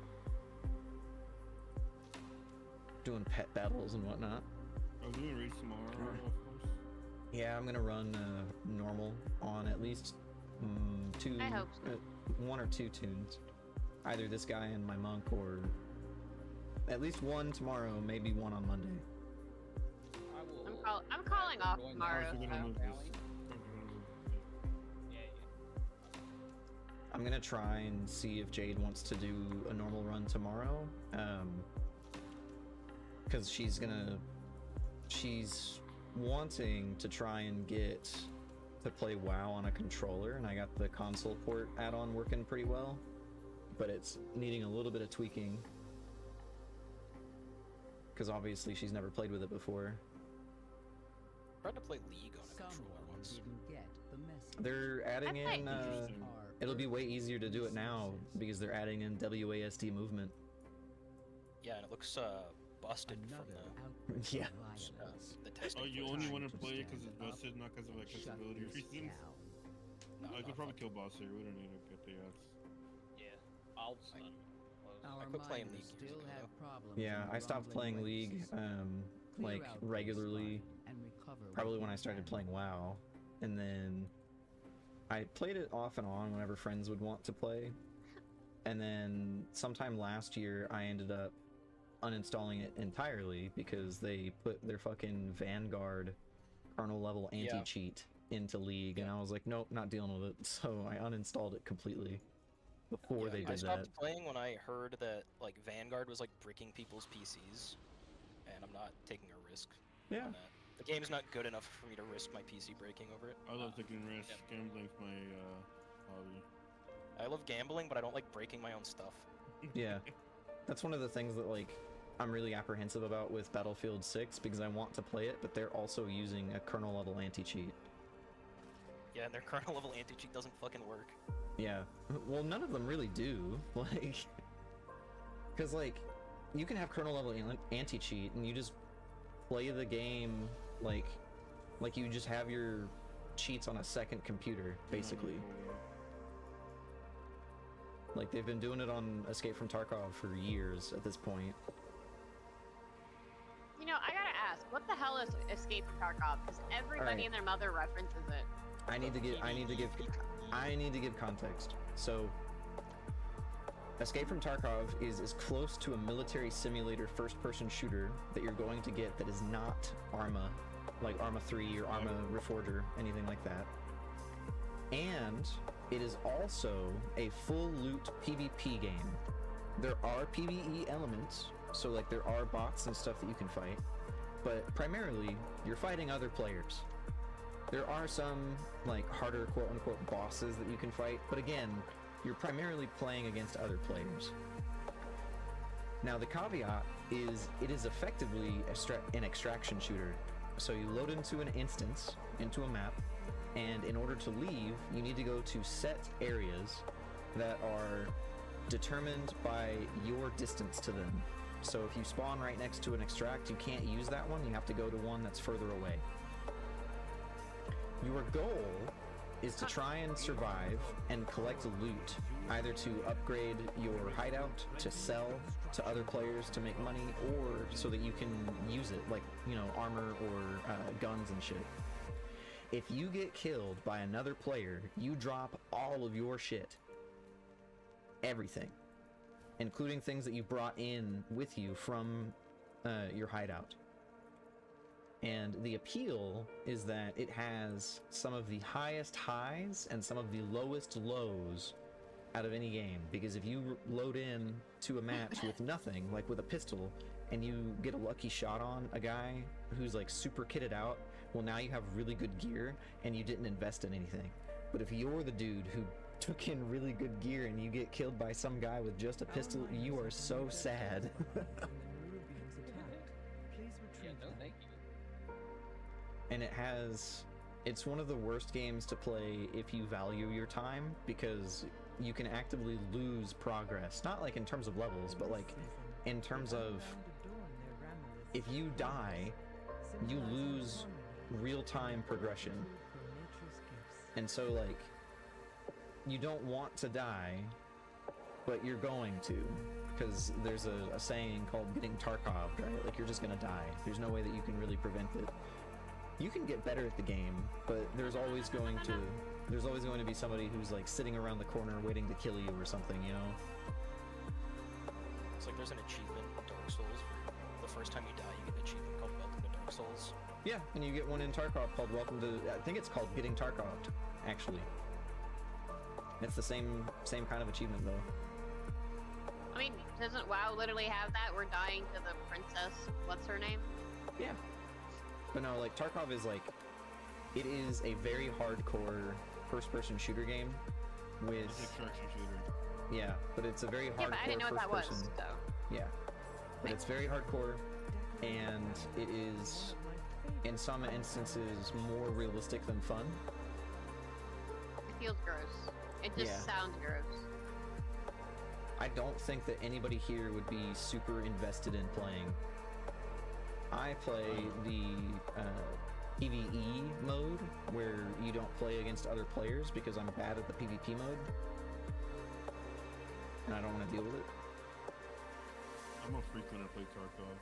Doing pet battles and whatnot. I'm doing a race tomorrow, of course. Yeah, I'm gonna run normal on at least two, I hope so. 1 or 2 tunes. Either this guy and my monk, or at least one tomorrow, maybe one on Monday. I will. I'm calling off join tomorrow. Also gonna so- move rally. this. Yeah, I'm gonna try and see if Jade wants to do a normal run tomorrow, because she's wanting to try and get to play WoW on a controller, and I got the console port add-on working pretty well, but it's needing a little bit of tweaking, because obviously she's never played with it before. Tried to play League on a controller once. Didn't get the message. They're adding in, Interesting. it'll be way easier to do it now, because they're adding in WASD movement. Yeah, and it looks busted from Another the outbreak Yeah. of violence. the testing. Oh, you footage. only want to to play it because stand it's busted, not because of Shut accessibility this reasons? down. No, I not could probably fucking- kill boss here. We don't need to get the ads. Yeah, I'll stun him. Our quit playing miners League years still ago. have problems Yeah, in I stopped rumbling playing League, wastes. Clear like out the regularly, spine and recover what probably you when I started can. playing WoW, and then I played it off and on whenever friends would want to play, and then sometime last year I ended up uninstalling it entirely because they put their fucking Vanguard kernel level anti-cheat into League, and I was like, nope, not dealing with it, so I uninstalled it completely before Yeah, they I did that. stopped playing when I heard that like Vanguard was like bricking people's PCs, and I'm not taking a risk. Yeah. On that. The game's not good enough for me to risk my PC breaking over it. I love taking risks. Gambling's my hobby. I love gambling, but I don't like breaking my own stuff. Yeah, that's one of the things that like I'm really apprehensive about with Battlefield 6, because I want to play it, but they're also using a kernel level anti-cheat. Yeah, and their kernel level anti-cheat doesn't fucking work. Yeah, well, none of them really do, like, because like you can have kernel level anti-cheat and you just play the game like you just have your cheats on a second computer, basically. Like, they've been doing it on Escape from Tarkov for years at this point. You know, I gotta ask, what the hell is Escape from Tarkov? Because everybody Alright. and their mother references it. I need to give context. So, Escape from Tarkov is as close to a military simulator first-person shooter that you're going to get that is not Arma, like Arma 3 or Arma Reforger, anything like that. And it is also a full loot PvP game. There are PvE elements, so like there are bots and stuff that you can fight, but primarily you're fighting other players. There are some like harder quote-unquote bosses that you can fight, but again, you're primarily playing against other players. Now the caveat is it is effectively an extraction shooter. So you load into an instance, into a map, and in order to leave, you need to go to set areas that are determined by your distance to them. So if you spawn right next to an extract, you can't use that one, you have to go to one that's further away. Your goal is to try and survive and collect loot, either to upgrade your hideout, to sell to other players to make money, or so that you can use it, like, you know, armor or guns and shit. If you get killed by another player, you drop all of your shit. Everything. Including things that you brought in with you from your hideout. And the appeal is that it has some of the highest highs and some of the lowest lows out of any game. Because if you load in to a match with nothing, like with a pistol, and you get a lucky shot on a guy who's like super kitted out, well, now you have really good gear and you didn't invest in anything. But if you're the dude who took in really good gear and you get killed by some guy with just a pistol, you are so sad. Yeah, no, thank you. And it's one of the worst games to play if you value your time, because you can actively lose progress. Not like in terms of levels, but like in terms of if you die, you lose real-time progression. And so like, you don't want to die, but you're going to, because there's a saying called getting Tarkov'd, right? Like, you're just gonna die. There's no way that you can really prevent it. You can get better at the game, but there's always going to be somebody who's like sitting around the corner waiting to kill you or something, you know? It's like there's an achievement in Dark Souls where the first time you die, you get an achievement called Welcome to Dark Souls. Yeah, and you get one in Tarkov called Welcome to... I think it's called Getting Tarkov'd, actually. It's the same kind of achievement, though. I mean, doesn't WoW literally have that? We're dying to the princess. What's her name? Yeah. But no, like, Tarkov is like... It is a very hardcore first-person shooter game with... It's an extraction shooter. Yeah, but it's a very hardcore but I didn't know what that was, first-person... so... Yeah. But it's very hardcore, and it is, in some instances, more realistic than fun. It feels gross. It just sounds gross. I don't think that anybody here would be super invested in playing. I play the PvE mode, where you don't play against other players because I'm bad at the PvP mode. And I don't want to deal with it. I'm a freak when I play Tarkov.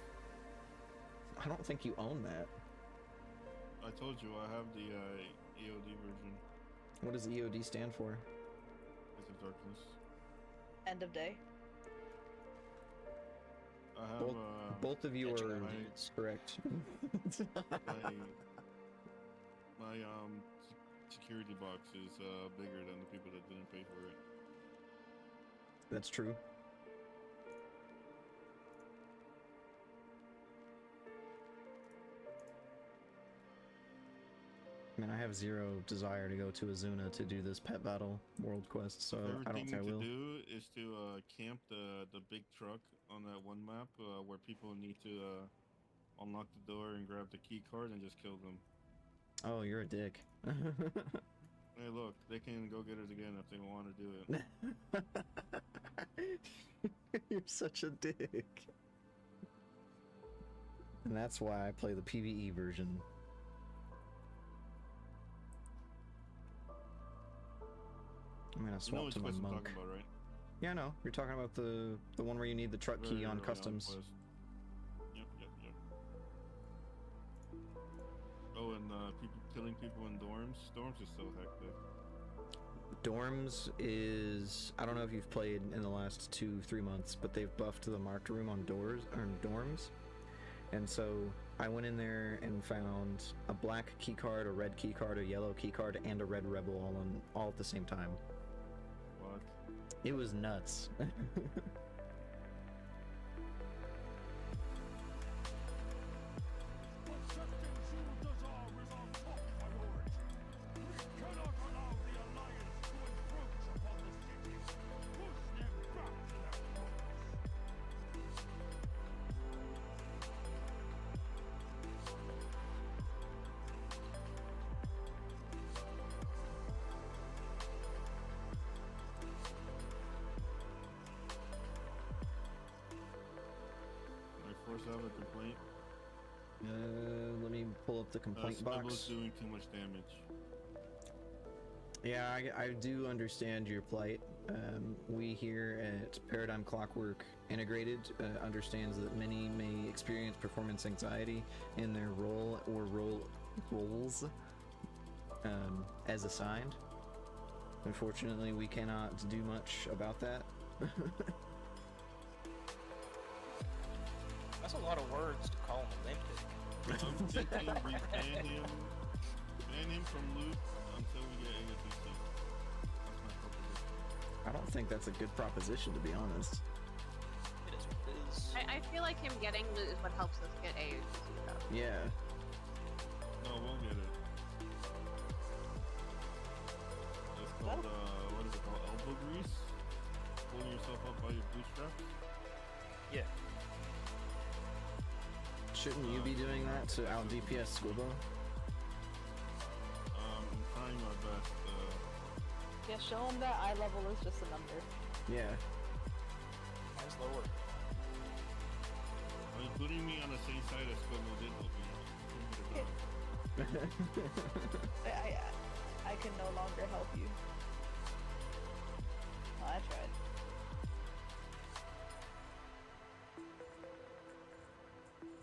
I don't think you own that. I told you, I have the EOD version. What does EOD stand for? It's of Darkness. End of day. I have both of you are correct. my security box is bigger than the people that didn't pay for it. That's true. I mean, I have zero desire to go to Azuna to do this pet battle world quest, so I don't think I will. Everything to do is to camp the big truck on that one map where people need to unlock the door and grab the key card and just kill them. Oh, you're a dick. Hey, look, they can go get it again if they want to do it. You're such a dick. And that's why I play the PvE version. I'm gonna swap to my monk. I'm talking about, right? Yeah, I know. You're talking about the one where you need the truck key on customs. Yep. Oh, and killing people in dorms. Dorms is so hectic. Dorms is... I don't know if you've played in the last 2-3 months, but they've buffed the marked room on dorms. And so I went in there and found a black keycard, a red keycard, a yellow keycard, and a red rebel all at the same time. What? It was nuts. have a complaint? Let me pull up the complaint Scribble's box. doing too much damage. Yeah, I do understand your plight. We here at Paradigm Clockwork Integrated understands that many may experience performance anxiety in their role or roles as assigned. Unfortunately, we cannot do much about that. That's a lot of words to call him Olympic. I'm thinking we ban him from loot until we get AFC. That's my proposition. I don't think that's a good proposition, to be honest. It is what it is. I feel like him getting loot is what helps us get AUC stuff. Yeah. No, we'll get it. It's called, what is it called? Elbow grease? Pulling yourself up by your bootstraps? Yeah. Shouldn't you be doing that to out DPS Squibbo? I'm trying my best. Yeah, show him that eye level is just a number. Yeah. Mine's lower. I mean, putting me on the same side as Squibbo did help me. I can no longer help you. Oh, I tried.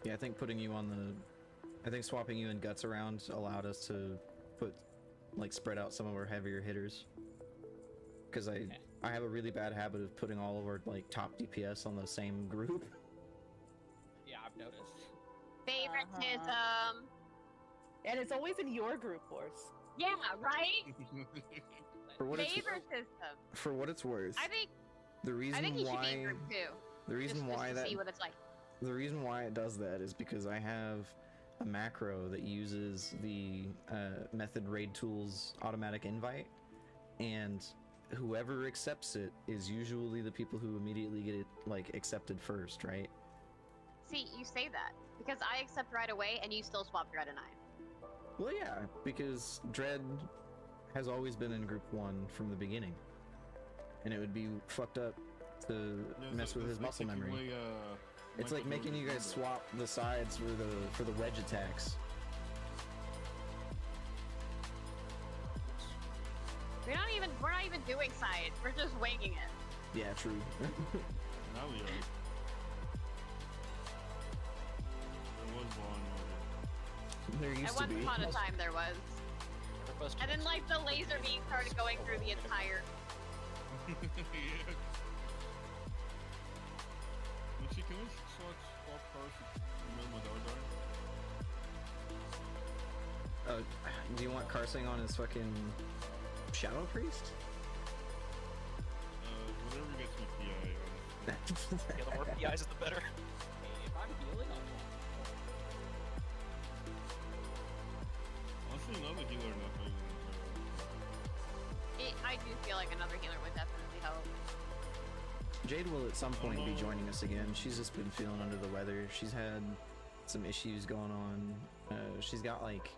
Yeah, I think putting you on the... I think swapping you and Guts around allowed us to put, like, spread out some of our heavier hitters. Because I have a really bad habit of putting all of our, like, top DPS on the same group. Yeah, I've noticed. Favoritism. And it's always in your group, Force. Yeah, right? For what it's Favoritism. for what it's worth, I think the reason he should be in why group 2. the reason just why to that see what it's like. the reason why it does that is because I have a macro that uses the method raid tools automatic invite, and whoever accepts it is usually the people who immediately get it like accepted first, right? See, you say that because I accept right away and you still swap Dread and I. Well, yeah, because Dread has always been in group 1 from the beginning, and it would be fucked up to mess with his muscle memory. It's like making you guys swap the sides for the wedge attacks. We're not even doing sides. We're just winging it. Yeah, true. Now we are. There was one. There used to be. Once upon a time there was. And then like the laser beam started going through the entire... Yeah. Actually, can we swap cars with Ardar? Do you want Karsing on his fucking Shadow Priest? Whatever gets me PI, honestly. Yeah, the more PIs, the better. If I'm healing, I'll Honestly, another healer not better than I do feel like another healer would definitely help. Jade will at some point be joining us again. She's just been feeling under the weather. She's had some issues going on. She's got like...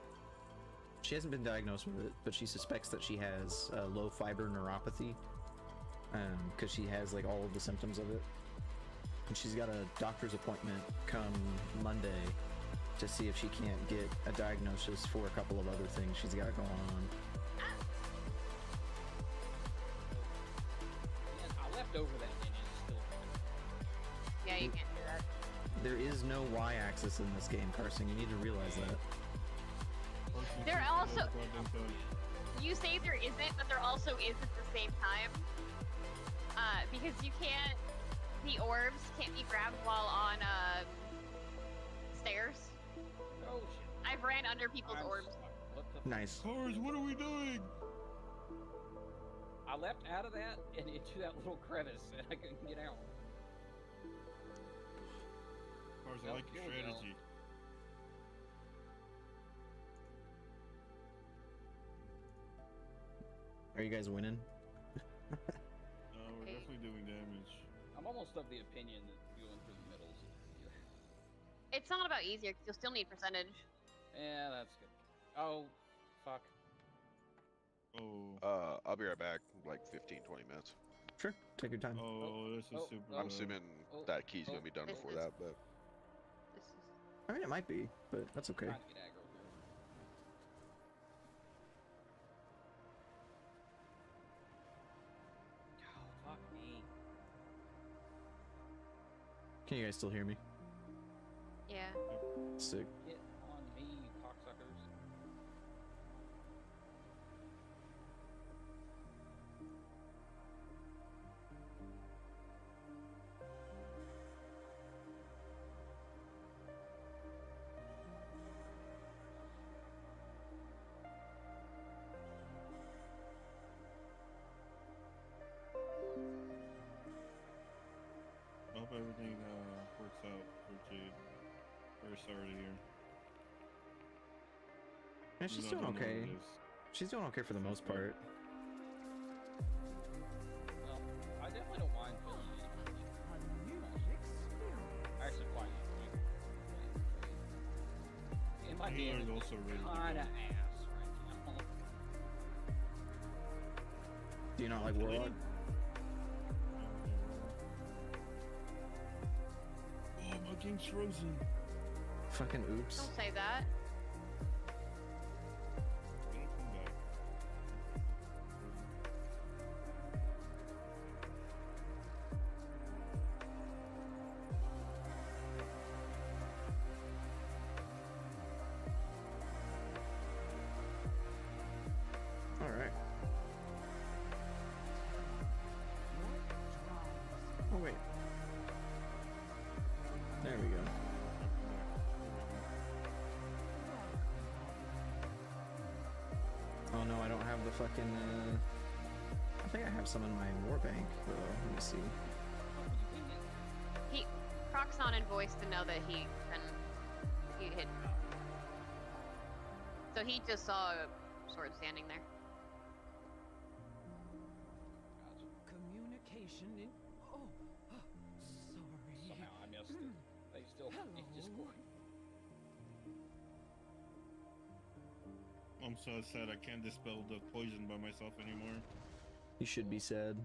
She hasn't been diagnosed with it, but she suspects that she has low fiber neuropathy. Because she has like all of the symptoms of it. And she's got a doctor's appointment come Monday to see if she can't get a diagnosis for a couple of other things she's got going on. I left over that minion still. Yeah, you can't do that. There is no Y-axis in this game, Carson. You need to realize that. There also... You say there isn't, but there also is at the same time. Because you can't... The orbs can't be grabbed while on, stairs. Oh shit. I've ran under people's orbs. Nice. Cars, what are we doing? I left out of that and into that little crevice and I couldn't get out. Cars, I like your strategy. Are you guys winning? We're definitely doing damage. I'm almost of the opinion that going through the middle is easier. It's not about easier, because you'll still need percentage. Yeah, that's good. Oh, fuck. Oh. I'll be right back, like 15, 20 minutes. Sure, take your time. Oh, this is super... I'm assuming that key's gonna be done before that, but... it might be, but that's okay. Trying to get aggro here. Oh, fuck me. Can you guys still hear me? Yeah. Sick. Get on me, you cocksuckers. I hope everything works out for Jade. Very sorry to hear. Yeah, she's Even though I doing don't know what okay. it is. She's doing okay for the most part. Well, I definitely don't mind filling in. I actually quite like it. And my Healer game is is also ready to kinda go. ass right now. Do you not like Warlock? Oh, my game's frozen. Fucking oops. Don't say that. It'll come back. Alright. Oh, wait. There we go. Oh no, I don't have the fucking, I think I have some in my war bank, though. Let me see. Croc's not in voice to know that he hit. So he just saw a sword standing there. Communication in. Oh, sorry. Somehow I missed it. They still in Discord. I'm so sad I can't dispel the poison by myself anymore. You should be sad.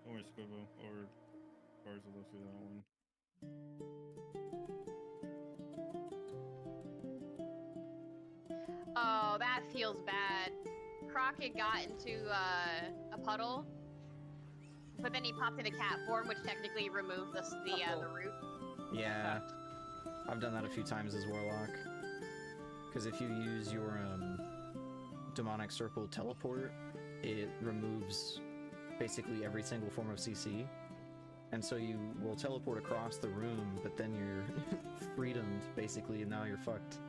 Don't worry, Squibo, or Cars will do that one. Oh, that feels bad. Crockett got into a puddle, but then he popped into cat form, which technically removed the root. Yeah. I've done that a few times as Warlock. Because if you use your demonic circle teleport, it removes basically every single form of CC. And so you will teleport across the room, but then you're freedomed, basically, and now you're fucked.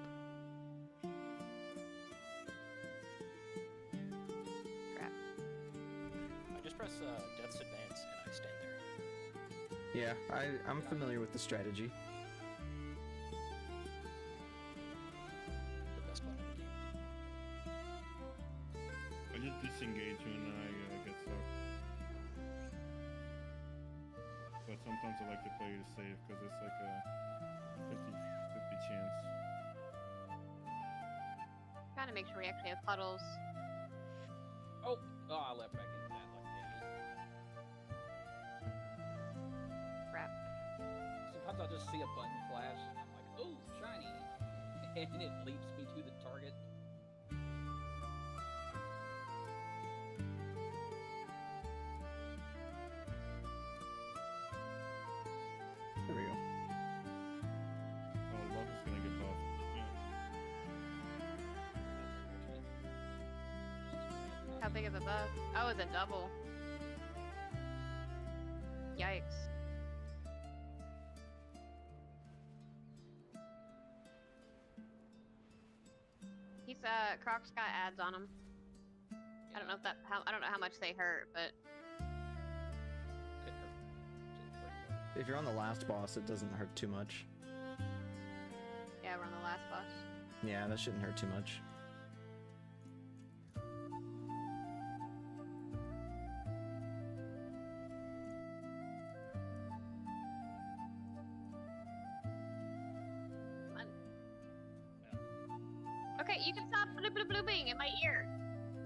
I just press Death's Advance and I stand there. Yeah, I'm familiar with the strategy. The best button in the game. I just disengage when I get stuck. But sometimes I like to play it safe because it's like a 50-50 chance. Trying to make sure we actually have puddles. Oh, I left back into that like that. Crap. Sometimes I'll just see a button flash and I'm like, oh, shiny. And it leaps me to the target. There we go. Oh, love is gonna get buffed. How big of a buff? Oh, it's a double. Yikes. He's Croc's got ads on him. I don't know if I don't know how much they hurt, but If you're on the last boss, it doesn't hurt too much. yeah, we're on the last boss. Yeah, that shouldn't hurt too much. Okay, you can stop blooping in my ear.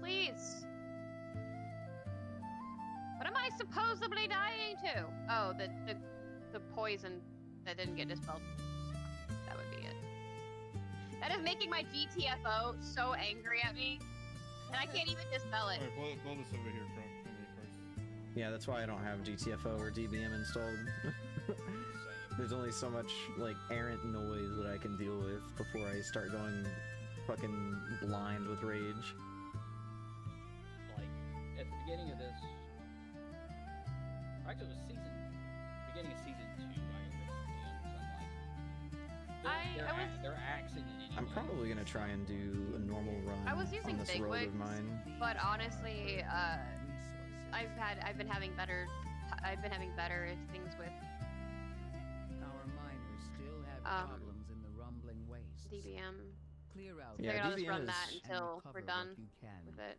Please. What am I supposedly dying to? Oh, the poison that didn't get dispelled. That would be it. That is making my GTFO so angry at me, and I can't even dispel it. Alright, pull this over here, Croc. Yeah, that's why I don't have GTFO or DBM installed. There's only so much like errant noise that I can deal with before I start going fucking blind with rage. Like at the beginning of this, actually it was beginning of season 2. They're axing it. I'm probably gonna try and do a normal run I was using on this big road wigs, of mine. but honestly, I've been having better things with Our miners still have problems in the rumbling waste. DBM. Clear out. So Yeah, I'll just run DBM that is- until we're done with it.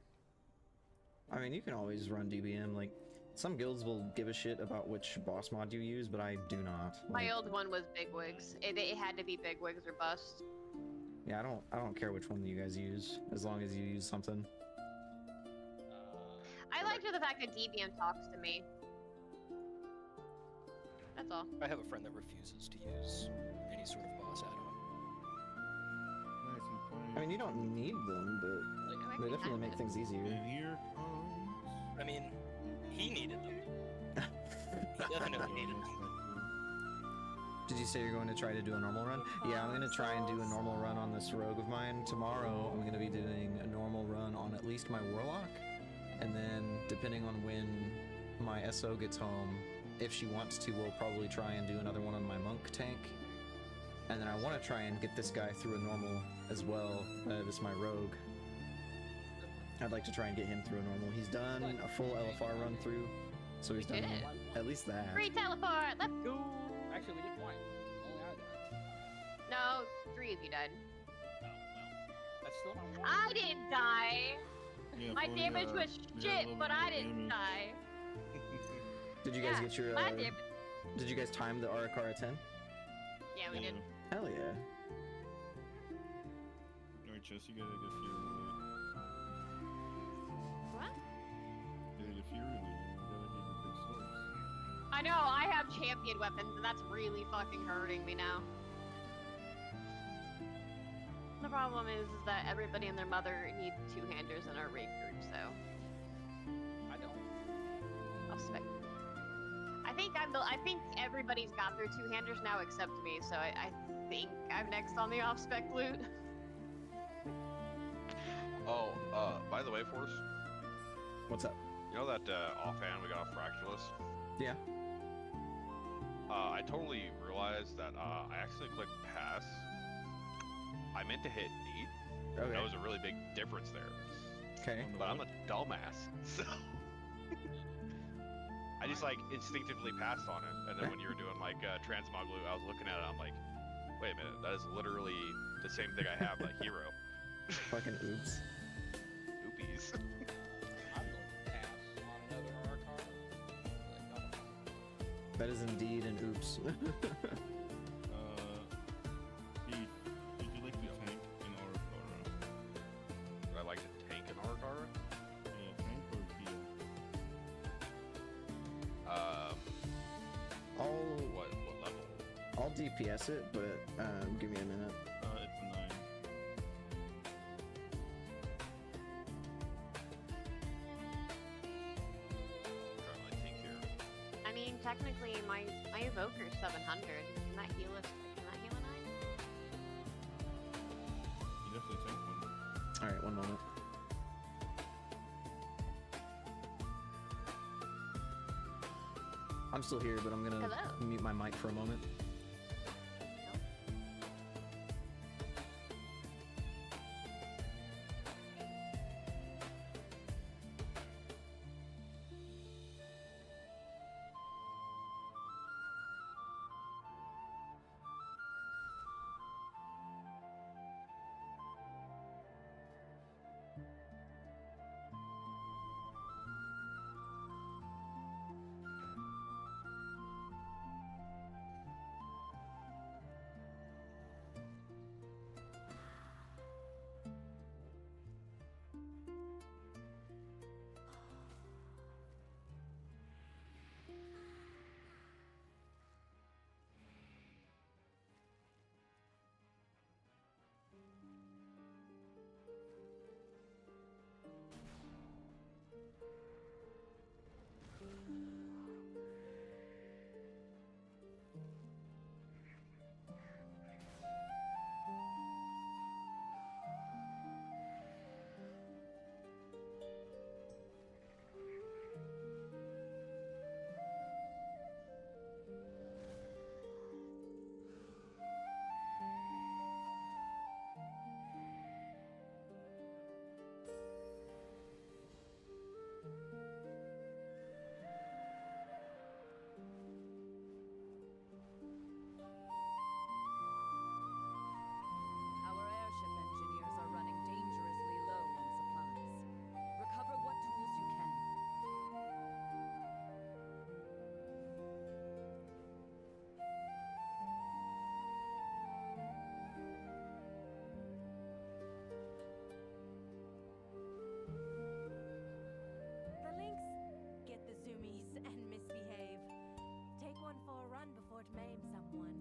I mean, you can always run DBM. Like, some guilds will give a shit about which boss mod you use, but I do not. My Like, old one was big wigs. It had to be big wigs or bust. yeah, I don't care which one you guys use, as long as you use something. I liked the fact that DBM talks to me. That's all. I have a friend that refuses to use any sort of boss add-on. I mean, you don't need them, but they definitely make things easier. Here I mean, he needed them. He definitely needed them. Did you say you're going to try to do a normal run? Yeah, I'm going to try and do a normal run on this rogue of mine. Tomorrow, I'm going to be doing a normal run on at least my warlock. And then, depending on when my SO gets home, if she wants to, we'll probably try and do another one on my monk tank. And then I want to try and get this guy through a normal as well. This my rogue. I'd like to try and get him through a normal. He's done a full LFR run through, so he's done at least that. Free teleport! Let's go! Actually, we did one. Only I died. No, 3 of you died. That's still not one. I didn't die! Yeah, My damage was shit, but I didn't die. Did you guys get your? my damage. Did you guys time the Arakara 10? Yeah, we did. Hell yeah! Alright, Chess, you gotta get Fury. What? You gotta get Fury. You gotta get your big swords. I know, I have champion weapons, and that's really fucking hurting me now. The problem is that everybody and their mother needs 2-handers in our raid group, so... I don't. I'll spec. I think everybody's got their 2-handers now except me, so I think I'm next on the off-spec loot. Oh, by the way, Force. What's up? You know that offhand we got off Fractalus? Yeah. I totally realized that I accidentally clicked pass. I meant to hit need. Okay. That was a really big difference there. Okay. But I'm a dumbass, so I just like instinctively passed on it. And then when you were doing like transmog loot, I was looking at it. I'm like, wait a minute, that is literally the same thing I have, like hero. Fucking oops. Oopies. I'm going to pass on another Arakara. That is indeed an oops. Pete, did you like the tank in Arakara? Do I like to tank in Arakara? Yeah, tank or heal? What level? I'll DPS it, but give me a minute. It's a 9. I mean, technically, my evoker's 700. Can that heal us? Can that heal a 9? You definitely tank one. Alright, one moment. I'm still here, but I'm gonna Hello. mute my mic for a moment. before it maimed someone.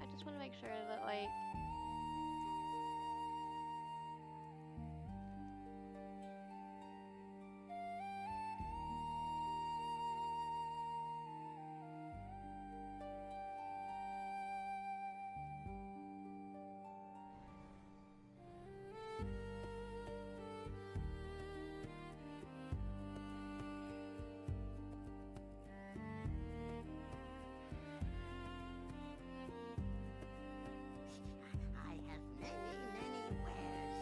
I just want to make sure that, like, I have many wares.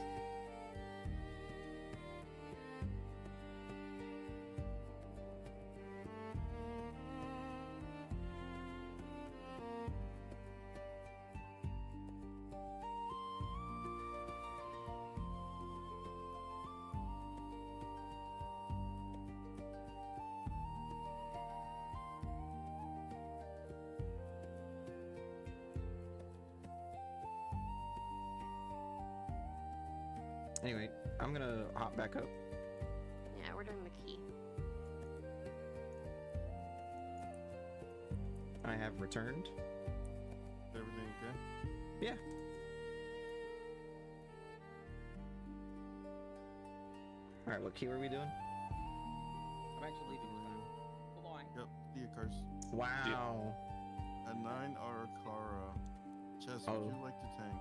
Anyway, I'm gonna hop back up. yeah, we're doing the key. I have returned. Everything okay? Yeah. Alright, what key were we doing? I'm actually leaving the room. Bye-bye. Yep, Theocar's. Wow. At 9 Arakara. Chess, would you like to tank?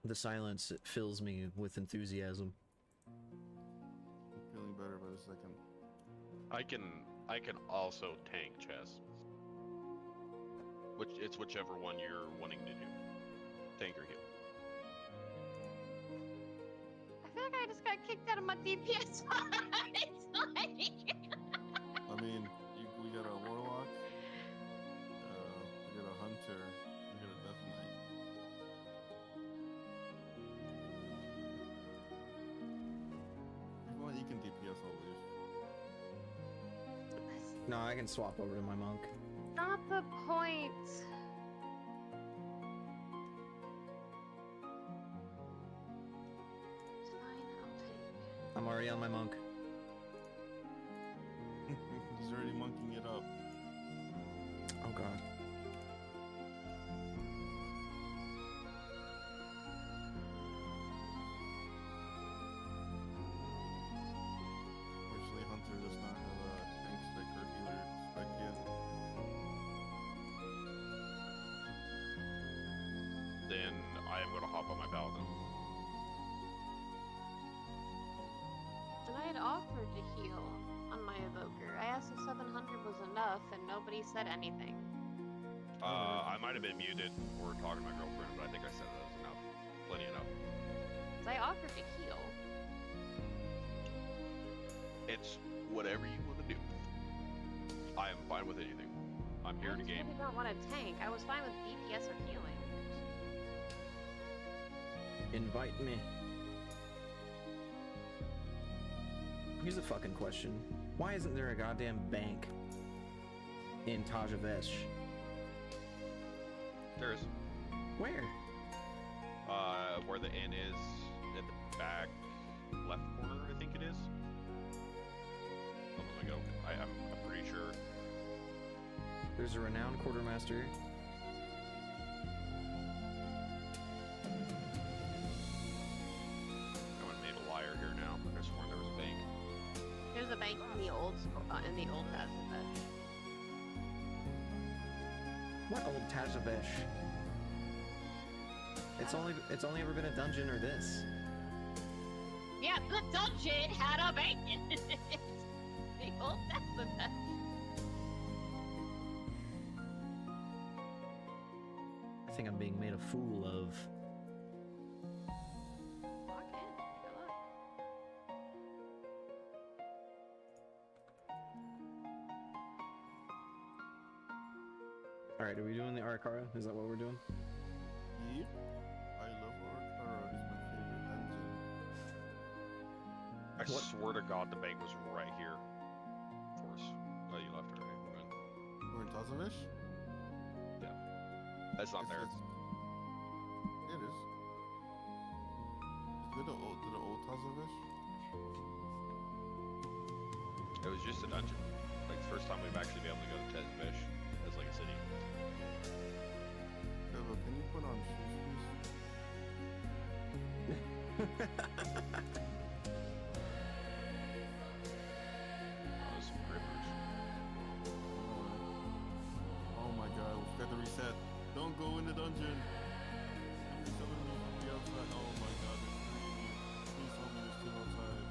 The silence fills me with enthusiasm. I'm feeling better by the second. I can also tank chess. It's whichever one you're wanting to do. Tank or heal. I feel like I just got kicked out of my DPS. It's like... I mean, we got a warlock, we got a hunter, we got a death knight. If you want, you can DPS always. No, I can swap over to my monk. Not the point. It's fine, I'll take. I'm already on my monk. He's already monking it up. Oh god. Unfortunately, Hunter does not have a tank spec or healer spec yet. Then I am going to hop on my paladin. And I had offered to heal on my evoker. I asked if 700 stuff and nobody said anything. I might have been muted or talking to my girlfriend, but I think I said that was enough. Plenty enough. Because I offered to heal. It's whatever you want to do. I am fine with anything. I'm here to game. I don't want a tank. I was fine with DPS or healing. Invite me. Here's a fucking question. Why isn't there a goddamn bank in Tajavesh? There is. Where? Where the inn is at the back left corner, I think it is. Oh, let me go. I'm pretty sure. There's a renowned quartermaster. I'm gonna name a liar here now. I could have sworn there was a bank. There's a bank in the old Tazavesh. What old Tajavesh? It's only ever been a dungeon or this. Yeah, the dungeon had a bank in it. The old Tazavesh. I think I'm being made a fool of. Walk in. Take a look. Alright, are we doing the Arakara? Is that what we're doing? Yep. I love Arakara. It's my favorite dungeon. I swear to God, the bank was right here. Force. Oh, you left already. We're good. We're in Tazavish? Yeah. That's not there. It is. Is it the old Tazavish? It was just a dungeon. Like the first time we've actually been able to go to Tezvish as like a city. Evo, can you put on shoes, Oh, some grippers. Oh my god, we forgot to reset. Don't go in the dungeon. Somebody's telling me from the outside. Oh my god, there's three of you. Please tell me there's two outside.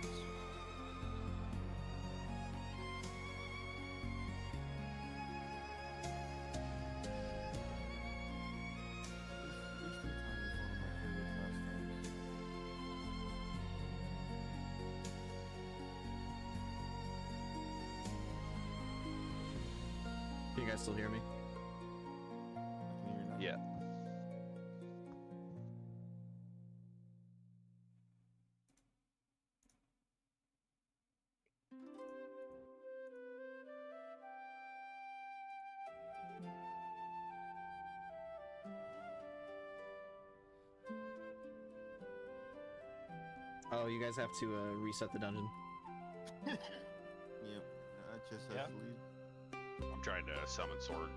Wasting time is one of my favorite pastimes. Can you guys still hear me? I can hear you now. Yeah. Oh, you guys have to reset the dungeon. Yep. I just have to leave. I'm trying to summon Sword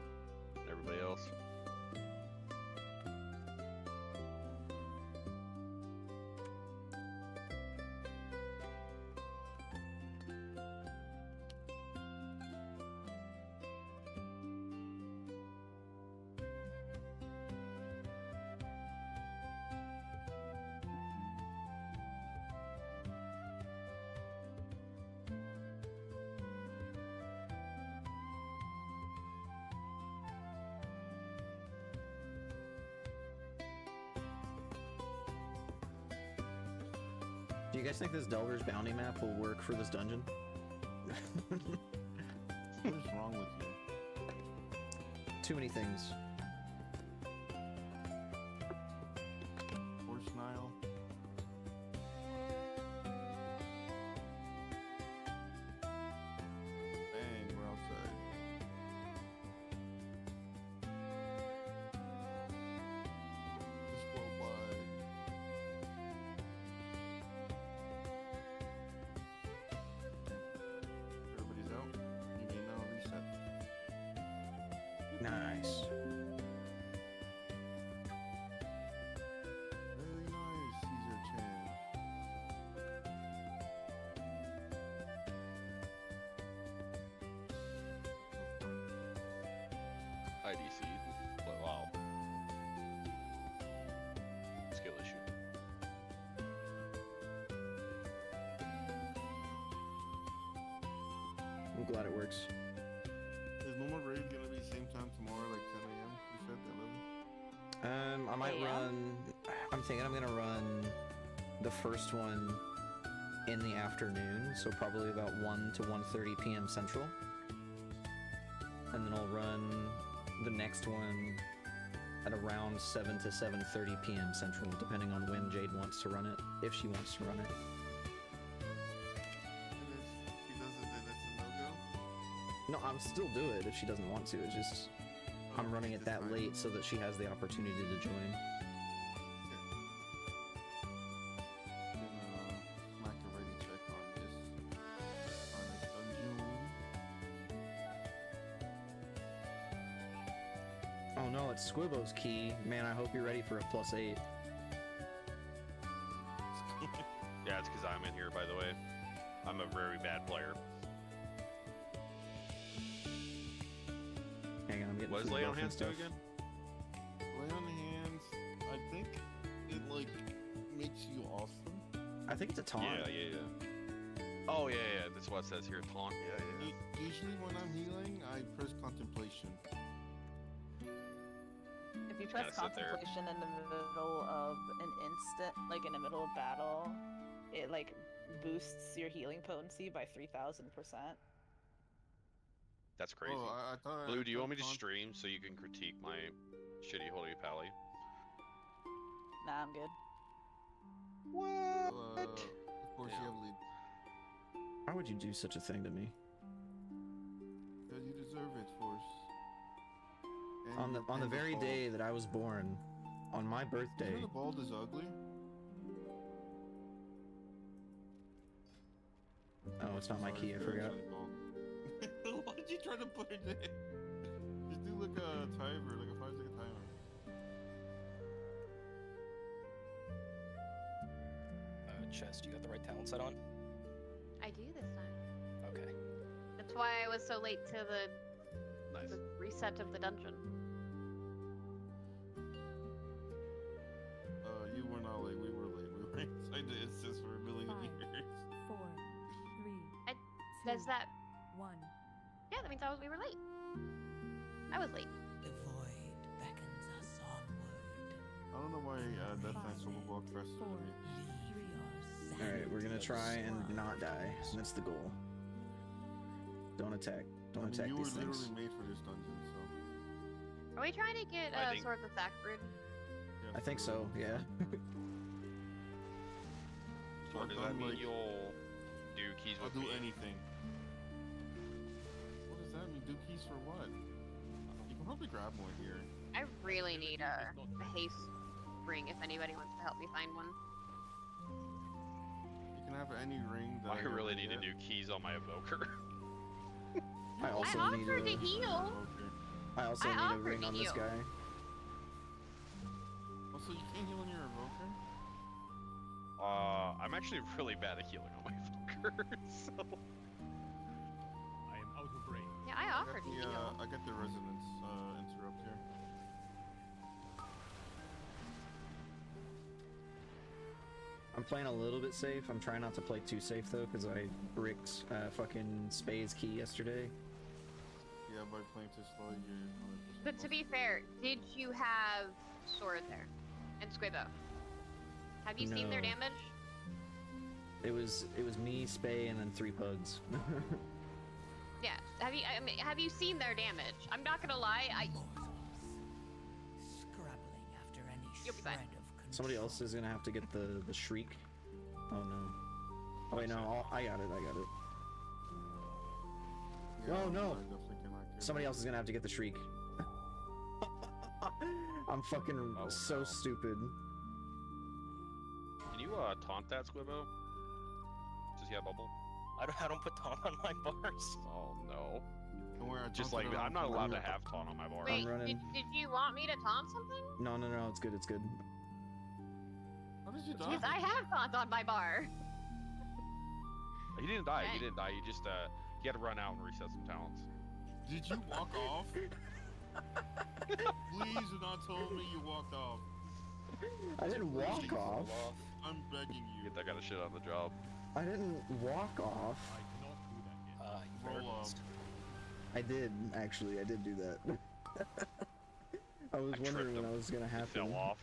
and everybody else. Do you guys think this Delver's bounty map will work for this dungeon? What is wrong with you? Too many things. Horse Nile? Bang, we're outside. Just blow by. Everybody's out. You may now reset. Nice. Very nice, Caesar Chan. IDC. But wow. Skill issue. glad it works. Is normal raid gonna be same time tomorrow, like 10 a.m.? You said the 11? I might run. I'm thinking I'm gonna run the first one in the afternoon, so probably about 1 to 1:30 p.m. Central, and then I'll run the next one at around 7 to 7:30 p.m. Central, depending on when Jade wants to run it, if she wants to run it. No, I'll still do it if she doesn't want to. It's just I'm running it that late so that she has the opportunity to join. Oh no, it's Squibbo's key. Man, I hope you're ready for a +8. Yeah, it's because I'm in here, by the way. I'm a very bad player. Hang on, I'm getting what does food lay on buff and hands do stuff. again? Lay on hands, I think it like makes you awesome. I think it's a taunt. Yeah. Oh yeah, that's what it says here. Taunt. Yeah. Usually when I'm healing, I press contemplation. If you press contemplation in the middle of an instant, like in the middle of battle, it like boosts your healing potency by 3,000%. That's crazy. Oh, I thought Blue, do you want me to stream so you can critique my shitty Holy Pally? Nah, I'm good. What? Of course you have lead. Why would you do such a thing to me? Because you deserve it, Force. On the very day that I was born, on my birthday. You know the bald is ugly? Oh, it's not my key, I forgot. Why did you try to put it in? Just do like a timer, like a 5-second timer. Chest, you got the right talent set on? I do this time. Okay. That's why I was so late to the Nice. reset of the dungeon. You were not late, we were late. We were inside the instance for a million years. 4, 3, Does that... 1. Yeah, that means we were late. I was late. The void beckons us onward. I don't know why that Knight's will walk faster than me. Alright, we're gonna try and not die. That's the goal. Don't attack. Don't attack you these were things. literally made for this dungeon, so... Are we trying to get I think- Sword of the Thackbrood? Yes, I think so, yeah. So does that mean you'll do keys I'll with do me? anything. What does that mean? Do keys for what? You can probably grab one here. I really need a haste ring if anybody wants to help me find one. You can have any ring that I really need to do keys on my evoker. I also I need offered a, to heal. I also I need a offered ring to on this heal. guy. Also, you can't heal on your evoker? I'm actually really bad at healing on my evoker, so... I am out of range. Yeah, I offered to heal. I got the resonance interrupt here. I'm playing a little bit safe. I'm trying not to play too safe though, because I bricked fucking Spade's key yesterday. Yeah, by playing too slow, you're... But to be fair, did you have Sword there? And Squibbo? Have you seen their No. damage? It was me, Spay, and then 3 pugs. Yeah. Have you seen their damage? I'm not gonna lie, Scrabbling after any You'll be fine. shred of Somebody else is gonna have to get the shriek. Oh no. Oh wait, no, I got it. Yeah, Oh no! I definitely cannot get Somebody else is gonna have to get the shriek. I'm fucking so stupid. Can you taunt that Squibbo? Does he have bubble? I don't put taunt on my bars. Oh no. Don't worry, I Just taunted like, around I'm not for allowed you. to have taunt on my bar. wait, running. did you want me to taunt something? No, it's good, How did you die? Because I have taunt on my bar. He didn't die, Okay. he didn't die, he just, he had to run out and reset some talents. Did you walk off? Please do not tell me you walked off. I didn't walk off. I'm begging you. Get that kind of shit on the job. I didn't walk off. I cannot do that yet. You better Roll up. list. I did, actually. I did do that. I was wondering when I was gonna happen. Fell off.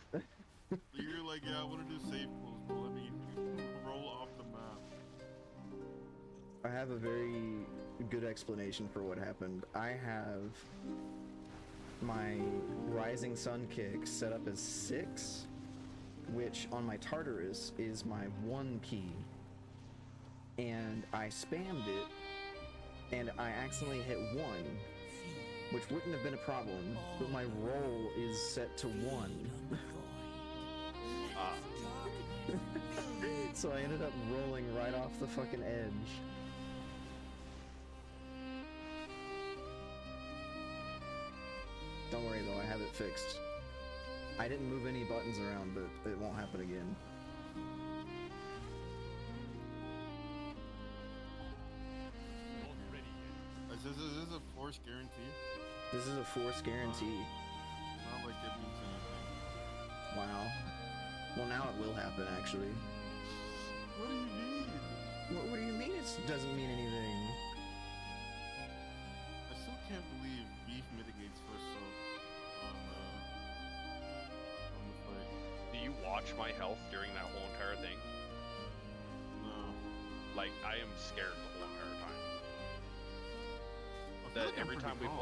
You're like, yeah, I want to do safe pulls, but let me roll off the map. I have a very good explanation for what happened. I have my Rising Sun kick set up as 6, which on my Tartarus is my 1 key. And I spammed it, and I accidentally hit 1, which wouldn't have been a problem, but my roll is set to 1. So I ended up rolling right off the fucking edge. Don't worry though, I have it fixed. I didn't move any buttons around, but it won't happen again. Is this a force guarantee? This is a force guarantee. Not like it means anything. Wow. Well, now it will happen, actually. What do you mean? What do you mean it doesn't mean anything? I still can't believe beef mitigates first soak on the fight. Do you watch my health during that whole entire thing? No. Like, I am scared the whole entire time. I feel That like I'm every pretty time we calm.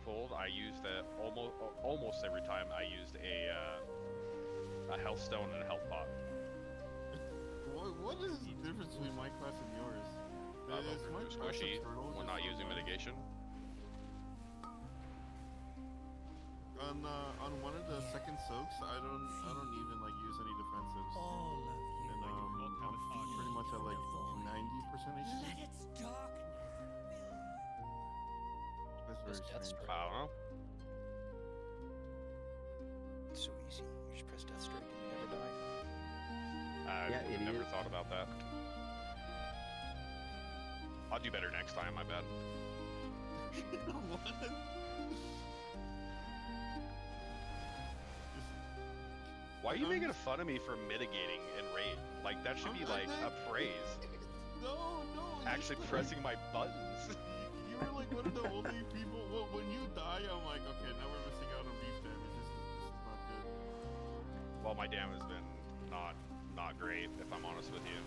pulled, I used that almost every time I used a health stone and a health pot. What is the difference between my class and yours? Is my class Squishy eternal when just not using mitigation. On one of the second soaks, I don't even like use any defensives. And I'm pretty much at like 90% HP. Let its darkness That's very strange. I don't know. It's so easy. You just press death strike and you never die. I never thought about that. I'll do better next time, my bad. What? Why are you making fun of me for mitigating in raid? Like, that should be like a praise. No. Actually pressing my buttons. You were like one of the only people. Well, when you die, I'm like, okay, now we're missing out on beef damage. This is not good. Well, my damage has been not great, if I'm honest with you.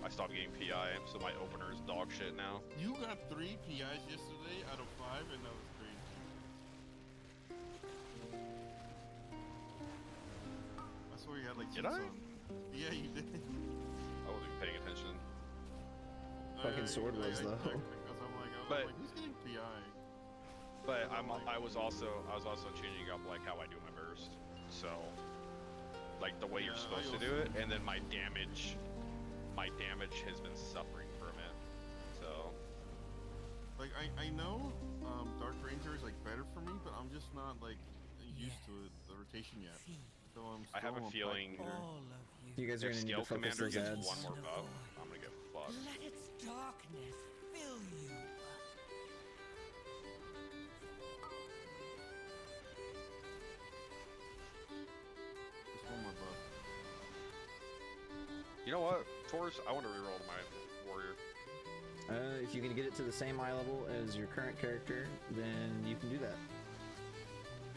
I stopped getting PI, so my opener is dog shit now. You got 3 PIs yesterday out of 5, and that was crazy. I swear you had like 6 Did I? on. Yeah, you did. I wasn't even paying attention. Fucking sword was though. Because I'm like, who's getting PI? But I was also changing up like how I do my burst. So like the way you're supposed to do it, and then my damage has been suffering from it. So like I know Dark Ranger is like better for me, but I'm just not like used to it, the rotation yet. So I have a feeling You guys are if gonna need Scale to focus Commander those gets ads. one more buff, I'm gonna get fucked. Let its darkness fill you. Just one more buff. You know what, Taurus? I want to reroll my warrior. If you can get it to the same eye level as your current character, then you can do that.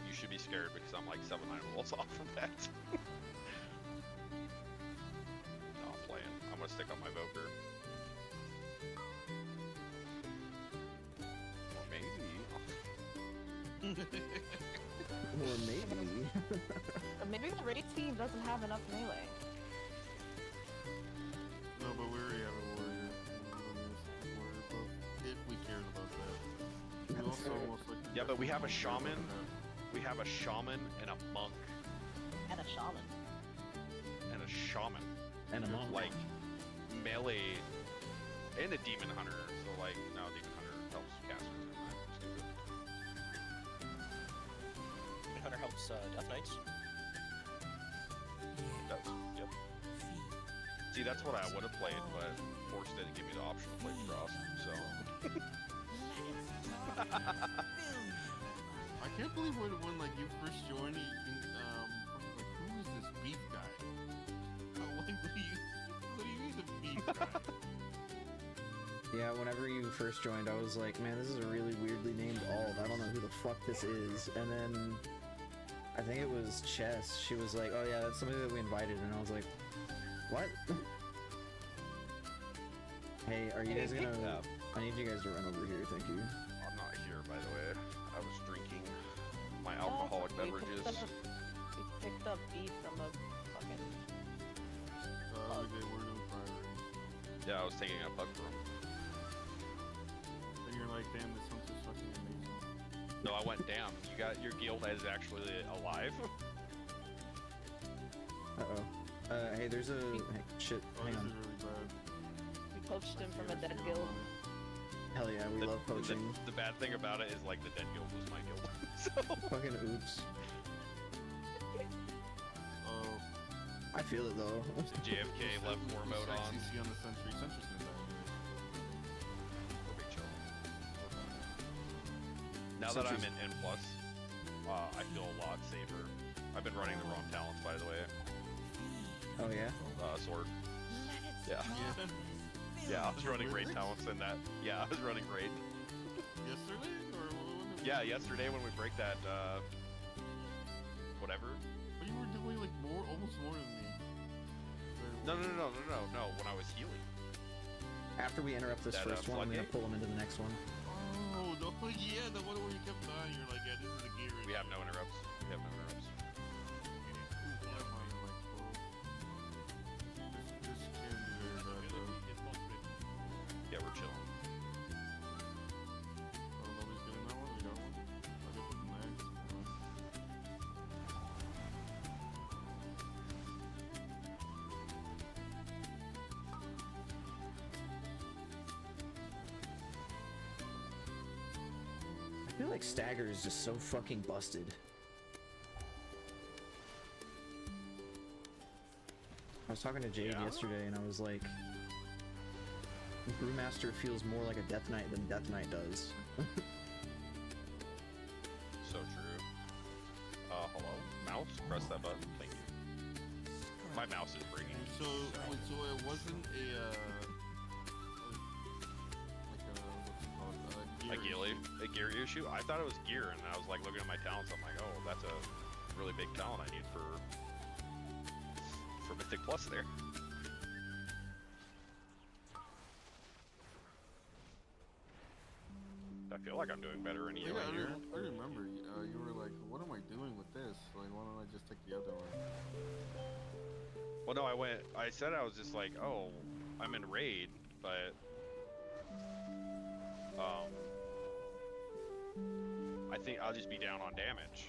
You should be scared because I'm like 7-9 rolls off from that. No, I'm playing. I'm gonna stick on my Voker. Or maybe. Or maybe. Or maybe the raid team doesn't have enough melee. No, but we already have a warrior. If we cared about that. We also almost like Yeah, but we have a shaman. We have a shaman and a monk. And a shaman. And a shaman. And a monk. Like melee and a demon hunter. So like no, demon hunter helps casters. Demon Hunter helps Death Knights. Does. Yep. See, that's what I would have played, but Force didn't give me the option to play Frost, so. I can't believe when like you first joined, you like, who is this beef guy? I'm like, what do you mean the beef guy? Yeah, whenever you first joined, I was like, man, this is a really weirdly named alt. I don't know who the fuck this is. And then I think it was Chess. She was like, oh yeah, that's somebody that we invited. And I was like, what? Hey, are you guys gonna... I need you guys to run over here, thank you. I'm not here, by the way. I was drinking my alcoholic beverages. We picked up beef from a fucking... Yeah, I was taking a pug for him. And you're like, damn, this hunt's fucking amazing. No, I went, damn, you got your guild is actually alive? Uh-oh. Hey, there's a... Hey, shit, hang on. Really bad. We poached him from a dead guild. Hell yeah, we love poaching. The bad thing about it is, like, the dead guild was my guild. So... Fucking oops. Oh. I feel it though. JFK left war mode on. CC on the sentry. Sentry's gonna die anyway. Now that I'm in N+, I feel a lot safer. I've been running the wrong talents, by the way. Oh yeah? Sword. Yeah. Yeah, I was running raid talents and that. Yeah, I was running raid. Yesterday? Or when yeah, yesterday when we break that, whatever. But you were doing like almost more than me. No, when I was healing. After we interrupt this first one, I'm gonna pull him into the next one. Oh, no, yeah, the one where you kept dying, you're like, yeah, this is a gear. We have no interrupts. This can be very bad, though. Yeah, we're chilling. Oh, nobody's getting that one? We got one? I got the next. I feel like Stagger is just so fucking busted. I was talking to Jade yesterday and I was like, Brewmaster feels more like a Death Knight than Death Knight does. So true. Hello? Mouse? Press that button. Thank you. My mouse is breaking. So it wasn't a gear issue? I thought it was gear, and I was like looking at my talents, I'm like, oh, that's a really big talent I need for Mythic Plus there. I feel like I'm doing better in healing here. I remember, you were like, what am I doing with this? Like, why don't I just take the other one? Well, no, I said I was just like, oh, I'm in raid, but, I think I'll just be down on damage.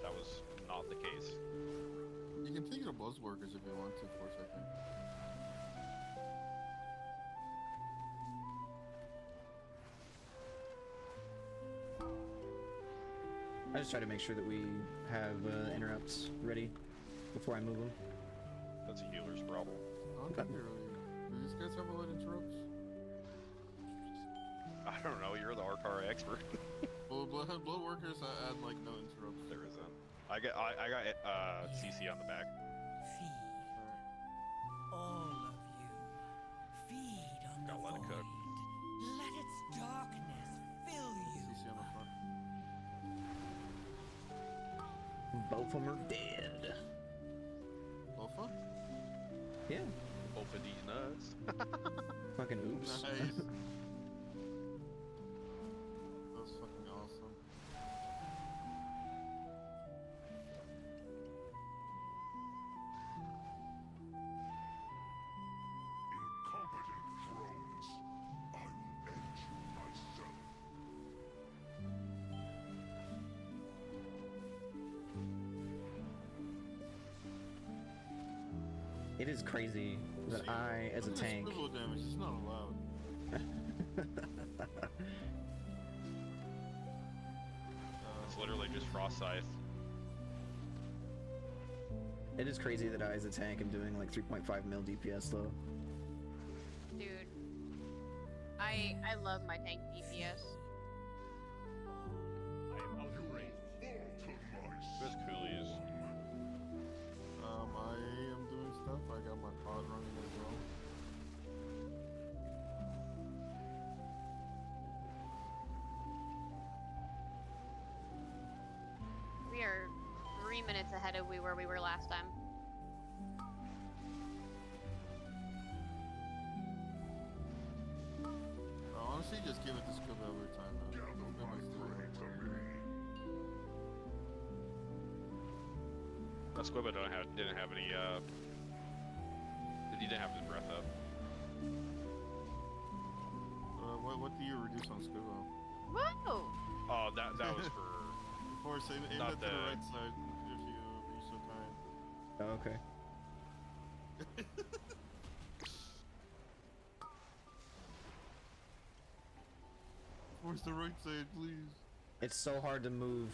That was not the case. You can take the Buzzworkers if you want to for a second. I just try to make sure that we have interrupts ready before I move them. That's a healer's problem. I don't think they're really... Do these guys have a lot of interrupts? I don't know, you're the Arcara expert. Well, Bloodworkers add like no interrupts. There isn't. I got CC on the back. Feed. All of you. Feed on the Gotta let it cook. void. Let its darkness fill you. CC on the front. Both of them are dead. Both of them? Yeah. Both of these nuts. Fucking oops. Nice. That was fucking awesome. Incompetent drones. I will end you myself. It is crazy that I, as a tank... Swivel damage, it's not allowed. It's literally just Frost Scythe. It is crazy that I, as a tank, am doing like 3.5 mil DPS though. Dude. I love my tank DPS. I am out of range. Where's Coolies? I am doing stuff. I got my pod running as well. ahead of where we were last time. Honestly, just give it to Scuba every time. Squibba didn't have any, he didn't have his breath up. What do you reduce on Scuba? Whoa! Oh, that was for... Force, aim it to the right side if you be so kind. Oh, okay. Force the right side, please. It's so hard to move.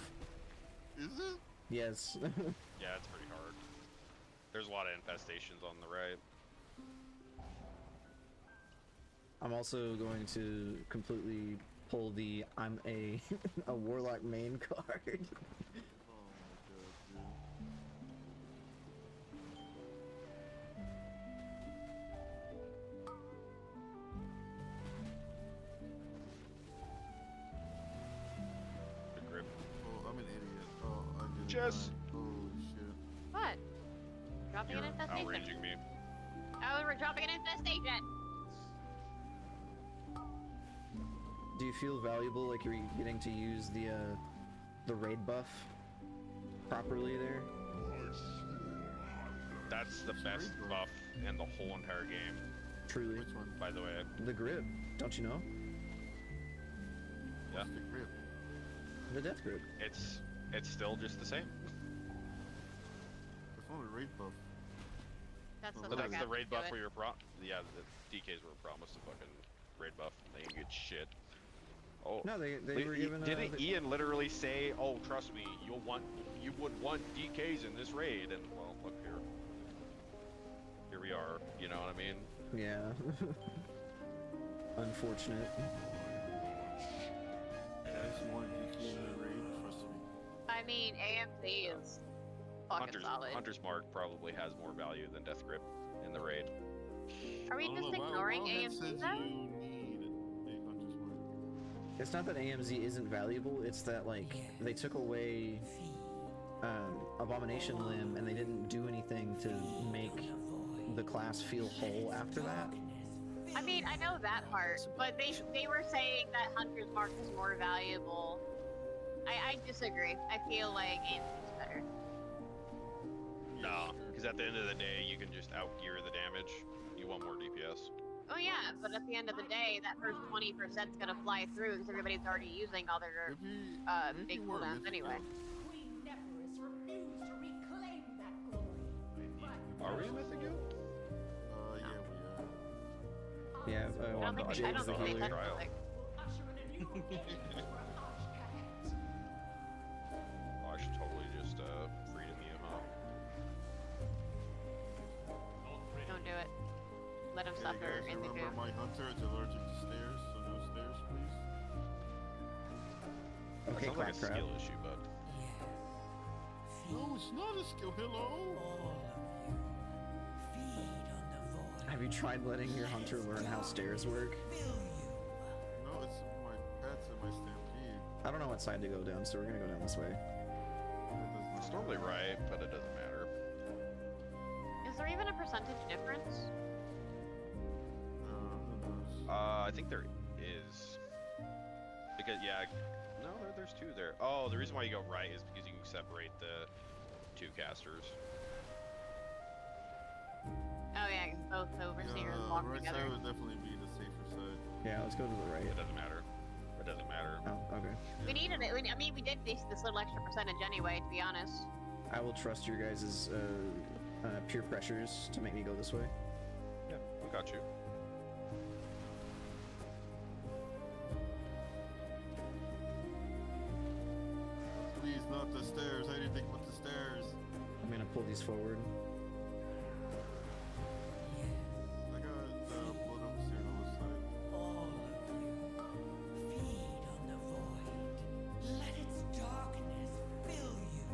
Is it? Yes. Yeah, it's pretty hard. There's a lot of infestations on the right. I'm also going to completely pull the I'm a a warlock main card. The grip. Oh, I'm an idiot. Oh, I did. Jess! Holy shit. What? Dropping You're an infestation. outraging me. Oh, we're dropping an infestation. Do you feel valuable, like you're getting to use the raid buff properly there? That's the best buff in the whole entire game. Truly. Which one? By the way. The grip, don't you know? Yeah. The grip. The death grip. It's still just the same. It's only raid buff. That's But the But that's the raid buff it. where you're yeah, the DKs were promised a fucking raid buff. They didn't get shit. Oh No, they were given. Didn't Ian literally say, "Oh, trust me, you would want DKs in this raid," and well, look here. Here we are. You know what I mean? Yeah. Unfortunate. Guys want DK in the raid? Trust me. I mean, AMZ is fucking solid. Hunter's Mark probably has more value than Death Grip in the raid. Are we just ignoring AMZ though? It's not that AMZ isn't valuable, it's that, like, they took away Abomination Limb and they didn't do anything to make the class feel whole after that. I mean, I know that part, but they were saying that Hunter's Mark is more valuable. I disagree. I feel like AMZ is better. No, because at the end of the day, you can just outgear the damage. You want more DPS. Oh yeah, but at the end of the day, that first 20% is gonna fly through because everybody's already using all their big cooldowns anyway. Queen Nephris refused to reclaim that glory. Are we a Mythic Guild? Yeah, we are. Yeah, I don't think James the they healer. technically. Oh, I should totally just freedom you, huh? Don't do it. Let him Okay, suffer guys, in the remember goo. my hunter is allergic to stairs, so no stairs, please. That Okay, sounds like a Claptrap. skill issue, but No, it's not a skill. Hello. Have you tried letting your hunter learn how stairs work? No, it's my pets and my stampede. I don't know what side to go down, so we're gonna go down this way. it's normally right, but it doesn't matter. Is there even a percentage difference? Who knows? I think there is. Because, yeah, no, there's two there. Oh, the reason why you go right is because you can separate the two casters. Oh yeah, 'cause both overseers Yeah, walk right together. side would definitely be the safer side. Yeah, let's go to the right. It doesn't matter. It doesn't matter. Oh, okay. We needed it. I mean, we did this little extra percentage anyway, to be honest. I will trust your guys' peer pressures to make me go this way. Yeah, we got you. Please, not the stairs. Anything but the stairs. I'm gonna pull these forward. I got blood overseer on this side. All of you, feed on the void. Let its darkness fill you.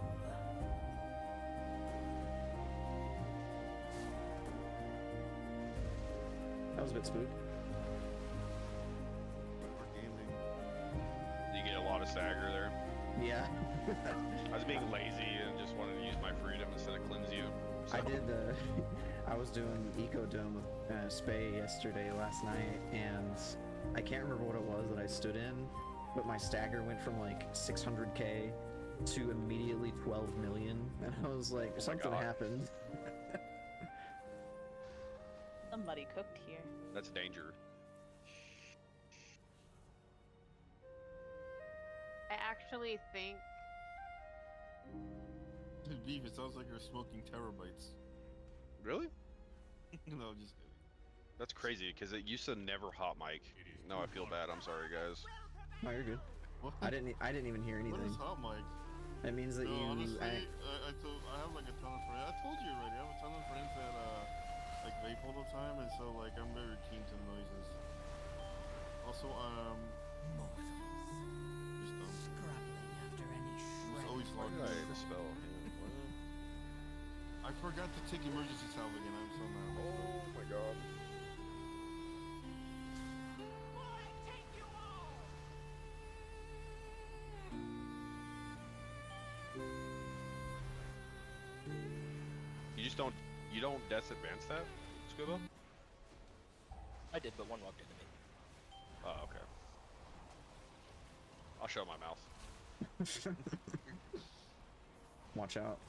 That was a bit spook. For gaming. You get a lot of stagger there. Yeah. I was being lazy and just wanted to use my freedom instead of cleanse you. So. I did. I was doing Ecodome with Spay yesterday, last night, and I can't remember what it was that I stood in, but my stagger went from like 600k to immediately 12 million, and I was like, something happened. Somebody cooked here. That's danger. I actually think. Beef, it sounds like you're smoking terabytes. Really? No, just kidding. That's crazy because it used to never hot mic. No, I feel bad. I'm sorry, guys. No, you're good. What? I didn't even hear anything. What is hot mic? It means that no, you. Honestly, I have like a ton of friends. I told you already. I have a ton of friends that like vape all the time, and so like I'm very keen to noises. Also, just Scrabbling after any it's always Why locked. did I hit a spell? I forgot to take emergency salve again. I'm so mad. Oh my god. You don't disadvance that, Scuba? I did, but one walked into me. Oh, okay. I'll show my mouth. Watch out.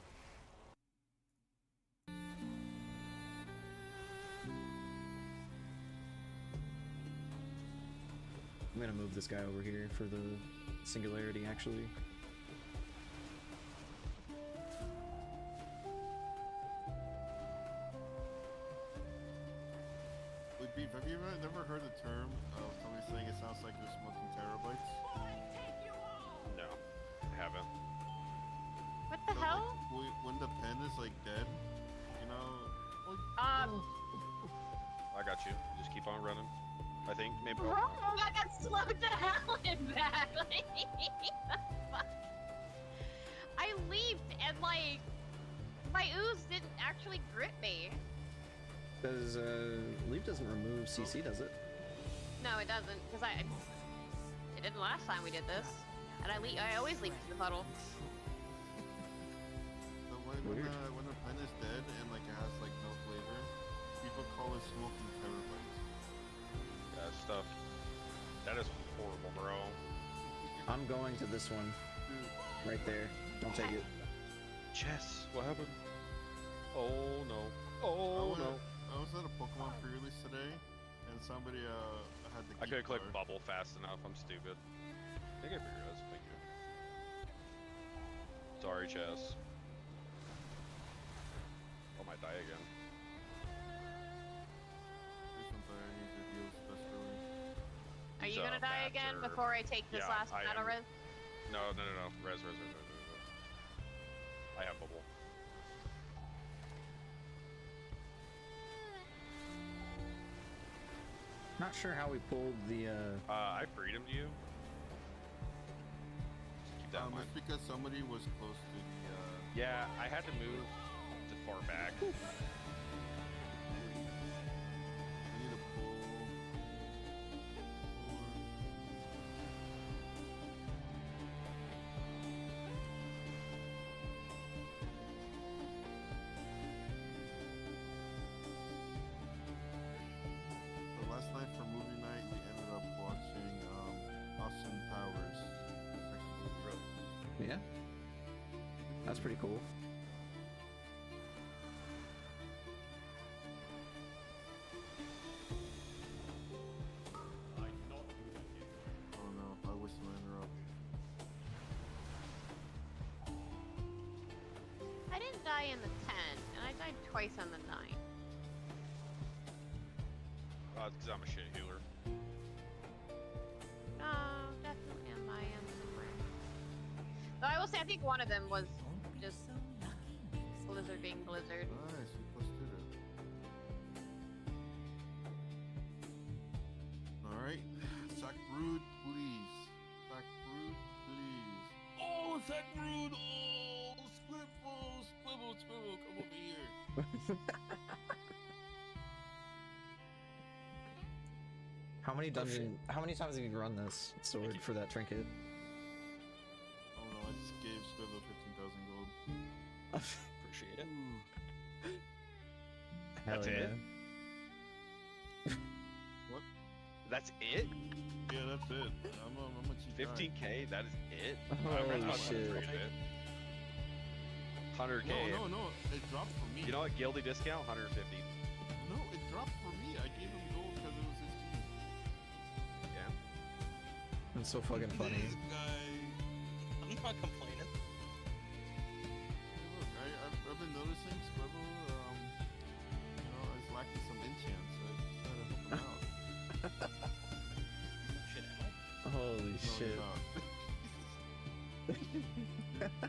I'm gonna move this guy over here for the singularity, actually. Wait, Beef, have you ever heard the term of somebody saying it sounds like you're smoking terabytes? No, I haven't. What the So, hell? Like, when the pen is like dead, you know. Like, I got you. Just keep on running. I think maybe. Bro, I got slowed the hell in back. Like, the fuck? I leaped and like my ooze didn't actually grip me. Does leap doesn't remove CC, does it? No, it doesn't, because it didn't last time we did this, and I always leap to the puddle. So when a pen is dead and like it has like no flavor, people call it smoking terabytes. Yeah, stuff. That is horrible, bro. I'm going to this one. Right there. Don't take it. Chess, what happened? Oh no. Oh no. I was at a Pokemon pre-release today, and somebody had the. I could have clicked bubble fast enough. I'm stupid. Thank you for your guys. Thank you. Sorry, Chess. I might die again. Are you gonna die again before I take this last battle, Res? No. Res. I have bubble. Not sure how we pulled the. I freedomed you. Just keep that in mind. It's because somebody was close to the. Yeah, I had to move to far back. I need to pull. So last night for movie night, we ended up watching Austin Powers. Yeah. That's pretty cool. Oh no, I wish to interrupt. I didn't die in the 10, and I died twice on the 9. It's because I'm a shit healer. No, definitely on my end somewhere. Though I will say, I think one of them was just Blizzard being Blizzard. Nice, we posted it. Alright, Zach Brood, please. Zach Brood, please. Oh, Zach Brood! Oh, Squibble, come over here. How many times have you run this sword for that trinket? Oh no, Appreciate it. Hell That's yeah. it? What? That's it? Yeah, that's it. I'm a cheap guy. 15K? That is it? Holy I'm shit. 100K. No. It dropped for me. You know what? Guilty discount? 150. No, it dropped for me. I gave him gold because it was his team. Yeah. That's so fucking funny. This guy. I'm not complaining. Hey, look, I've been noticing Scribble, is lacking some enchants, so I decided to help him out. Shit, am I? Holy No, shit. you're not.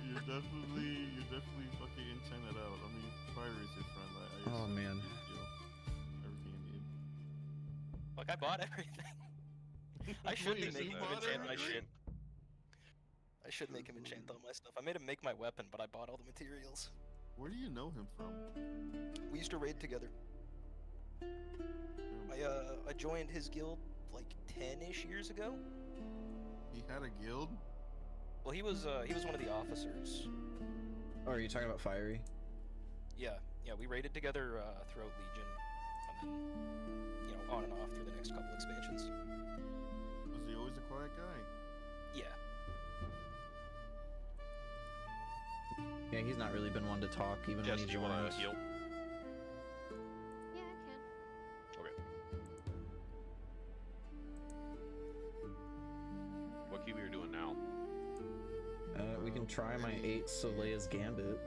you're definitely fucking enchanted out. I mean, Fire is your friend. I Oh, assume man. you know, everything you need. Look, I bought everything. I should be making him enchant my shit. I should make him enchant all my stuff. I made him make my weapon, but I bought all the materials. Where do you know him from? We used to raid together. I joined his guild like 10-ish years ago. He had a guild? Well, he was one of the officers. Oh, are you talking about Fiery? Yeah, we raided together throughout Legion, and then, on and off through the next couple expansions. Was he always a quiet guy? Yeah. Yeah, he's not really been one to talk even Jess, when he do you want joins. to heal? Yeah, I can. Okay. What key we are doing now? We can try my 8 Soleil's Gambit.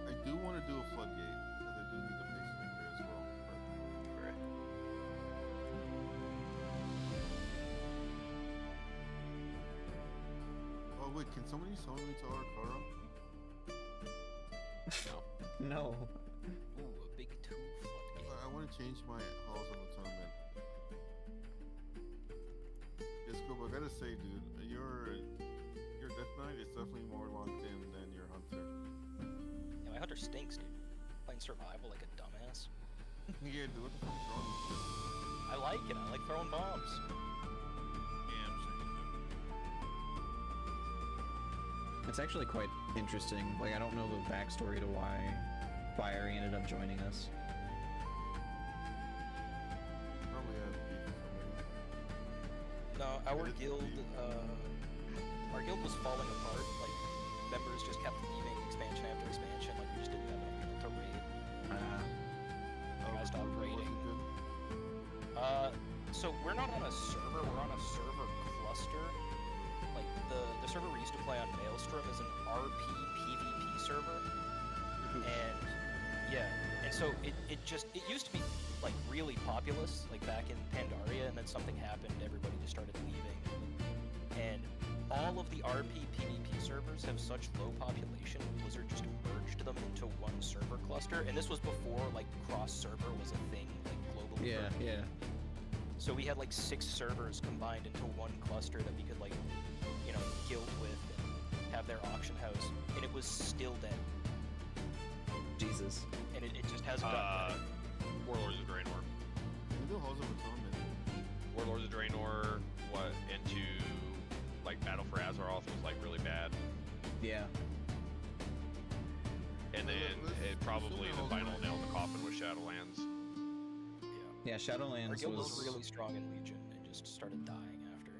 I do want to do a floodgate, because I do need a pacemaker as well. But... Oh wait, can somebody summon me to Arakara? No. Ooh, a big 2 floodgate. I want to change my Halls of Atonement. Yes, Scoop, I gotta say, dude, your Death Knight is definitely more locked in than your Hunter. Yeah, my hunter stinks, dude. Playing survival like a dumbass. Yeah, dude, what the fuck is wrong with you? I like it. I like throwing bombs. Yeah, I'm saying. It's actually quite interesting. Like, I don't know the backstory to why Fiery ended up joining us. Probably had beef with somebody. No, our guild was falling apart. Like, members just kept leaving expansion after expansion. Like, we just didn't have enough people to raid. I stopped raiding. So we're not on a server. We're on a server cluster. Like, the server we used to play on Maelstrom is an RP PvP server. And yeah, and so it used to be like really populous, like back in Pandaria, and then something happened, everybody just started leaving. And all of the RP PvP servers have such low population, Blizzard just merged them into one server cluster, and this was before like cross server was a thing, like globally. Yeah. So we had like 6 servers combined into one cluster that we could like, guild with and have their auction house, and it was still dead. Jesus. And it just hasn't gotten better. Warlords of Draenor. We do Halls of Atonement. Warlords of Draenor, into like Battle for Azeroth was like really bad. Yeah. And then probably the final nail in the coffin was Shadowlands. Yeah, Shadowlands Our guild was really strong in Legion and just started dying after.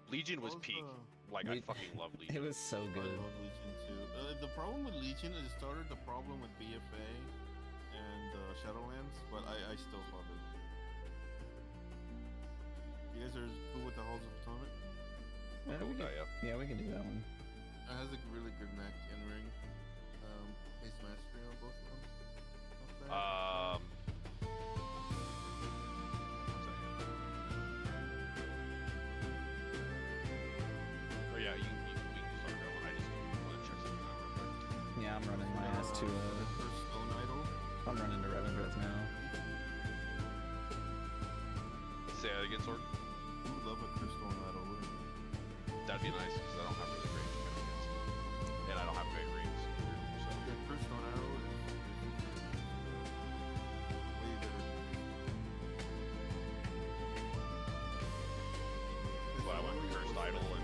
Legion was peak. Like, I fucking love Legion. It was so I good. love Legion too. The problem with Legion is it started the problem with BFA and Shadowlands, but I still love it. You guys are cool with the Halls of Atonement? Yeah, we can do that one. It has a really good mech and ring. Haste Mastery on both of them. Not bad. Oh yeah, we can start going. I just want to check something out real quick. Yeah, I'm running my ass to First Stone Idol. I'm running to Revendreth now. Say that again, Sword? I would love a Crystone Idol, wouldn't you? That'd be nice, because I don't have really great mechanics. And I don't have great rings. So. Yeah, Crystone Idol is way better. That's why I went with Cursed Idol and...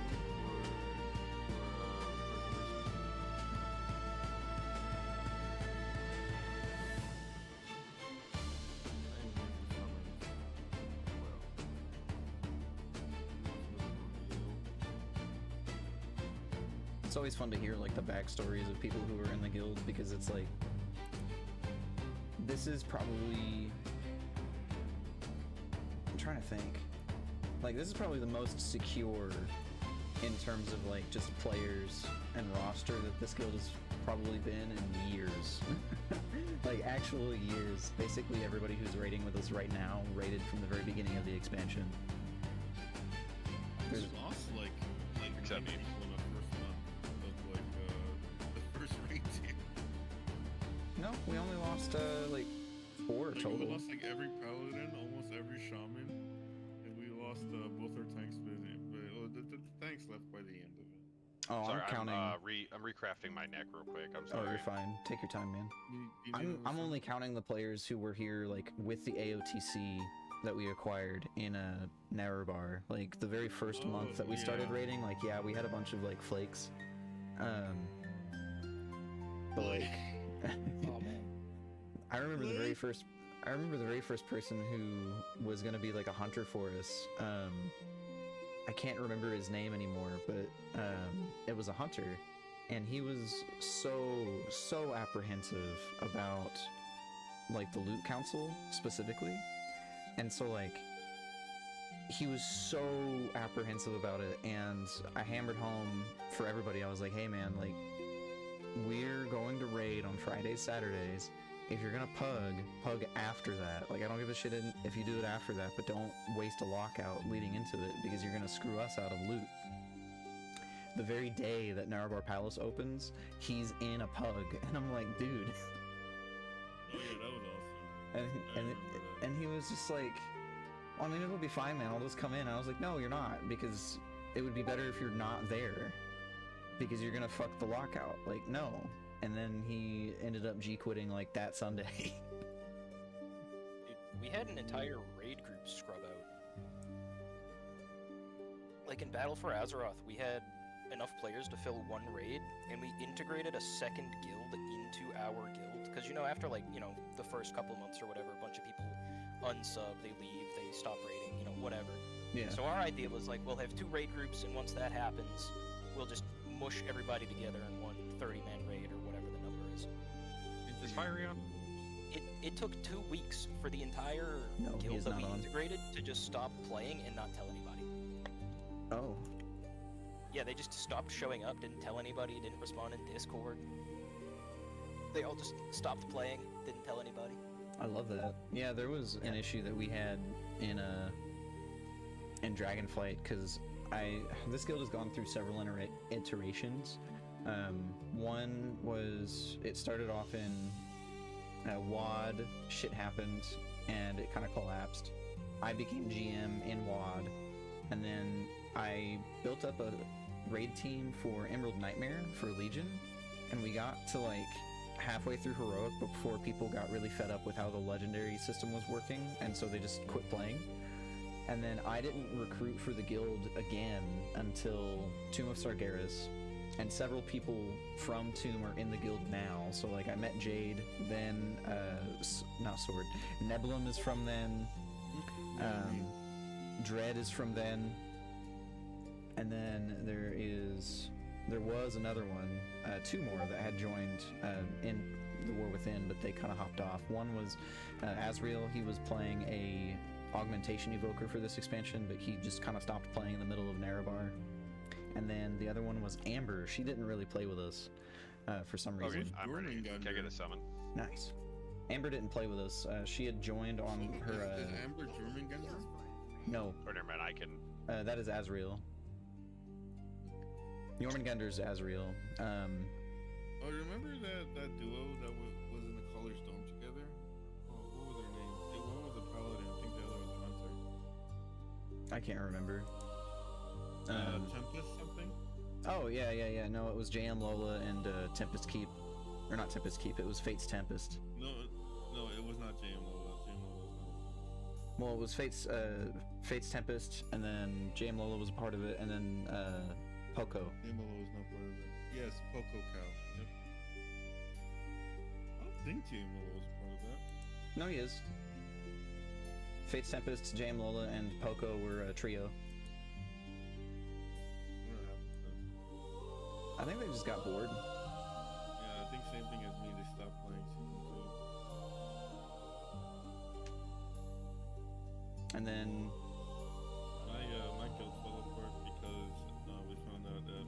It's always fun to hear like the backstories of people who are in the guild, because it's like, this is probably, I'm trying to think, like this is probably the most secure in terms of like just players and roster that this guild has probably been in years. Like actual years. Basically everybody who's raiding with us right now raided from the very beginning of the expansion. We lost like except me. people in the first month of like the first raid team. No, we only lost like 4 Like, total. we lost like every paladin, almost every shaman, and we lost both our tanks. The tanks left by the end of it. Oh, Sorry, I'm counting. I'm recrafting my neck real quick. I'm sorry. Oh, you're fine. Take your time, man. I'm only counting the players who were here like with the AOTC that we acquired in Narrowbar. Like the very first month that we started raiding, like yeah, we had a bunch of like flakes. But like Oh man. I remember the very first person who was gonna be like a hunter for us. I can't remember his name anymore, but it was a hunter, and he was so apprehensive about like the loot council specifically, and so like he was so apprehensive about it, and I hammered home for everybody. I was like, hey man, like we're going to raid on Fridays, Saturdays. If you're gonna pug after that. Like I don't give a shit if you do it after that, but don't waste a lockout leading into it, because you're gonna screw us out of loot. The very day that Narrowbar Palace opens, he's in a pug, and I'm like, dude. Oh yeah, that was awesome. And he was just like, well, I mean, it'll be fine, man. I'll just come in. And I was like, no, you're not, because it would be better if you're not there, because you're gonna fuck the lockout. Like, no. And then he ended up G-quitting like that Sunday. Dude, we had an entire raid group scrub out. Like in Battle for Azeroth, we had enough players to fill one raid, and we integrated a second guild into our guild. Because, you know, after like, you know, the first couple of months or whatever, a bunch of people unsub, they leave, they stop raiding, you know, whatever. Yeah. So our idea was like, we'll have 2 raid groups, and once that happens, we'll just mush everybody together in one 30-man raid or whatever the number is. Is Fiery on? It took 2 weeks for the entire guild that we integrated to just stop playing and not tell anybody. Oh. Yeah, they just stopped showing up, didn't tell anybody, didn't respond in Discord. They all just stopped playing, didn't tell anybody. I love that. Yeah, there was an issue that we had in Dragonflight, because this guild has gone through several iterations. One was, it started off in WOD, shit happened, and it kind of collapsed. I became GM in WOD, and then I built up a raid team for Emerald Nightmare for Legion, and we got to like halfway through Heroic before people got really fed up with how the Legendary system was working, and so they just quit playing. And then I didn't recruit for the guild again until Tomb of Sargeras, and several people from Tomb are in the guild now. So like I met Jade, then not Sword, Nebulum is from then, Dread is from then, and then there was another one, 2 more that had joined in the War Within, but they kind of hopped off. One was Azrael. He was playing a augmentation evoker for this expansion, but he just kind of stopped playing in the middle of Narrowbar. And then the other one was Amber. She didn't really play with us for some reason. Okay, I'm ready. Can I get a summon? Nice. Amber didn't play with us. She had joined on her. Is Amber Jormungandr? No. Oh, never mind. I can. That is Azrael. Jormungandr's Azrael. Oh, remember that duo that was in the Caller's Dome together? Oh, what was their names? One was a paladin. I think the other was a hunter. I can't remember. Tempest something? Oh, yeah. No, it was JM Lola and Tempest Keep. Or not Tempest Keep, it was Fate's Tempest. No, it was not JM Lola. JM Lola was not. Well, it was Fate's Tempest, and then JM Lola was a part of it, and then Poco. JM Lola was not part of it. Yes, Poco Cow. Yep. I don't think JM Lola was part of that. No, he is. Fate's Tempest, JM Lola, and Poco were a trio. I think they just got bored. Yeah, I think same thing as me. They stopped playing season 2. And then My guild fell apart because we found out that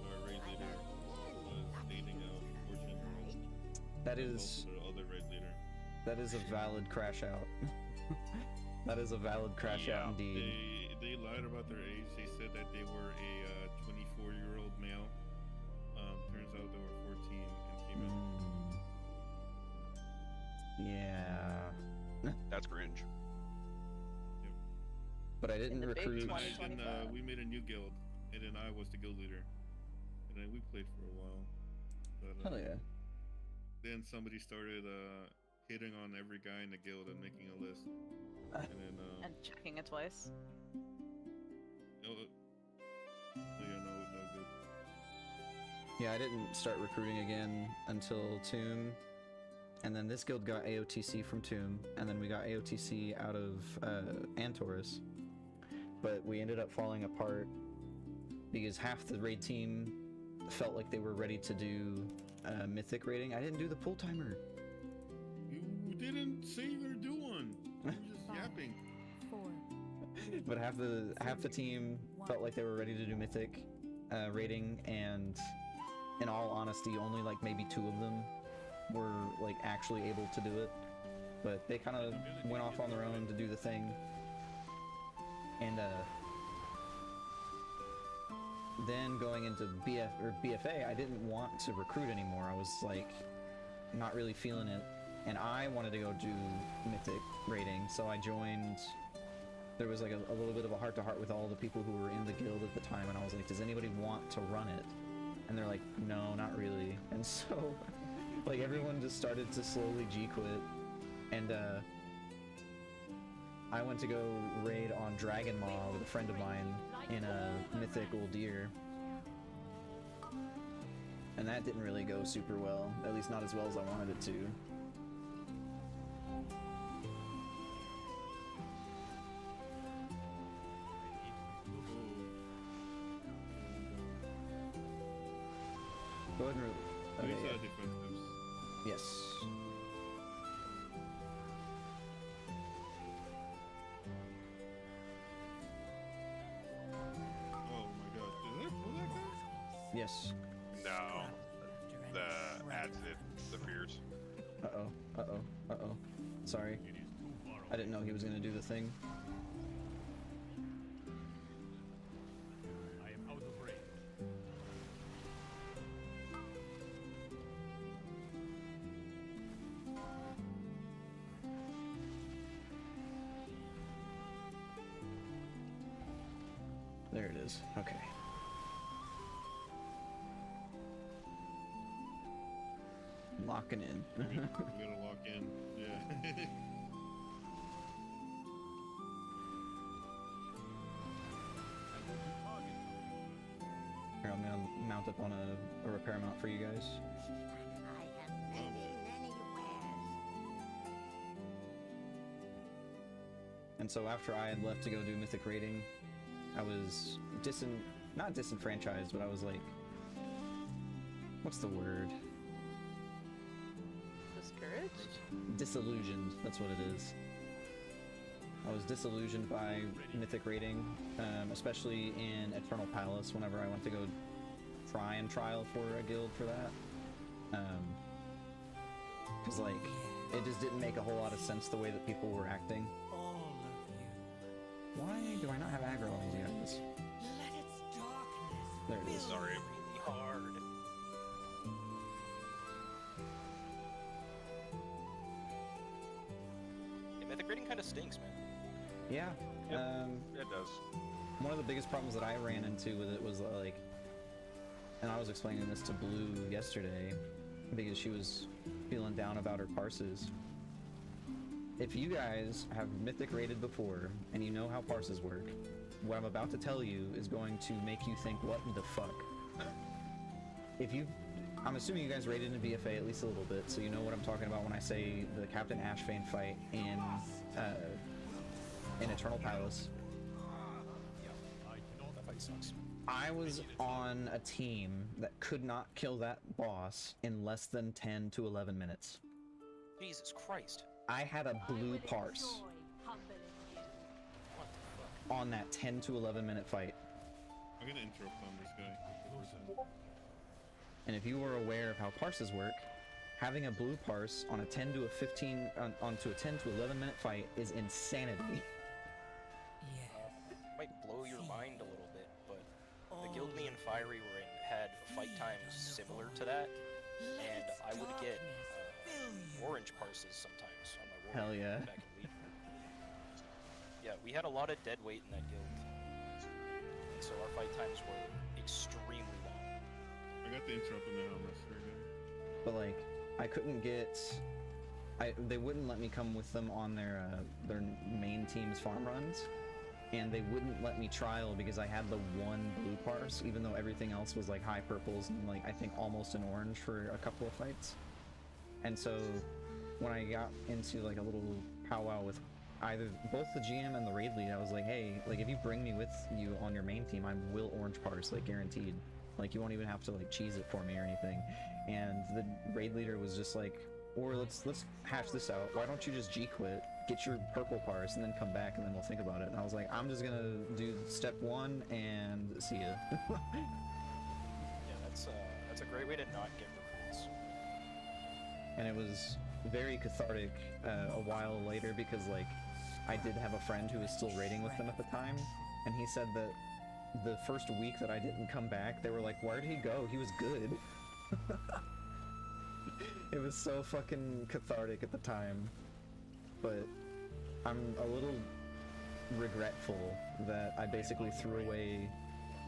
our raid leader was dating a 14-year-old. that is Also the other raid leader. that is a valid crash out. That is a valid crash out indeed. They lied about their age. They said that they were a 24-year-old male. Turns out they were 14 and female. Yeah. That's cringe. But I didn't And recruit. then we made a new guild, and then I was the guild leader, and then we played for a while. But, Hell yeah. Then somebody started hitting on every guy in the guild and making a list, and then And checking it twice. No good. Yeah, I didn't start recruiting again until Tomb, and then this guild got AOTC from Tomb, and then we got AOTC out of Antorus. But we ended up falling apart because half the raid team felt like they were ready to do mythic raiding. I didn't do the pull timer. You didn't say you were gonna do one. You were just yapping. 4. But half the team felt like they were ready to do mythic raiding, and in all honesty, only like maybe 2 of them were like actually able to do it. But they kind of went off on their own to do the thing. And then going into BFA, I didn't want to recruit anymore. I was like not really feeling it, and I wanted to go do mythic raiding, so I joined. There was like a little bit of a heart-to-heart with all the people who were in the guild at the time, and I was like, does anybody want to run it? And they're like, no, not really. And so like everyone just started to slowly G-quit, and I went to go raid on Dragon Maw with a friend of mine in a mythic Uldir. And that didn't really go super well, at least not as well as I wanted it to. Go ahead and Yes. Oh my god, did I pull that guy? Yes. No. The adsit appears. Uh-oh. Uh-oh. Uh-oh. Sorry. I didn't know he was gonna do the thing. I am out of range. There it is. Okay. Locking in. We gotta lock in. Yeah. Here, I'm gonna mount up on a repair mount for you guys. I have many wares. And so after I had left to go do mythic raiding, I was not disenfranchised, but I was like, what's the word? Discouraged? Disillusioned, that's what it is. I was disillusioned by mythic raiding, especially in Eternal Palace whenever I went to go try and trial for a guild for that. Because like, it just didn't make a whole lot of sense the way that people were acting. Why do I not have aggro on these guys? There it is. Sorry. Really hard. Yeah, mythic raiding kind of stinks, man. Yeah. It does. One of the biggest problems that I ran into with it was like, and I was explaining this to Blue yesterday because she was feeling down about her parses. If you guys have mythic raided before and you know how parses work, what I'm about to tell you is going to make you think, what the fuck? I'm assuming you guys raided in BFA at least a little bit, so you know what I'm talking about when I say the Captain Ashfane fight in Eternal Palace. That fight sucks. I was on a team that could not kill that boss in less than 10 to 11 minutes. Jesus Christ. I had a blue parse on that 10 to 11 minute fight. I'm gonna interrupt on this guy. And if you were aware of how parses work, having a blue parse on a 10 to a 15 onto a 10 to 11 minute fight is insanity. Might blow your mind a little bit, but the guild me and Fiery were in had fight times similar to that, and I would get orange parses sometimes on my Hell yeah. back in Legion. Yeah, we had a lot of dead weight in that guild, and so our fight times were extremely long. I got the interrupt on the Hellmaster again. But like, I couldn't get... they wouldn't let me come with them on their main team's farm runs. And they wouldn't let me trial because I had the one blue parse, even though everything else was like high purples and like I think almost an orange for a couple of fights. And so when I got into like a little powwow with both the GM and the raid lead, I was like, hey, like if you bring me with you on your main team, I will orange parse, like guaranteed. Like you won't even have to like cheese it for me or anything. And the raid leader was just like, or let's hash this out. Why don't you just G quit, get your purple parse, and then come back, and then we'll think about it. And I was like, I'm just gonna do step 1 and see ya. Yeah, that's a great way to not get recruits. And it was very cathartic a while later because like I did have a friend who was still raiding with them at the time, and he said that the first week that I didn't come back, they were like, where did he go? He was good. It was so fucking cathartic at the time, but I'm a little regretful that I basically threw away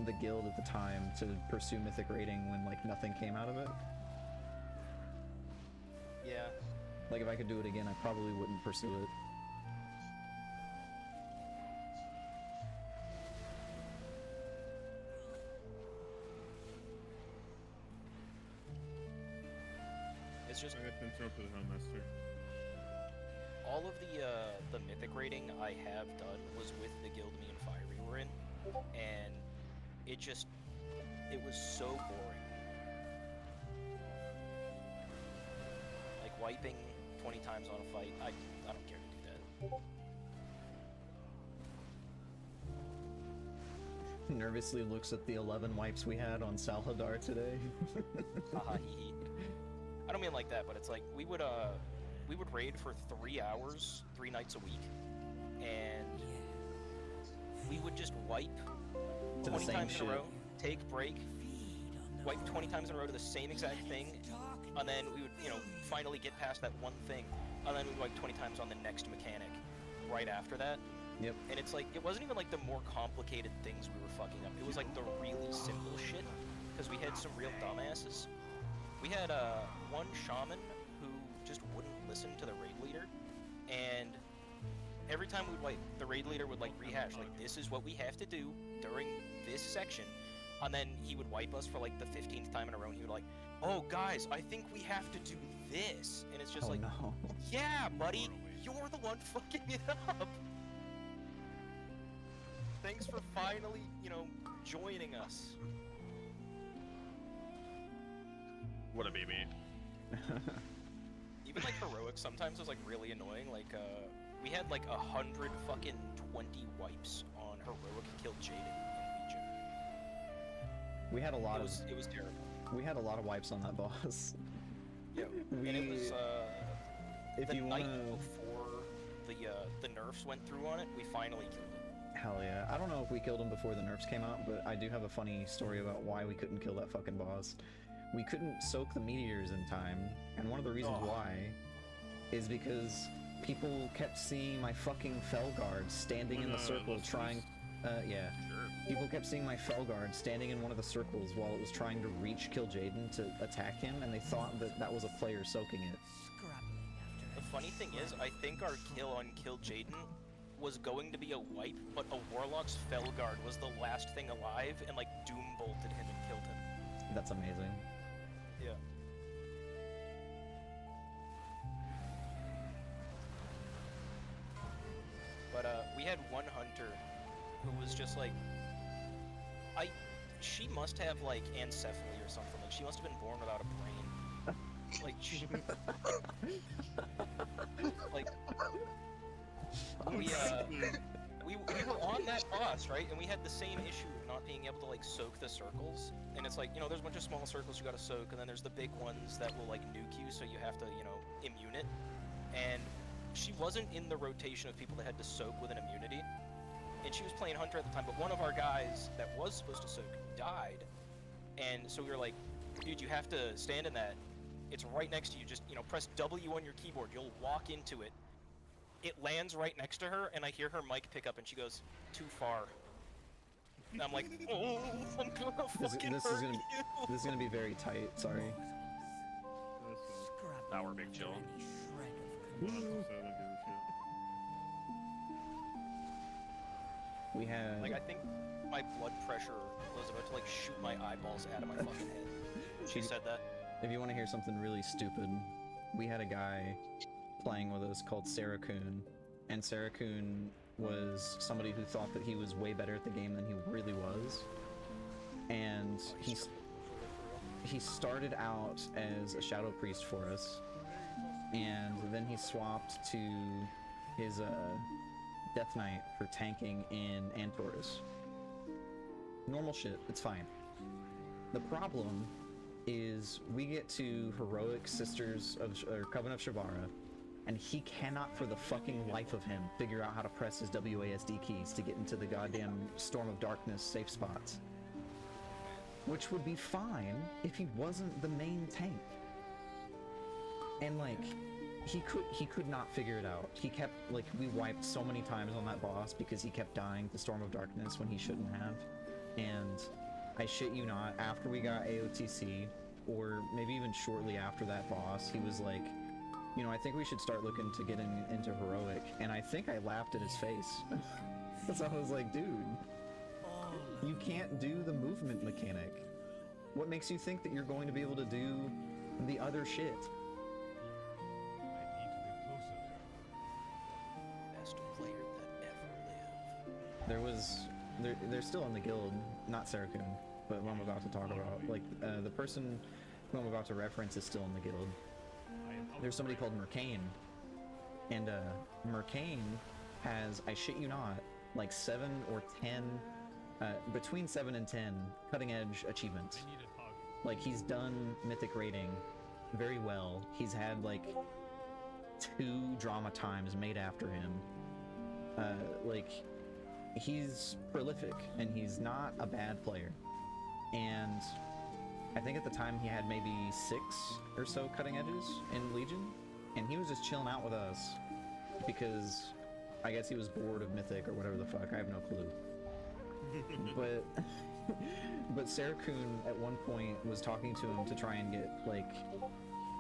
the guild at the time to pursue mythic raiding when like nothing came out of it. Yeah. Like if I could do it again, I probably wouldn't pursue it. It's just I got to interrupt the Hellmaster. all of the mythic raiding I have done was with the guild me and Fiery were in, and it was so boring. Like wiping 20 times on a fight, I don't care to do that. Nervously looks at the 11 wipes we had on Salhadar today. Haha, hee hee. I don't mean like that, but it's like we would raid for 3 hours, 3 nights a week, and we would just wipe 20 times in a row, take break, wipe 20 times in a row to the same exact thing, and then we would, finally get past that one thing, and then we'd wipe 20 times on the next mechanic right after that. Yep. And it's like, it wasn't even like the more complicated things we were fucking up. It was like the really simple shit, because we had some real dumbasses. We had one shaman who just wouldn't listen to the raid leader, and every time we'd like, the raid leader would like rehash, like, this is what we have to do during this section, and then he would wipe us for like the 15th time in a row, and he would like, oh guys, I think we have to do this, and it's just like, no. Yeah, buddy, you're the one fucking it up. Thanks for finally, joining us. Would it be me? Even like heroics sometimes was like really annoying. Like we had like 100 fucking 20 wipes on heroic killed Jaden in Legion. We had a lot it was terrible. We had a lot of wipes on that boss. Yeah, and it was if the you night wanna... before the nerfs went through on it, we finally killed it. Hell yeah. I don't know if we killed him before the nerfs came out, but I do have a funny story about why we couldn't kill that fucking boss. We couldn't soak the meteors in time, and one of the reasons why is because people kept seeing my fucking Felguard standing in the circle trying... yeah. People kept seeing my Felguard standing in one of the circles while it was trying to reach Kill Jaden to attack him, and they thought that that was a player soaking it. The funny thing is, I think our kill on Kill Jaden was going to be a wipe, but a Warlock's Felguard was the last thing alive, and like Doom bolted him and killed him. That's amazing. Yeah. But we had one hunter who was just like, she must have like ancephaly or something. Like she must have been born without a brain. Like she, like we were on that boss, right? And we had the same issue of not being able to like soak the circles. And it's like, you know, there's a bunch of small circles you gotta soak, and then there's the big ones that will like nuke you, so you have to, you know, immune it. And she wasn't in the rotation of people that had to soak with an immunity. And she was playing Hunter at the time, but one of our guys that was supposed to soak died. And so we were like, dude, you have to stand in that. It's right next to you. Just, you know, press W on your keyboard. You'll walk into it. It lands right next to her, and I hear her mic pick up, and she goes, too far. And I'm like, oh, I'm gonna fucking hurt you. This is gonna be very tight, sorry. Now we're big chill. We had... Like, I think my blood pressure was about to, like, shoot my eyeballs out of my fucking head. She said that. If you want to hear something really stupid, we had a guy playing with us called Sarah-kun, and Sarah-kun was somebody who thought that he was way better at the game than he really was. And he started out as a Shadow Priest for us, and then he swapped to his Death Knight for tanking in Antorus. Normal shit, it's fine. The problem is we get to Heroic Sisters of, or Covenant of Shavara, and he cannot for the fucking life of him figure out how to press his WASD keys to get into the goddamn Storm of Darkness safe spots. Which would be fine if he wasn't the main tank. And like, he could not figure it out. He kept, like, we wiped so many times on that boss because he kept dying to Storm of Darkness when he shouldn't have. And I shit you not, after we got AOTC, or maybe even shortly after that boss, he was like, you know, I think we should start looking to getting into Heroic. And I think I laughed at his face. Because I was like, dude, you can't do the movement mechanic. What makes you think that you're going to be able to do the other shit? Best player that ever lived. There was... They're still in the guild, not Sarah-kun, but who I'm about to talk about. Like, the person who I'm about to reference is still in the guild. There's somebody called Mercane, and Mercane has, I shit you not, like 7 or 10, between 7 and 10 cutting edge achievements. Like, he's done Mythic rating very well. He's had like 2 drama times made after him. Like, he's prolific, and he's not a bad player. And I think at the time he had maybe 6 or so cutting edges in Legion, and he was just chilling out with us because I guess he was bored of Mythic or whatever the fuck, I have no clue. But Sarah-kun at one point was talking to him to try and get like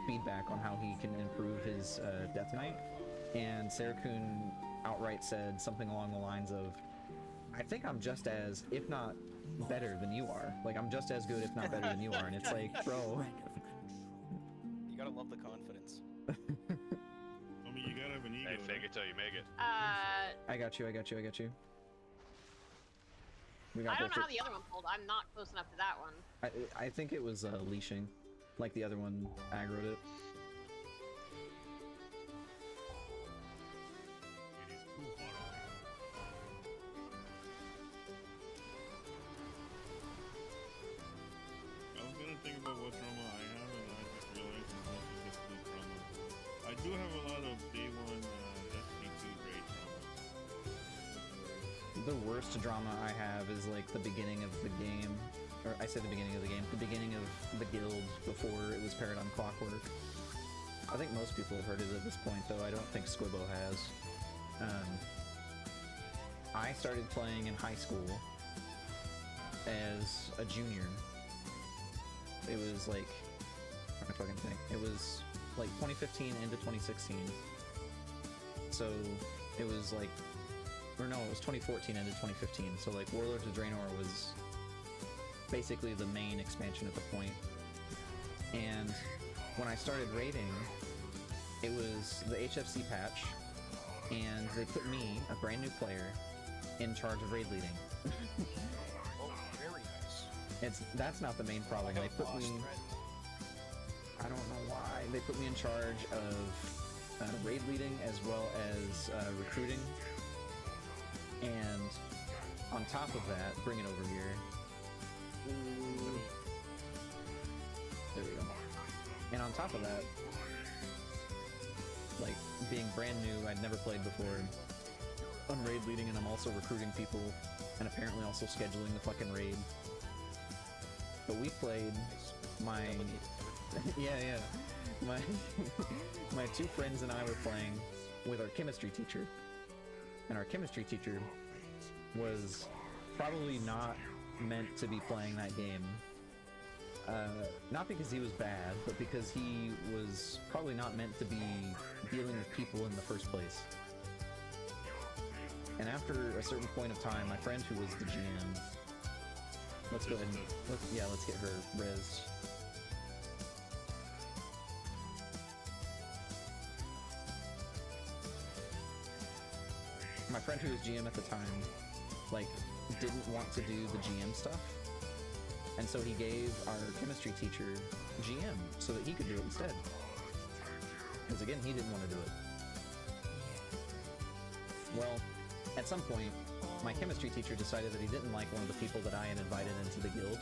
feedback on how he can improve his Death Knight, and Sarah-kun outright said something along the lines of, I think I'm just as, if not better than you are. Like, I'm just as good, if not better than you are. And it's like, bro. You gotta love the confidence. I mean, you gotta have an ego. Hey, fake it till you make it. I got you. We got I don't both know how the other one pulled. I'm not close enough to that one. I think it was leashing. Like the other one aggroed it. Think about what drama I have, and I just realized it's mostly just blue drama. I do have a lot of day one Destiny 2 raid drama. The worst drama I have is like the beginning of the game, or I say the beginning of the game, the beginning of the guild before it was Paradigm Clockwork. I think most people have heard it at this point, though I don't think Squibbo has. I started playing in high school as a junior. It was like, I fucking think, it was like 2015 into 2016. So it was like, or no, it was 2014 into 2015. So like Warlords of Draenor was basically the main expansion at the point. And when I started raiding, it was the HFC patch, and they put me, a brand new player, in charge of raid leading. Oh, very nice. That's not the main problem. They put me. I don't know why they put me in charge of raid leading as well as recruiting, and on top of that, bring it over here. There we go. And on top of that, like being brand new, I'd never played before. I'm raid leading, and I'm also recruiting people, and apparently also scheduling the fucking raid. But we played my my two friends and I were playing with our chemistry teacher, and our chemistry teacher was probably not meant to be playing that game. Not because he was bad, but because he was probably not meant to be dealing with people in the first place. And after a certain point of time, my friend who was the GM, let's go ahead and let's get her res. My friend who was GM at the time, like, didn't want to do the GM stuff, and so he gave our chemistry teacher GM so that he could do it instead. Because again, he didn't want to do it. Well, at some point, my chemistry teacher decided that he didn't like one of the people that I had invited into the guild,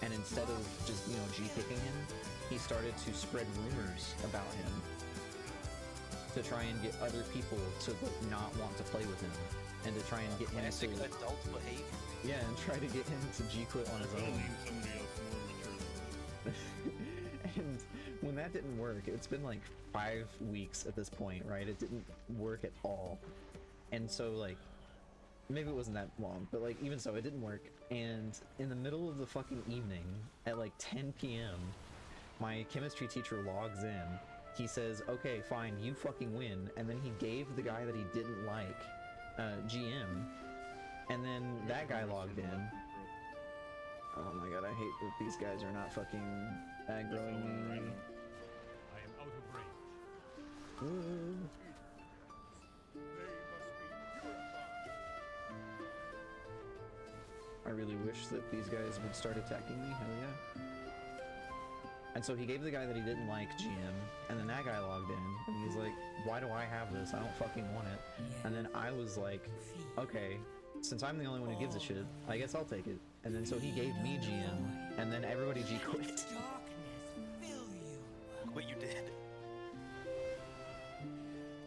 and instead of just, G-picking him, he started to spread rumors about him to try and get other people to not want to play with him, and to try and get him to adult behavior. Yeah, and try to get him to G-quit on his own. And when that didn't work, it's been like 5 weeks at this point, right? It didn't work at all. And so, like, maybe it wasn't that long, but like, even so, it didn't work. And in the middle of the fucking evening, at like 10 p.m., my chemistry teacher logs in. He says, okay, fine, you fucking win. And then he gave the guy that he didn't like GM. And then that guy logged in. Oh my god, I hate that these guys are not fucking aggroing me. I am out of range. Ooh. I really wish that these guys would start attacking me, hell yeah. And so he gave the guy that he didn't like GM, and then that guy logged in, and he's like, why do I have this? I don't fucking want it. And then I was like, okay, since I'm the only one who gives a shit, I guess I'll take it. And then so he gave me GM, and then everybody G-quit. What you did.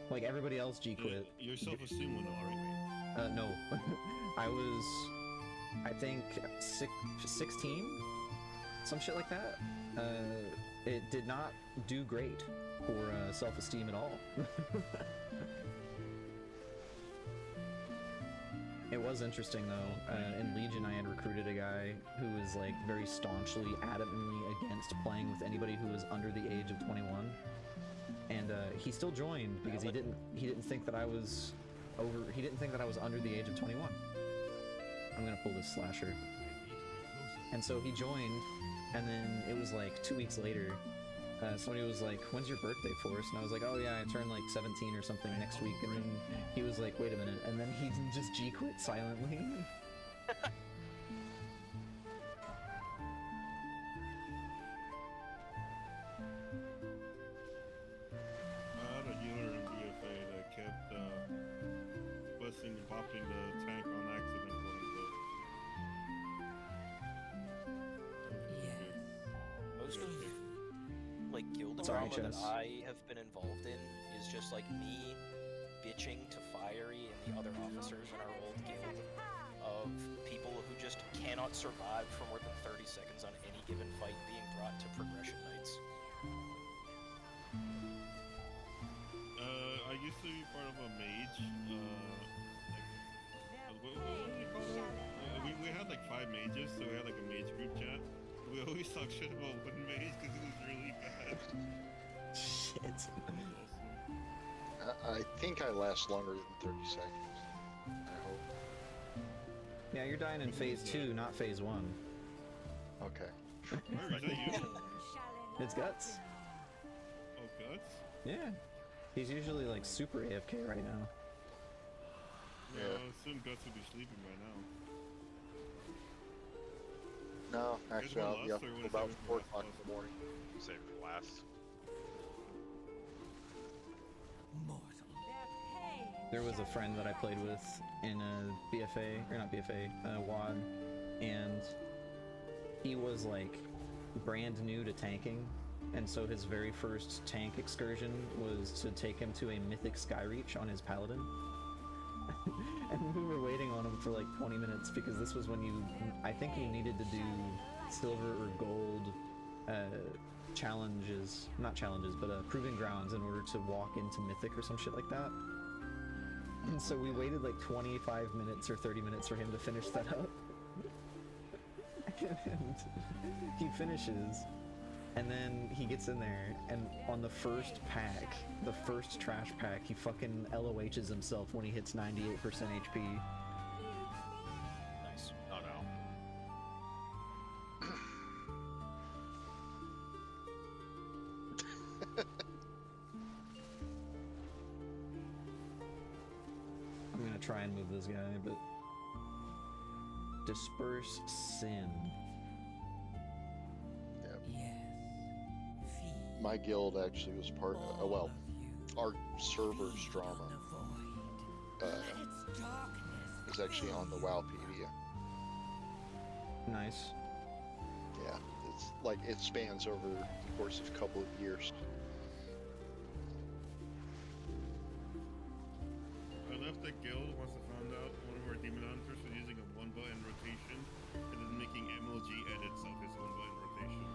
Like, everybody else G-quit. Your self-esteem went already. No. I was, I think, 16? Some shit like that. It did not do great for self-esteem at all. It was interesting though. In Legion, I had recruited a guy who was like very staunchly, adamantly against playing with anybody who was under the age of 21, and he still joined because he didn't think that I was over. He didn't think that I was under the age of 21. I'm gonna pull this slasher. And so he joined. And then it was like 2 weeks later, somebody was like, when's your birthday, Forrest? And I was like, oh yeah, I turn like 17 or something next week. And then he was like, wait a minute. And then he just G-quit silently. I had a healer in BFA that kept busting and popping the tank on accident, quote unquote. Most of like guild drama that I have been involved in is just like me bitching to Fiery and the other officers in our old guild of people who just cannot survive for more than 30 seconds on any given fight being brought to progression nights. I used to be part of a mage, what do you call it? We had like 5 mages, so we had like a mage group chat. We always talk shit about one mage because it was really bad. Shit. I think I last longer than 30 seconds. I hope. Yeah, you're dying in phase 2, not phase 1. Okay. Where is that you? It's Guts. Oh, Guts? Yeah. He's usually like super AFK right now. Yeah. Soon Guts would be sleeping by now. No, actually, I'll be up or till what is about that 4 for last o'clock in the morning. Save it for last. There was a friend that I played with in a BFA, or not BFA, WAD, and he was like brand new to tanking, and so his very first tank excursion was to take him to a mythic Skyreach on his paladin. And we were waiting on him for like 20 minutes because this was when I think you needed to do silver or gold challenges, not challenges, but proving grounds in order to walk into mythic or some shit like that. And so we waited like 25 minutes or 30 minutes for him to finish that up. And he finishes, and then he gets in there, and on the first pack, the first trash pack, he fucking LOHs himself when he hits 98% HP. Nice. Oh no. I'm gonna try and move this guy, but disperse sin. My guild actually was part of, well, our server's drama is actually on the Wowpedia. Nice. Yeah, it's like, it spans over the course of a couple of years. I left the guild once I found out one of our demon hunters was using a 1-button rotation and then making MLG edits of his 1-button rotation.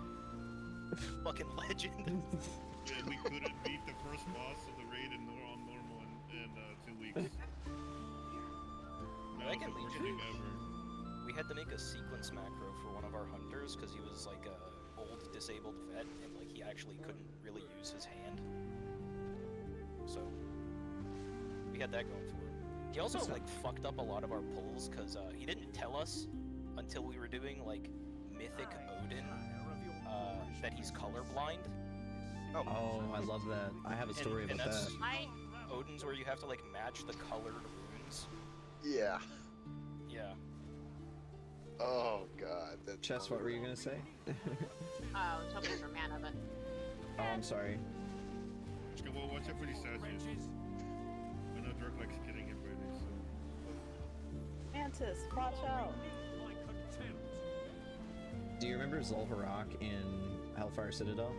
Fucking legend. And we couldn't beat the first boss of the raid on normal in 2 weeks. That was the worst thing ever. We had to make a sequence macro for one of our hunters because he was like a old disabled vet and like he actually couldn't really use his hand. So we had that going for him. He also like fucked up a lot of our pulls because he didn't tell us until we were doing like Mythic Odin that he's colorblind. Oh, I love that. I have a story about that. Odin's where you have to like match the colored runes. Yeah. Yeah. Oh god. Chess, what were you gonna say? Oh, tell me for mana, but Oh, I'm sorry. Okay, well, watch out for these statues. I know Dirk likes killing everybody, so. Mantis, watch out. Do you remember Zul'Harrak in Hellfire Citadel?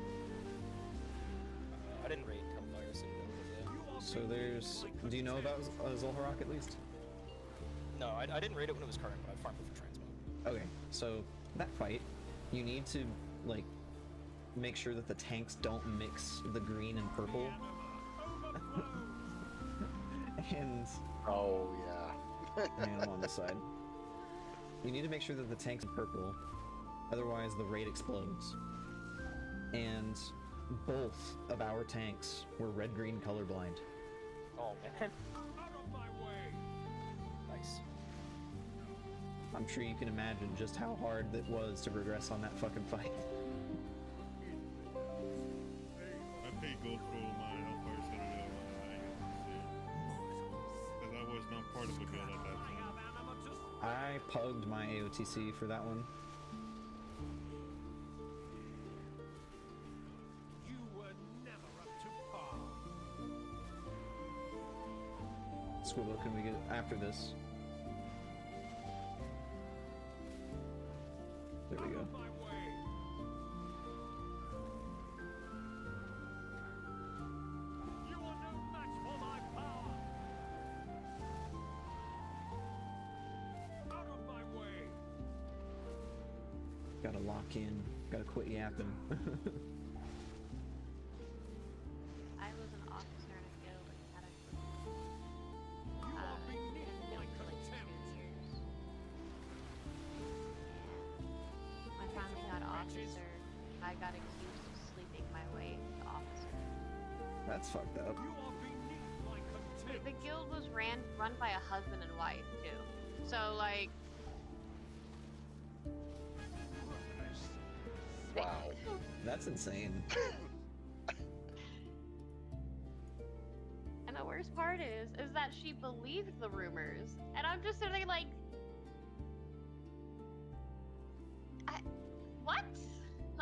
I didn't raid Hellfire Citadel. So there's... Do you know about Zul'Harrak at least? No, I didn't raid it when it was current, but I farmed it for transmog. Okay, so that fight, you need to, like, make sure that the tanks don't mix the green and purple. And... Oh, yeah. And I'm on this side. You need to make sure that the tank's purple, otherwise the raid explodes. And both of our tanks were red-green colorblind. Oh, man. Nice. I'm sure you can imagine just how hard it was to progress on that fucking fight. I paid gold for my Hellfire Citadel because I was not part of the guild at that time. I pugged my AOTC for that one. You were never up to par. Squibble, can we get after this? There we go. You are no match for my power. Out of my way. Gotta lock in. Gotta quit yapping. I was an officer in a guild and had a I finally got officer. I got accused of sleeping my way to officer. That's fucked up. The guild was run by a husband and wife too. So like, wow, that's insane. and the worst part is that she believed the rumors, and I'm just sitting there like,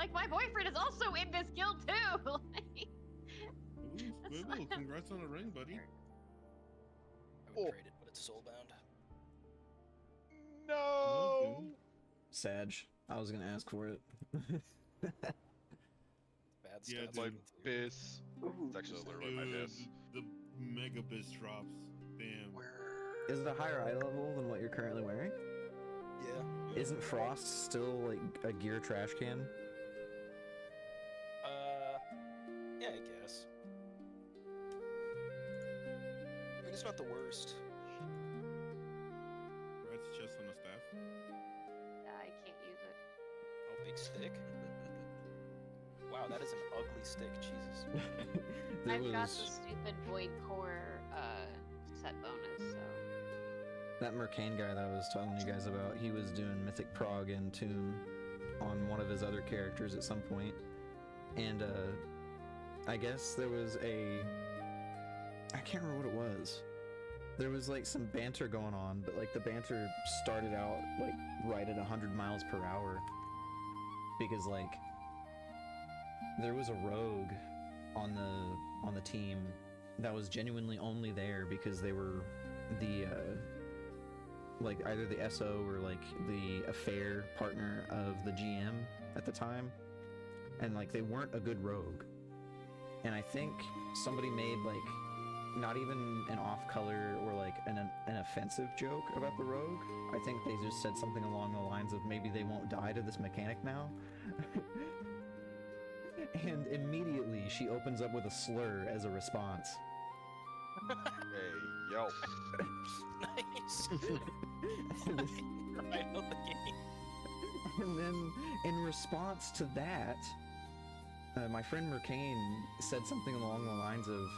Like, my boyfriend is also in this guild too. Like, Ooh, Squibble, congrats on a ring, buddy. I would trade it, but it's soulbound. No. Sag. I was gonna ask for it. Bad Yeah, stuff. my bis. It's actually literally my bis. The mega bis drops. Damn. Is it a higher eye level than what you're currently wearing? Yeah. Isn't Frost still like a gear trash can? Yeah, I guess. I mean, it's not the worst. Red's chest on a staff. I can't use it. Oh, big stick. Wow, that is an ugly stick. Jesus. I've got the stupid Void Core set bonus, so. That Mercane guy that I was telling you guys about, he was doing Mythic Prog and Tomb on one of his other characters at some point. And I guess there was I can't remember what it was. There was like some banter going on, but like the banter started out like right at 100 miles per hour. Because like there was a rogue on the team that was genuinely only there because they were the like either the SO or like the affair partner of the GM at the time, and like they weren't a good rogue. And I think somebody made like not even an off-color or like an offensive joke about the rogue. I think they just said something along the lines of maybe they won't die to this mechanic now. And immediately she opens up with a slur as a response. Hey, yo. Nice. Right out the gate. And then, in response to that, my friend Mercane said something along the lines of,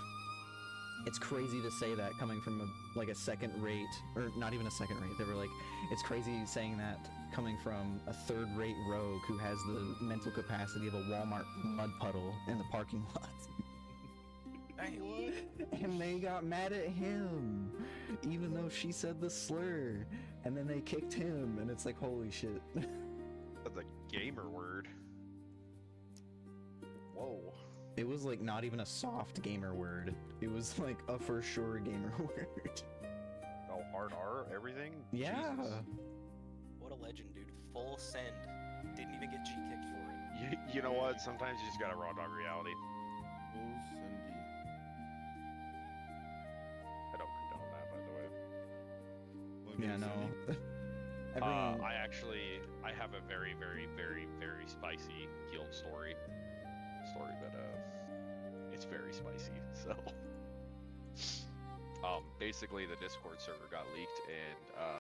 "It's crazy to say that coming from a second rate, or not even a second rate." They were like, "It's crazy saying that coming from a third-rate rogue who has the mental capacity of a Walmart mud puddle in the parking lot." And they got mad at him, even though she said the slur, and then they kicked him, and it's like, holy shit. That's a gamer word. Whoa. It was like not even a soft gamer word. It was like a for sure gamer word. Oh, hard R, everything? Yeah. Jesus. What a legend, dude. Full send. Didn't even get G-kicked for it. You know what? Sometimes you just gotta raw dog reality. Full sendy. I don't condone that, by the way. Yeah, no. I have a very, very, very, very spicy guild story, but it's very spicy. So, basically, the Discord server got leaked, and